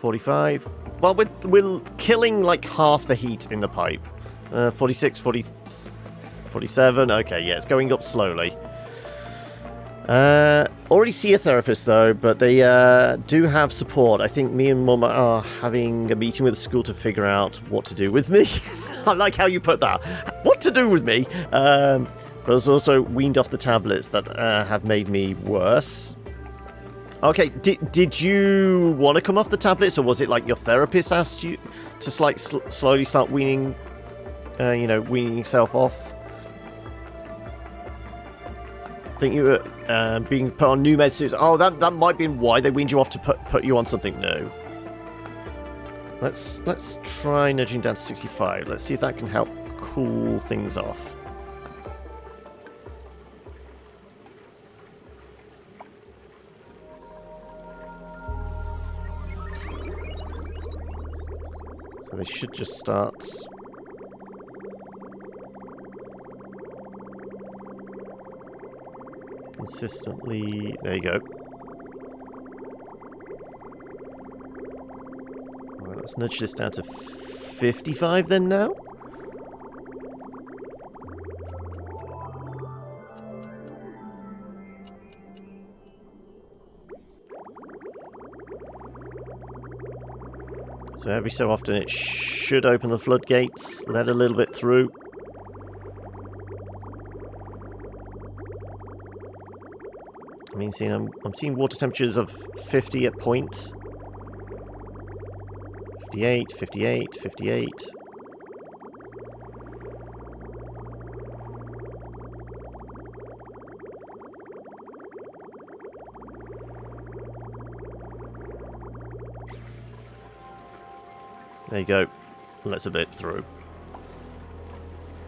$45. Well, we're killing like half the heat in the pipe. 46, 40, 47. Okay, yeah, it's going up slowly. Already see a therapist though, but they do have support. I think me and Mum are having a meeting with the school to figure out what to do with me. I like how you put that. What to do with me? But I was also weaned off the tablets that have made me worse. Okay, did you want to come off the tablets, or was it like your therapist asked you to like slowly start weaning, weaning yourself off? I think you were being put on new medicines. Oh, that might be why they weaned you off to put you on something new. Let's try nudging down to 65. Let's see if that can help cool things off. So they should just start consistently. There you go. Alright, let's nudge this down to 55 then now. So every so often it should open the floodgates, let a little bit through. I mean, I'm seeing water temperatures of 50 at point. 58, 58, 58. There you go. Let's a bit through.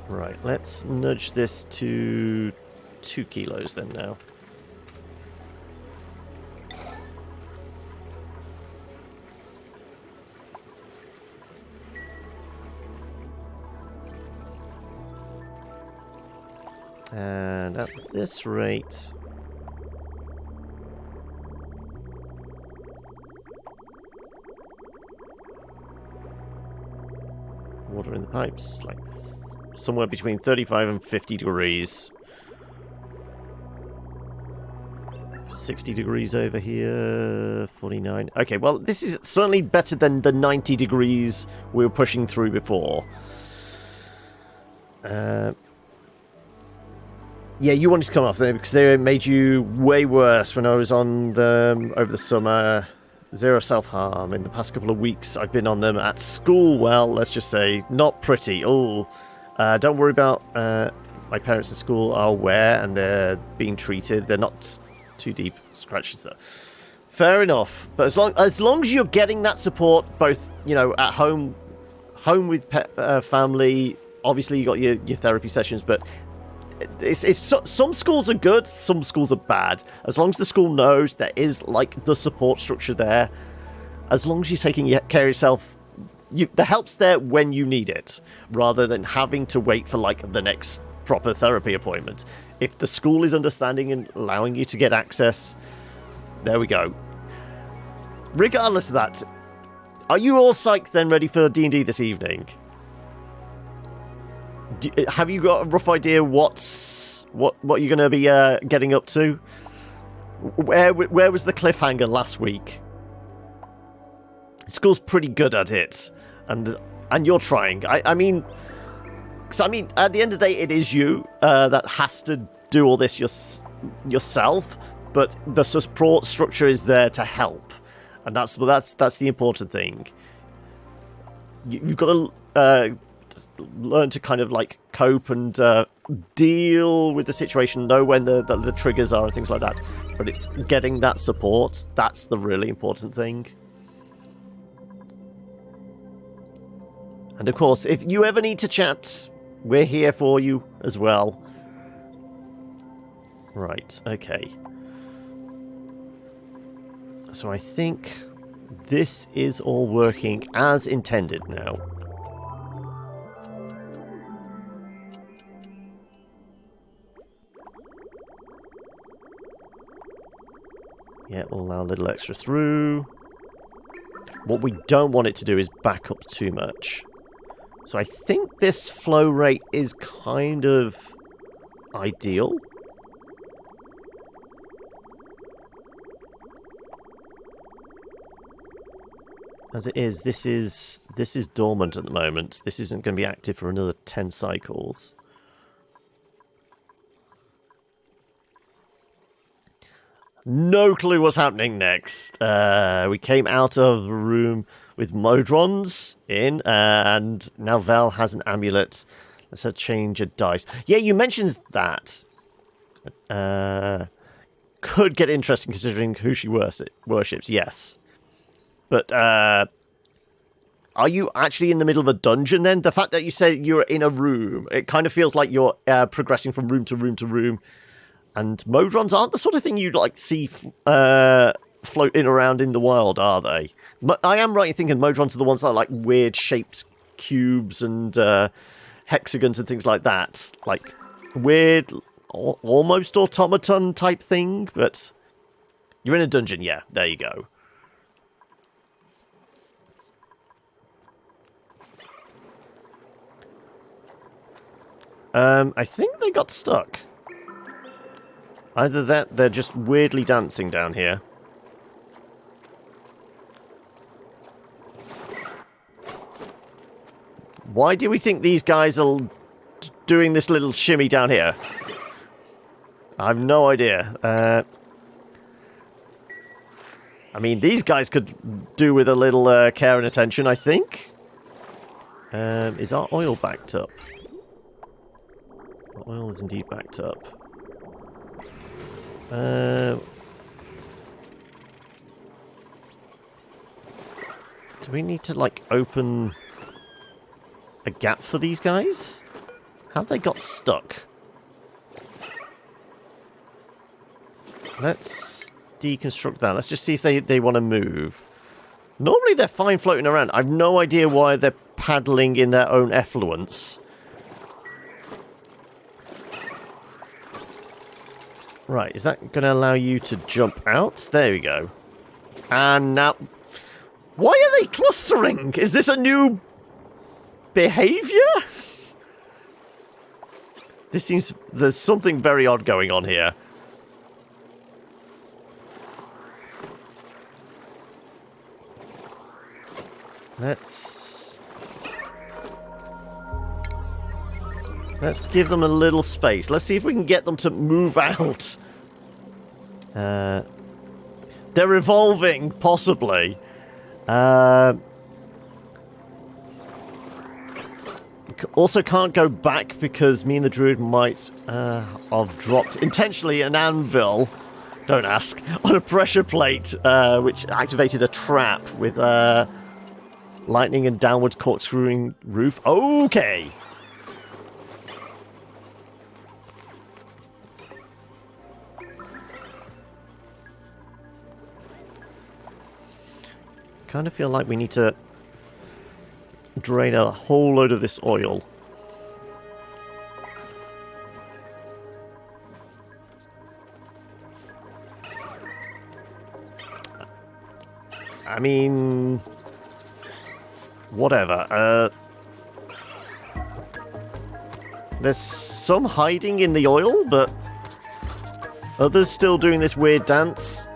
Right, let's nudge this to 2 kilos then now. And at this rate... water in the pipes, like somewhere between 35 and 50 degrees. 60 degrees over here, 49. Okay, well, this is certainly better than the 90 degrees we were pushing through before. Yeah, you wanted to come off there because they made you way worse when I was on them over the summer. Zero self-harm. In the past couple of weeks, I've been on them at school. Well, let's just say, not pretty. Oh, don't worry about... my parents at school are aware and they're being treated. They're not too deep scratches, though. Fair enough. But as long as you're getting that support, both, you know, at home with family, obviously you got your therapy sessions, but... some schools are good, some schools are bad. As long as the school knows there is, like, the support structure there, as long as you're taking care of yourself, the help's there when you need it, rather than having to wait for, like, the next proper therapy appointment. If the school is understanding and allowing you to get access, there we go. Regardless of that, are you all psyched then, ready for D&D this evening? Have you got a rough idea what you're going to be getting up to? Where was the cliffhanger last week? School's pretty good at it, and you're trying. I mean, at the end of the day, it is you that has to do all this yourself, but the support structure is there to help, and that's the important thing. You've got to learn to kind of like cope and deal with the situation, know when the triggers are and things like that. But it's getting that support, that's the really important thing. And of course, if you ever need to chat, we're here for you as well. Right, okay. So I think this is all working as intended now. Yeah, we'll allow a little extra through. What we don't want it to do is back up too much. So I think this flow rate is kind of ideal. As it is, this is dormant at the moment. This isn't going to be active for another 10 cycles. No clue what's happening next. We came out of the room with Modrons in, and now Val has an amulet. Let's change a dice. Yeah, you mentioned that. Could get interesting considering who she worships, yes. But, are you actually in the middle of a dungeon then? The fact that you say you're in a room, it kind of feels like you're progressing from room to room to room. And Modrons aren't the sort of thing you'd like see floating around in the wild, are they? I am right in thinking Modrons are the ones that are like weird shaped cubes and hexagons and things like that. Like weird almost automaton type thing, but you're in a dungeon. Yeah, there you go. I think they got stuck. Either that, they're just weirdly dancing down here. Why do we think these guys are doing this little shimmy down here? I have no idea. I mean, these guys could do with a little care and attention, I think. Is our oil backed up? Our oil is indeed backed up. Do we need to, like, open a gap for these guys? Have they got stuck? Let's deconstruct that. Let's just see if they want to move. Normally they're fine floating around. I've no idea why they're paddling in their own effluence. Right, is that going to allow you to jump out? There we go. And now... Why are they clustering? Is this a new behavior? This seems... There's something very odd going on here. Let's give them a little space. Let's see if we can get them to move out. They're evolving, possibly. Also can't go back because me and the druid might have dropped intentionally an anvil, don't ask, on a pressure plate, which activated a trap with lightning and downward corkscrewing roof. Okay. Kind of feel like we need to drain a whole load of this oil. I mean, whatever. There's some hiding in the oil, but others still doing this weird dance.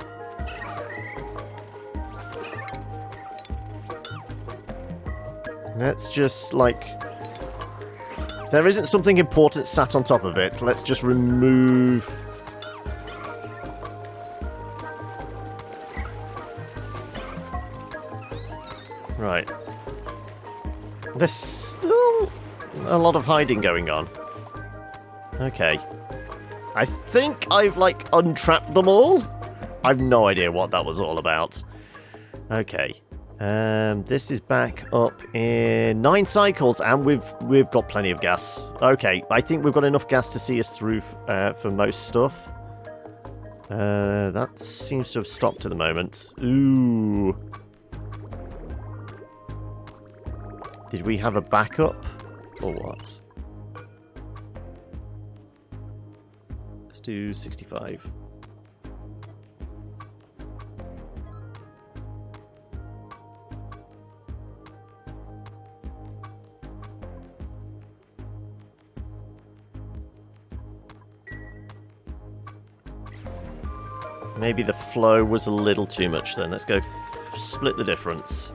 Let's just, like... If there isn't something important sat on top of it, let's just remove... Right. There's still a lot of hiding going on. Okay. I think I've, like, untrapped them all. I've no idea what that was all about. Okay. This is back up in 9 cycles, and we've got plenty of gas. Okay, I think we've got enough gas to see us through for most stuff. That seems to have stopped at the moment. Ooh. Did we have a backup? Or what? Let's do 65. Maybe the flow was a little too much then. Let's go split the difference.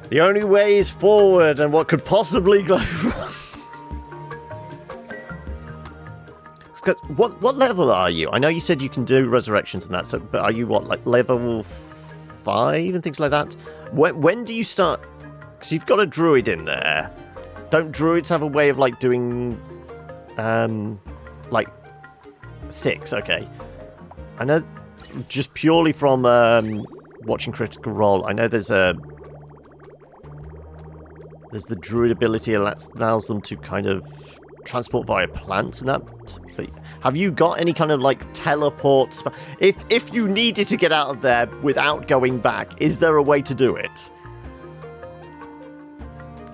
The only way is forward, and what could possibly go wrong? What level are you? I know you said you can do resurrections and that, so but are you what, like level 5 and things like that? When do you start? Because you've got a druid in there. Don't druids have a way of like doing, like 6? Okay. I know, just purely from watching Critical Role, I know there's the druid ability that allows them to kind of transport via plants and that. But have you got any kind of like teleport? If you needed to get out of there without going back, is there a way to do it?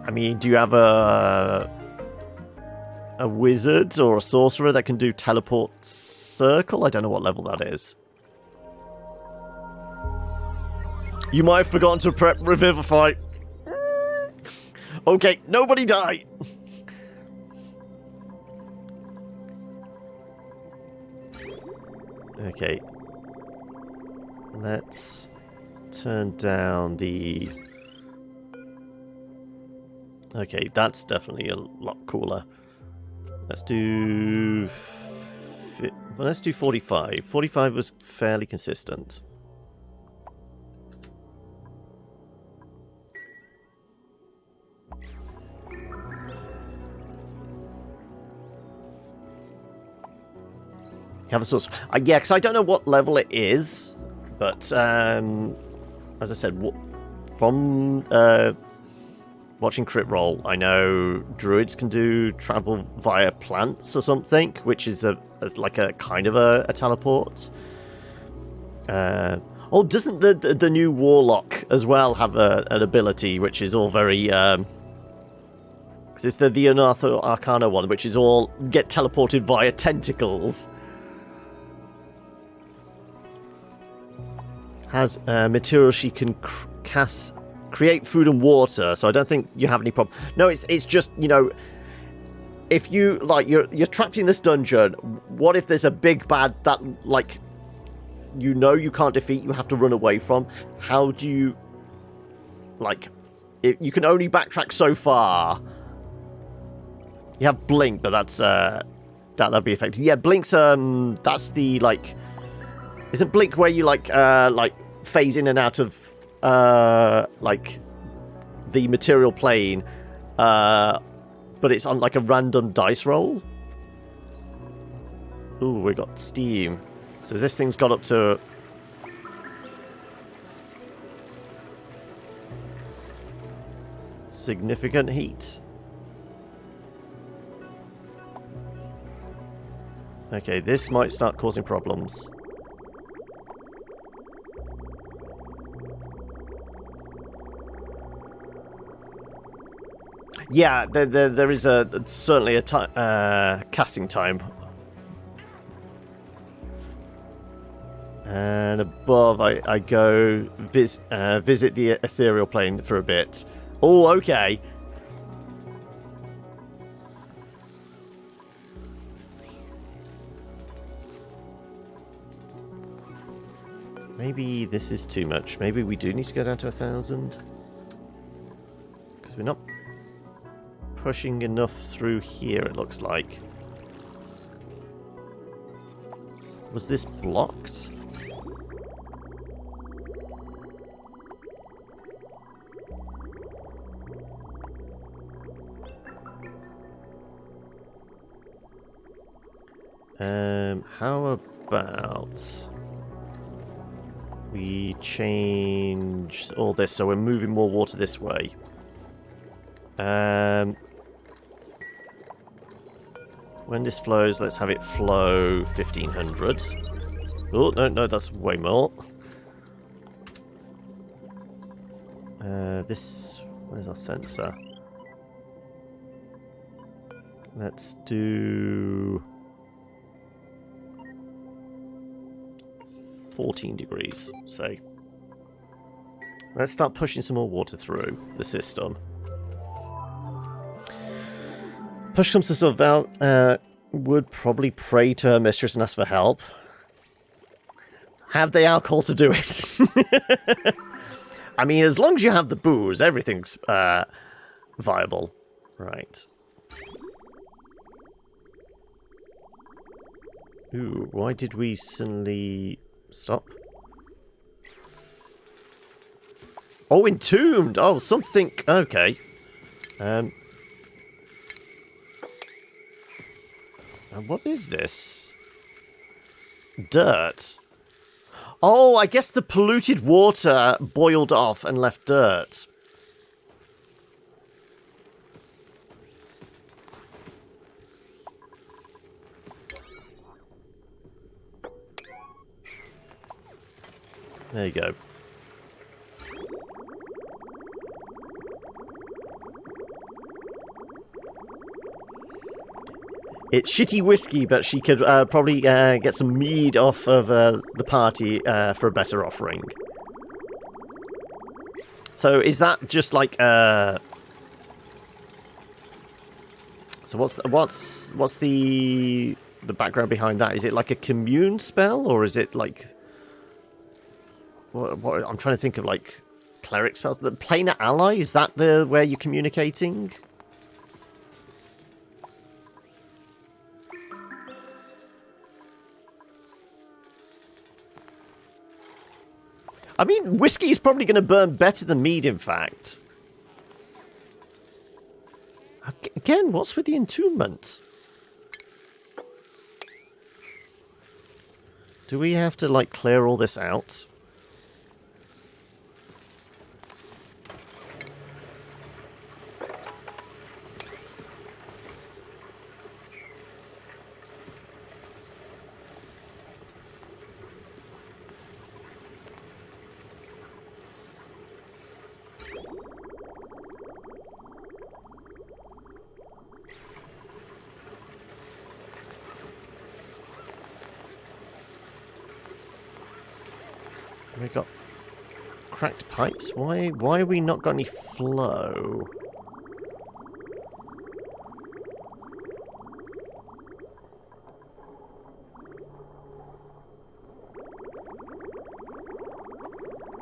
I mean, do you have a a wizard or a sorcerer that can do teleport circle. I don't know what level that is. You might have forgotten to prep Revivify. Okay, nobody die. Okay. Let's turn down the... Okay, that's definitely a lot cooler. Let's do... Well, let's do 45. 45 was fairly consistent. Have a source. Yeah, because I don't know what level it is, but as I said, from watching Crit Roll, I know druids can do travel via plants or something, which is like a kind of a teleport. Oh, doesn't the new Warlock as well have an ability which is all very... Because it's the Unearthed Arcana one, which is all get teleported via tentacles. Has material she can create food and water, so I don't think you have any problem. No, it's just, you know, if you like you're trapped in this dungeon, what if there's a big bad that like you know you can't defeat, you have to run away from? How do you like you can only backtrack so far. You have Blink, but that's that'd be effective. Yeah, Blink's that's the like... Isn't Blink where you like phase in and out of like the material plane, but it's on like a random dice roll? Ooh, we got steam. So this thing's got up to... significant heat. Okay, this might start causing problems. Yeah, there is certainly a casting time. And above, I go visit the ethereal plane for a bit. Oh, okay. Maybe this is too much. Maybe we do need to go down to 1,000. Because we're not pushing enough through here, it looks like. Was this blocked? How about we change all this so we're moving more water this way? When this flows, let's have it flow 1,500. Oh, no, that's way more. Where's our sensor? Let's do 14 degrees, say. Let's start pushing some more water through the system. Push comes to shove, Val would probably pray to her mistress and ask for help. Have the alcohol to do it. I mean, as long as you have the booze, everything's viable. Right. Ooh, why did we suddenly stop? Oh, entombed! Oh, something... Okay. And what is this? Dirt. Oh, I guess the polluted water boiled off and left dirt. There you go. It's shitty whiskey, but she could probably get some mead off of the party for a better offering. So is that just like so what's the background behind that? Is it like a commune spell, or is it like what I'm trying to think of, like cleric spells? The planar ally, is that the where you're communicating? I mean, whiskey is probably going to burn better than mead, in fact. Again, what's with the entombment? Do we have to, like, clear all this out? We've got cracked pipes. Why have we not got any flow?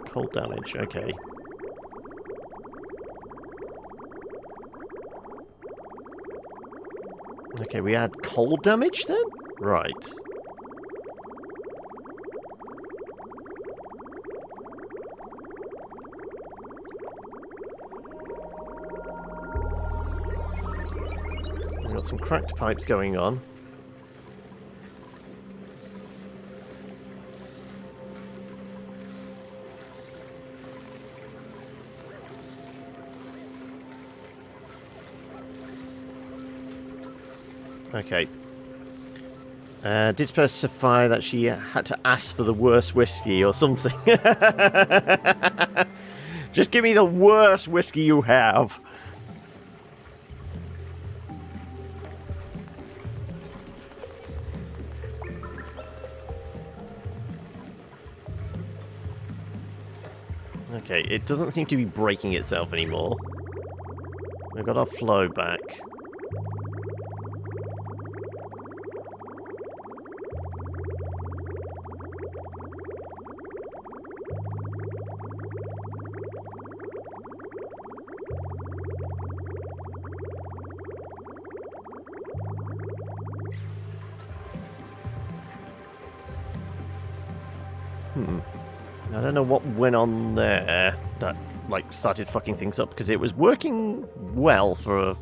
Cold damage, okay. Okay, we add cold damage then? Right. We've got some cracked pipes going on. Okay. Did specify that she had to ask for the worst whiskey or something. Just give me the worst whiskey you have. Okay, it doesn't seem to be breaking itself anymore. We've got our flow back. I don't know what went on there that, like, started fucking things up, because it was working well for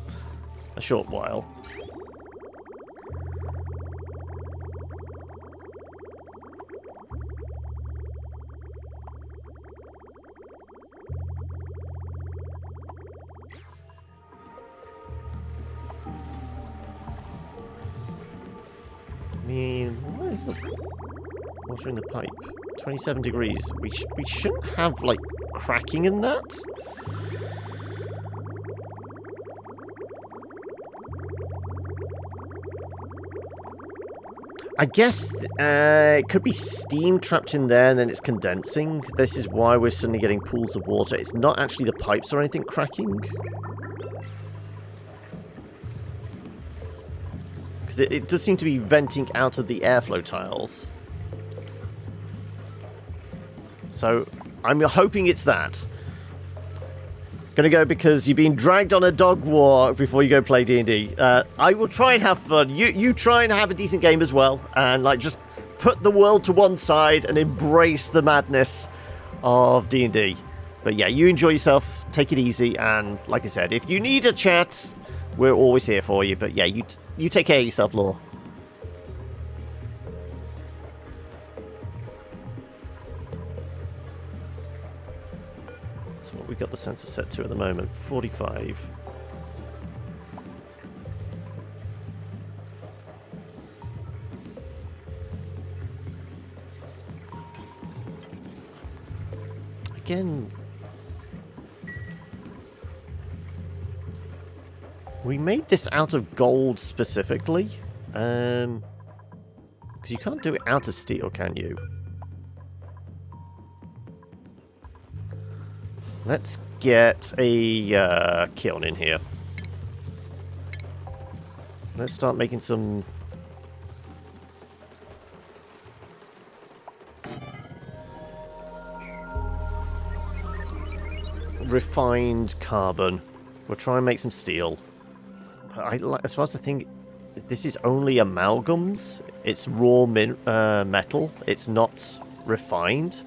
a short while. I mean, what is the water in the pipe? 27 degrees. We shouldn't have, like, cracking in that. I guess it could be steam trapped in there and then it's condensing. This is why we're suddenly getting pools of water. It's not actually the pipes or anything cracking. Because it does seem to be venting out of the airflow tiles. So, I'm hoping it's that. Gonna go because you've been dragged on a dog walk before you go play D&D. I will try and have fun. You try and have a decent game as well. And, like, just put the world to one side and embrace the madness of D&D. But yeah, you enjoy yourself. Take it easy. And, like I said, if you need a chat, we're always here for you. But yeah, you take care of yourself, Law. So what we've got the sensor set to at the moment, 45. Again, we made this out of gold specifically. Because you can't do it out of steel, can you? Let's get a kiln in here. Let's start making some... refined carbon. We'll try and make some steel. As far as I think, this is only amalgams. It's raw metal. It's not refined.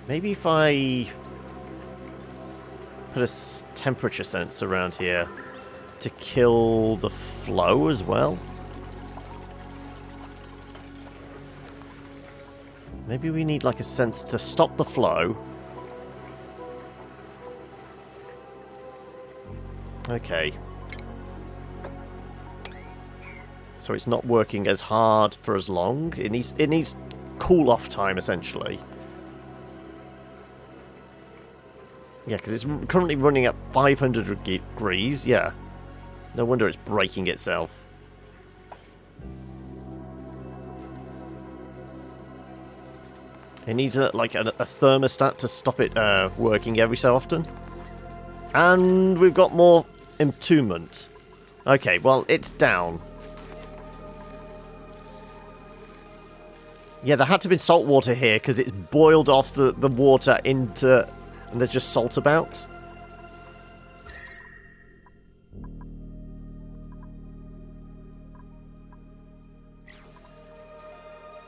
Maybe if I put a temperature sensor around here to kill the flow as well. Maybe we need like a sensor to stop the flow. Okay. So it's not working as hard for as long. It needs cool off time essentially. Yeah, because it's currently running at 500 degrees. Yeah. No wonder it's breaking itself. It needs like a thermostat to stop it working every so often. And we've got more entombment. Okay, well, it's down. Yeah, there had to be salt water here because it's boiled off the water into... And there's just salt about.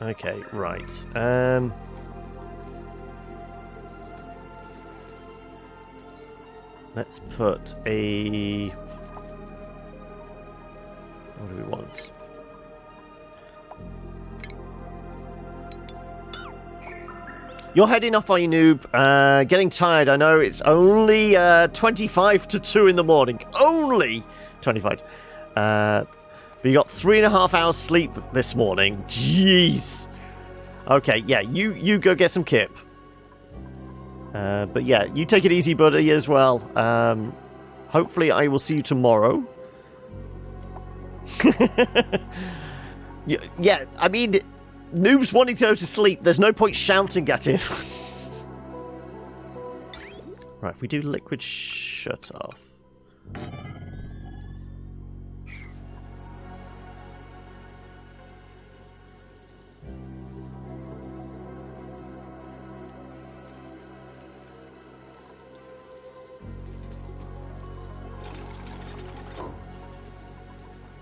Okay, right. Let's put a... What do we want? You're heading off, are you, noob? Getting tired, I know. It's only 25 to 2 in the morning. Only 25. But you got 3.5 hours sleep this morning. Jeez. Okay, yeah, you go get some kip. But yeah, you take it easy, buddy, as well. Hopefully I will see you tomorrow. Yeah, I mean... Noob's wanting to go to sleep. There's no point shouting at him. Right, if we do liquid shut off.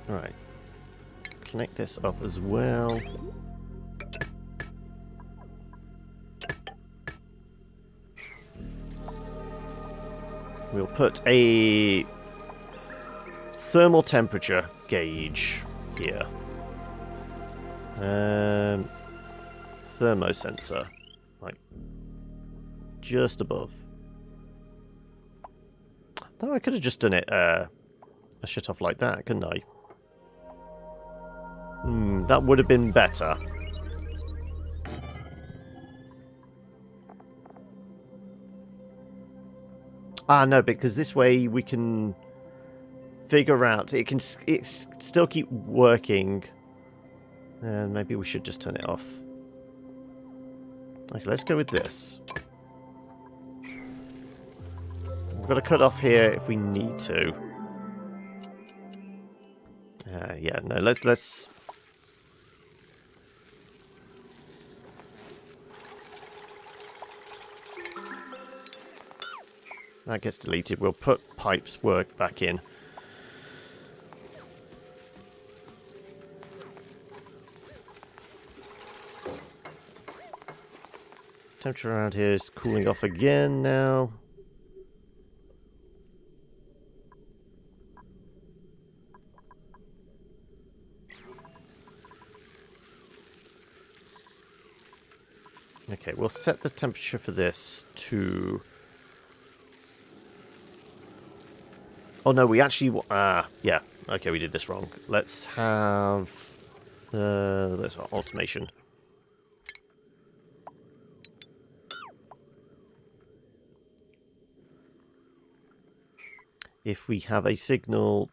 Alright. Connect this up as well. We'll put a thermal temperature gauge here. Thermosensor. Like, just above. Though I could have just done it a shut off like that, couldn't I? That would have been better. Ah, no, because this way we can figure out... It still keep working. And maybe we should just turn it off. Okay, let's go with this. We've got to cut off here if we need to. Yeah, no, let's... That gets deleted. We'll put pipes work back in. Temperature around here is cooling off again now. Okay, we'll set the temperature for this to... Oh no, we actually... yeah, Okay, we did this wrong. Let's have... let's have automation. If we have a signal...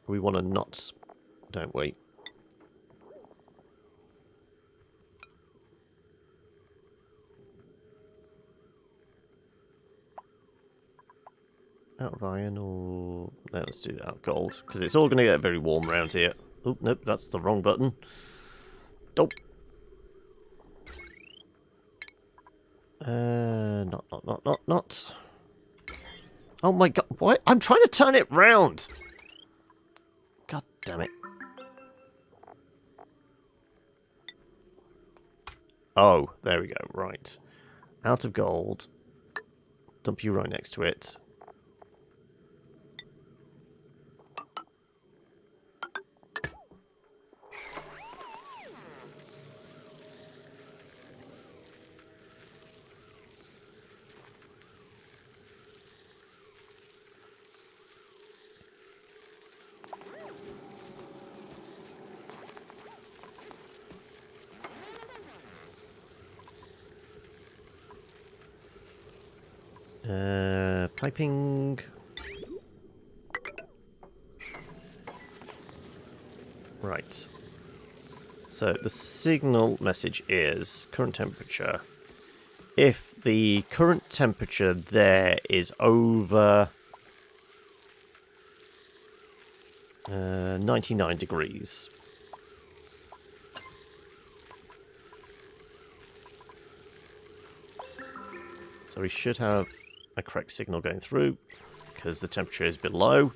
We want to not... Don't we? Out of iron or... No, let's do that out of gold. Because it's all going to get very warm around here. Oh, nope, that's the wrong button. Nope. Not. Oh my god, what? I'm trying to turn it round! God damn it. Oh, there we go, right. Out of gold. Dump you right next to it. Piping. Right. So the signal message is current temperature. If the current temperature there is over 99 degrees. So we should have a correct signal going through because the temperature is below.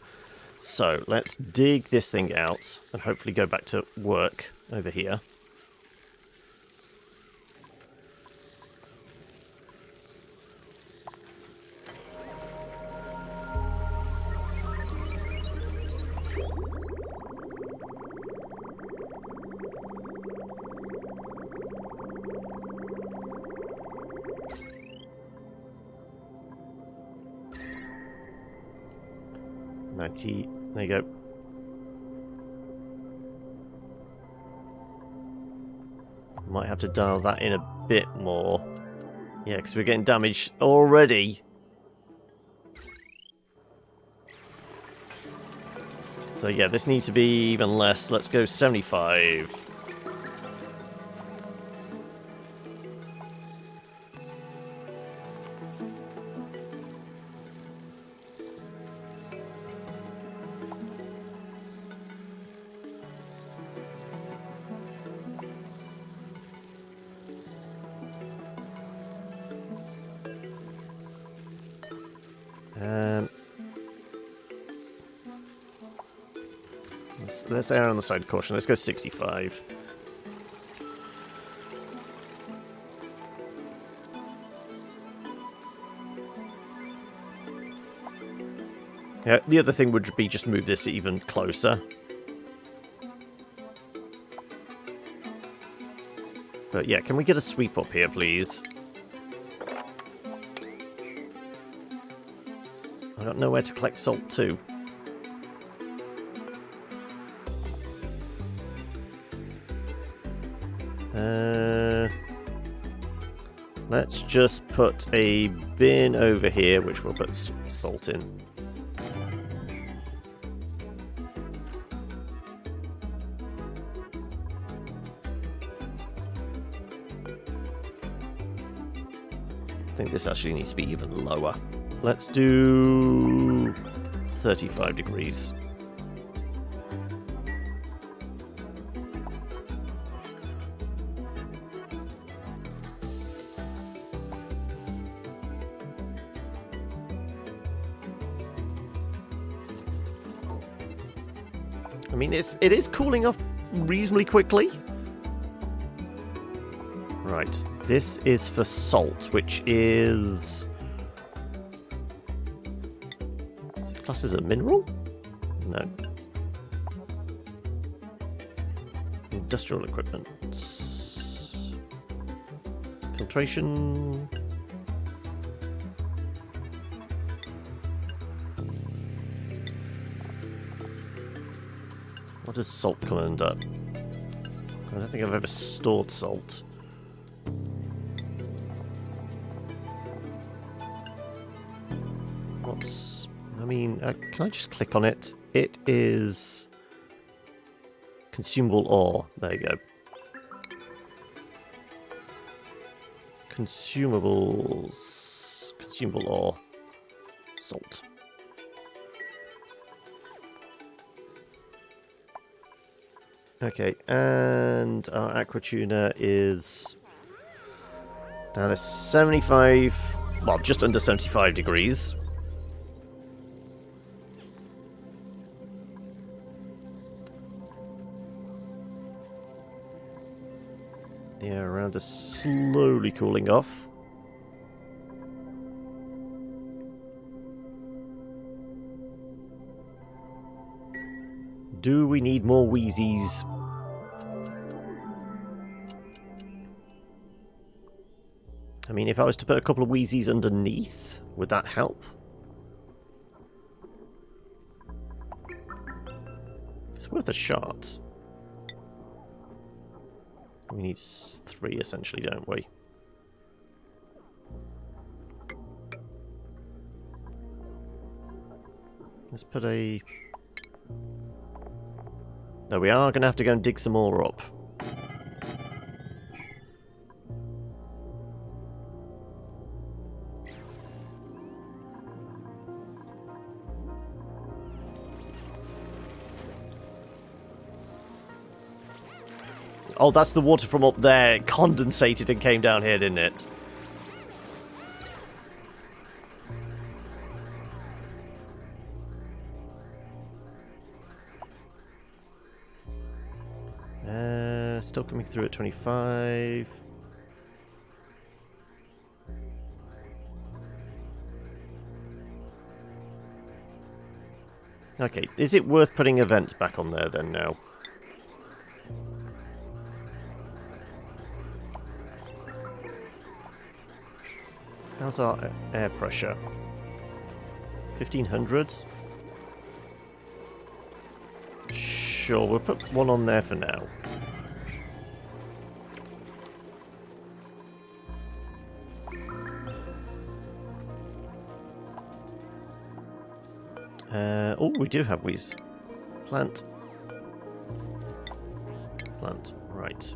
So let's dig this thing out and hopefully go back to work over here. There you go. Might have to dial that in a bit more. Yeah, because we're getting damaged already. So yeah, this needs to be even less. Let's go 75. Let's err on the side of caution. Let's go 65. Yeah, the other thing would be just move this even closer. But yeah, can we get a sweep up here, please? I got nowhere to collect salt too. Let's just put a bin over here, which we'll put salt in. I think this actually needs to be even lower. Let's do 35 degrees. I mean, it is cooling off reasonably quickly. Right, this is for salt, which is classed as a mineral? No. Industrial equipment. Filtration. What does salt come under? I don't think I've ever stored salt. What's... I mean, can I just click on it? It is... consumable ore. There you go. Consumables. Consumable ore. Salt. Okay, and our aqua tuna is down to 75, well, just under 75 degrees. The air around is slowly cooling off. Do we need more Wheezies? I mean, if I was to put a couple of Wheezies underneath, would that help? It's worth a shot. We need 3, essentially, don't we? Let's put a... No, we are going to have to go and dig some more up. Oh, that's the water from up there. It condensated and came down here, didn't it? Still coming through at 25. Okay, is it worth putting events back on there then now? How's our air pressure? 1500? Sure, we'll put one on there for now. Oh, we do have wheeze. Plant. Plant, right.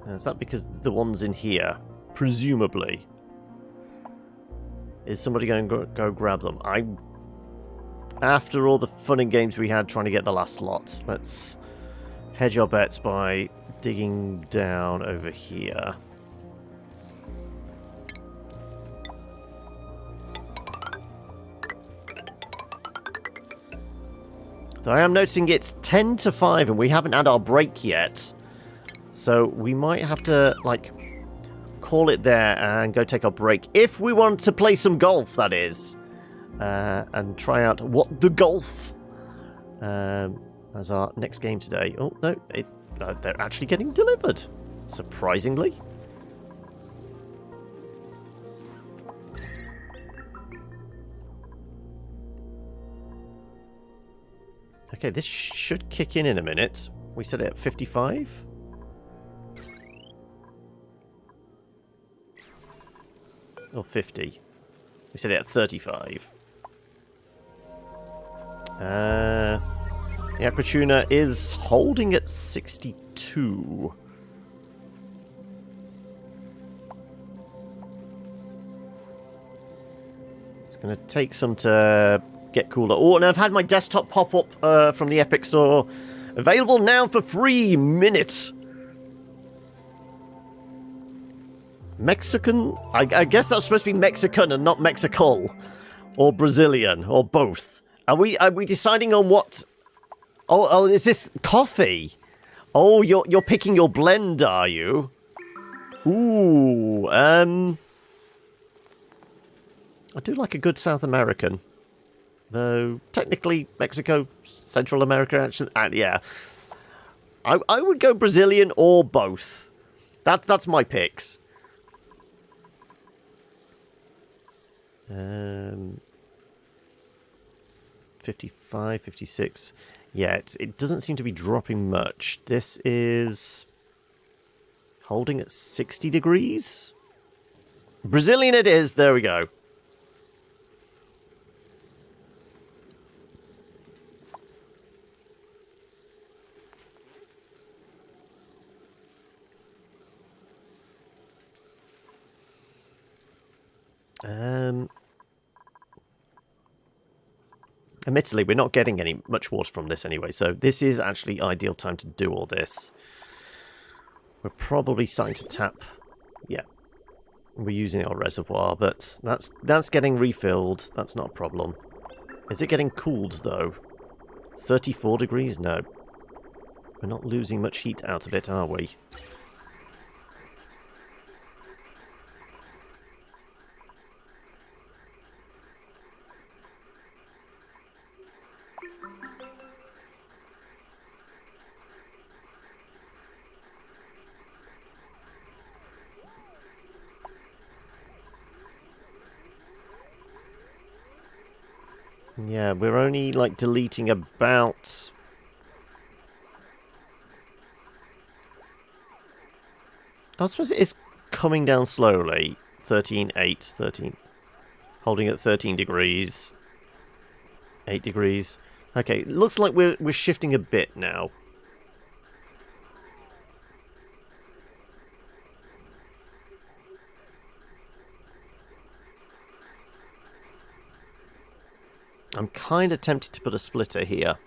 Is that because the one's in here? Presumably. Is somebody going to go grab them? After all the fun and games we had trying to get the last lot, let's hedge our bets by digging down over here. So I am noticing it's 10 to 5 and we haven't had our break yet. So we might have to, like, call it there and go take our break. If we want to play some golf, that is. And try out what the golf as our next game today. Oh, no, they're actually getting delivered. Surprisingly. Okay, this should kick in a minute. We set it at 55. Or 50. We set it at 35. The aqua tuna is holding at 62. It's going to take some to get cooler. Oh, and I've had my desktop pop up from the Epic Store. Available now for free. Minute. Mexican? I guess that's supposed to be Mexican and not Mexical. Or Brazilian. Or both. Are we deciding on what? Oh, is this coffee? Oh, you're picking your blend, are you? Ooh, I do like a good South American. Though, technically, Mexico, Central America, actually, yeah. I would go Brazilian or both. That's my picks. 55, 56. Yeah, it doesn't seem to be dropping much. This is holding at 60 degrees. Brazilian it is. There we go. Admittedly, we're not getting much water from this anyway, so this is actually ideal time to do all this. We're probably starting to tap. Yeah, we're using our reservoir, but that's getting refilled. That's not a problem. Is it getting cooled though? 34 degrees? No. We're not losing much heat out of it, are we? Yeah, we're only, like, deleting about... I suppose it is coming down slowly. 13.8, 13... Holding at 13 degrees. 8 degrees. Okay, looks like we're shifting a bit now. I'm kind of tempted to put a splitter here.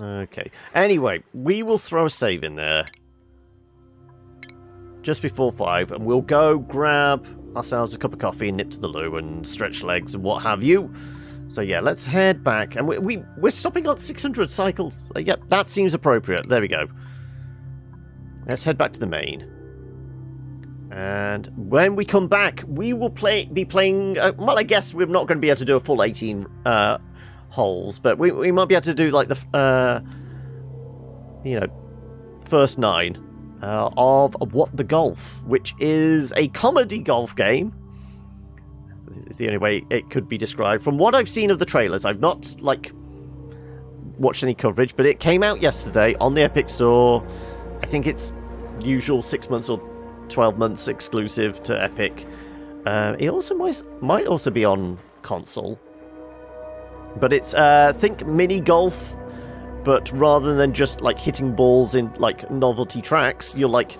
Okay. Anyway, we will throw a save in there. Just before 5, and we'll go grab ourselves a cup of coffee and nip to the loo and stretch legs and what have you. So yeah, let's head back. And we're stopping at 600 cycles. Yep, that seems appropriate. There we go. Let's head back to the main. And when we come back, we will be playing... well, I guess we're not going to be able to do a full 18 holes, but we might be able to do like the... first 9. Of What the Golf, which is a comedy golf game. It's the only way it could be described. From what I've seen of the trailers, I've not, like, watched any coverage, but it came out yesterday on the Epic Store. I think it's usual 6 months or 12 months exclusive to Epic. It also might also be on console. But it's, think mini golf, but rather than just, like, hitting balls in, like, novelty tracks, you're, like,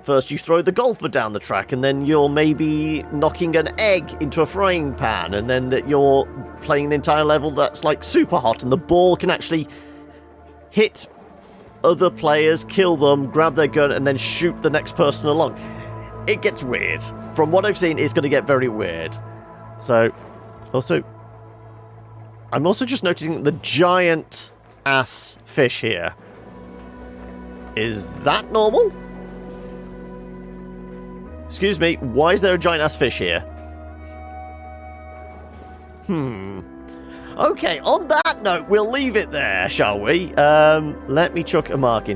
first you throw the golfer down the track, and then you're maybe knocking an egg into a frying pan, and then that you're playing an entire level that's, like, super hot, and the ball can actually hit other players, kill them, grab their gun, and then shoot the next person along. It gets weird. From what I've seen, it's going to get very weird. So, also, I'm also just noticing the giant... ass fish here. Is that normal? Excuse me, why is there a giant ass fish here? Okay, on that note, we'll leave it there, shall we? Let me chuck a mark in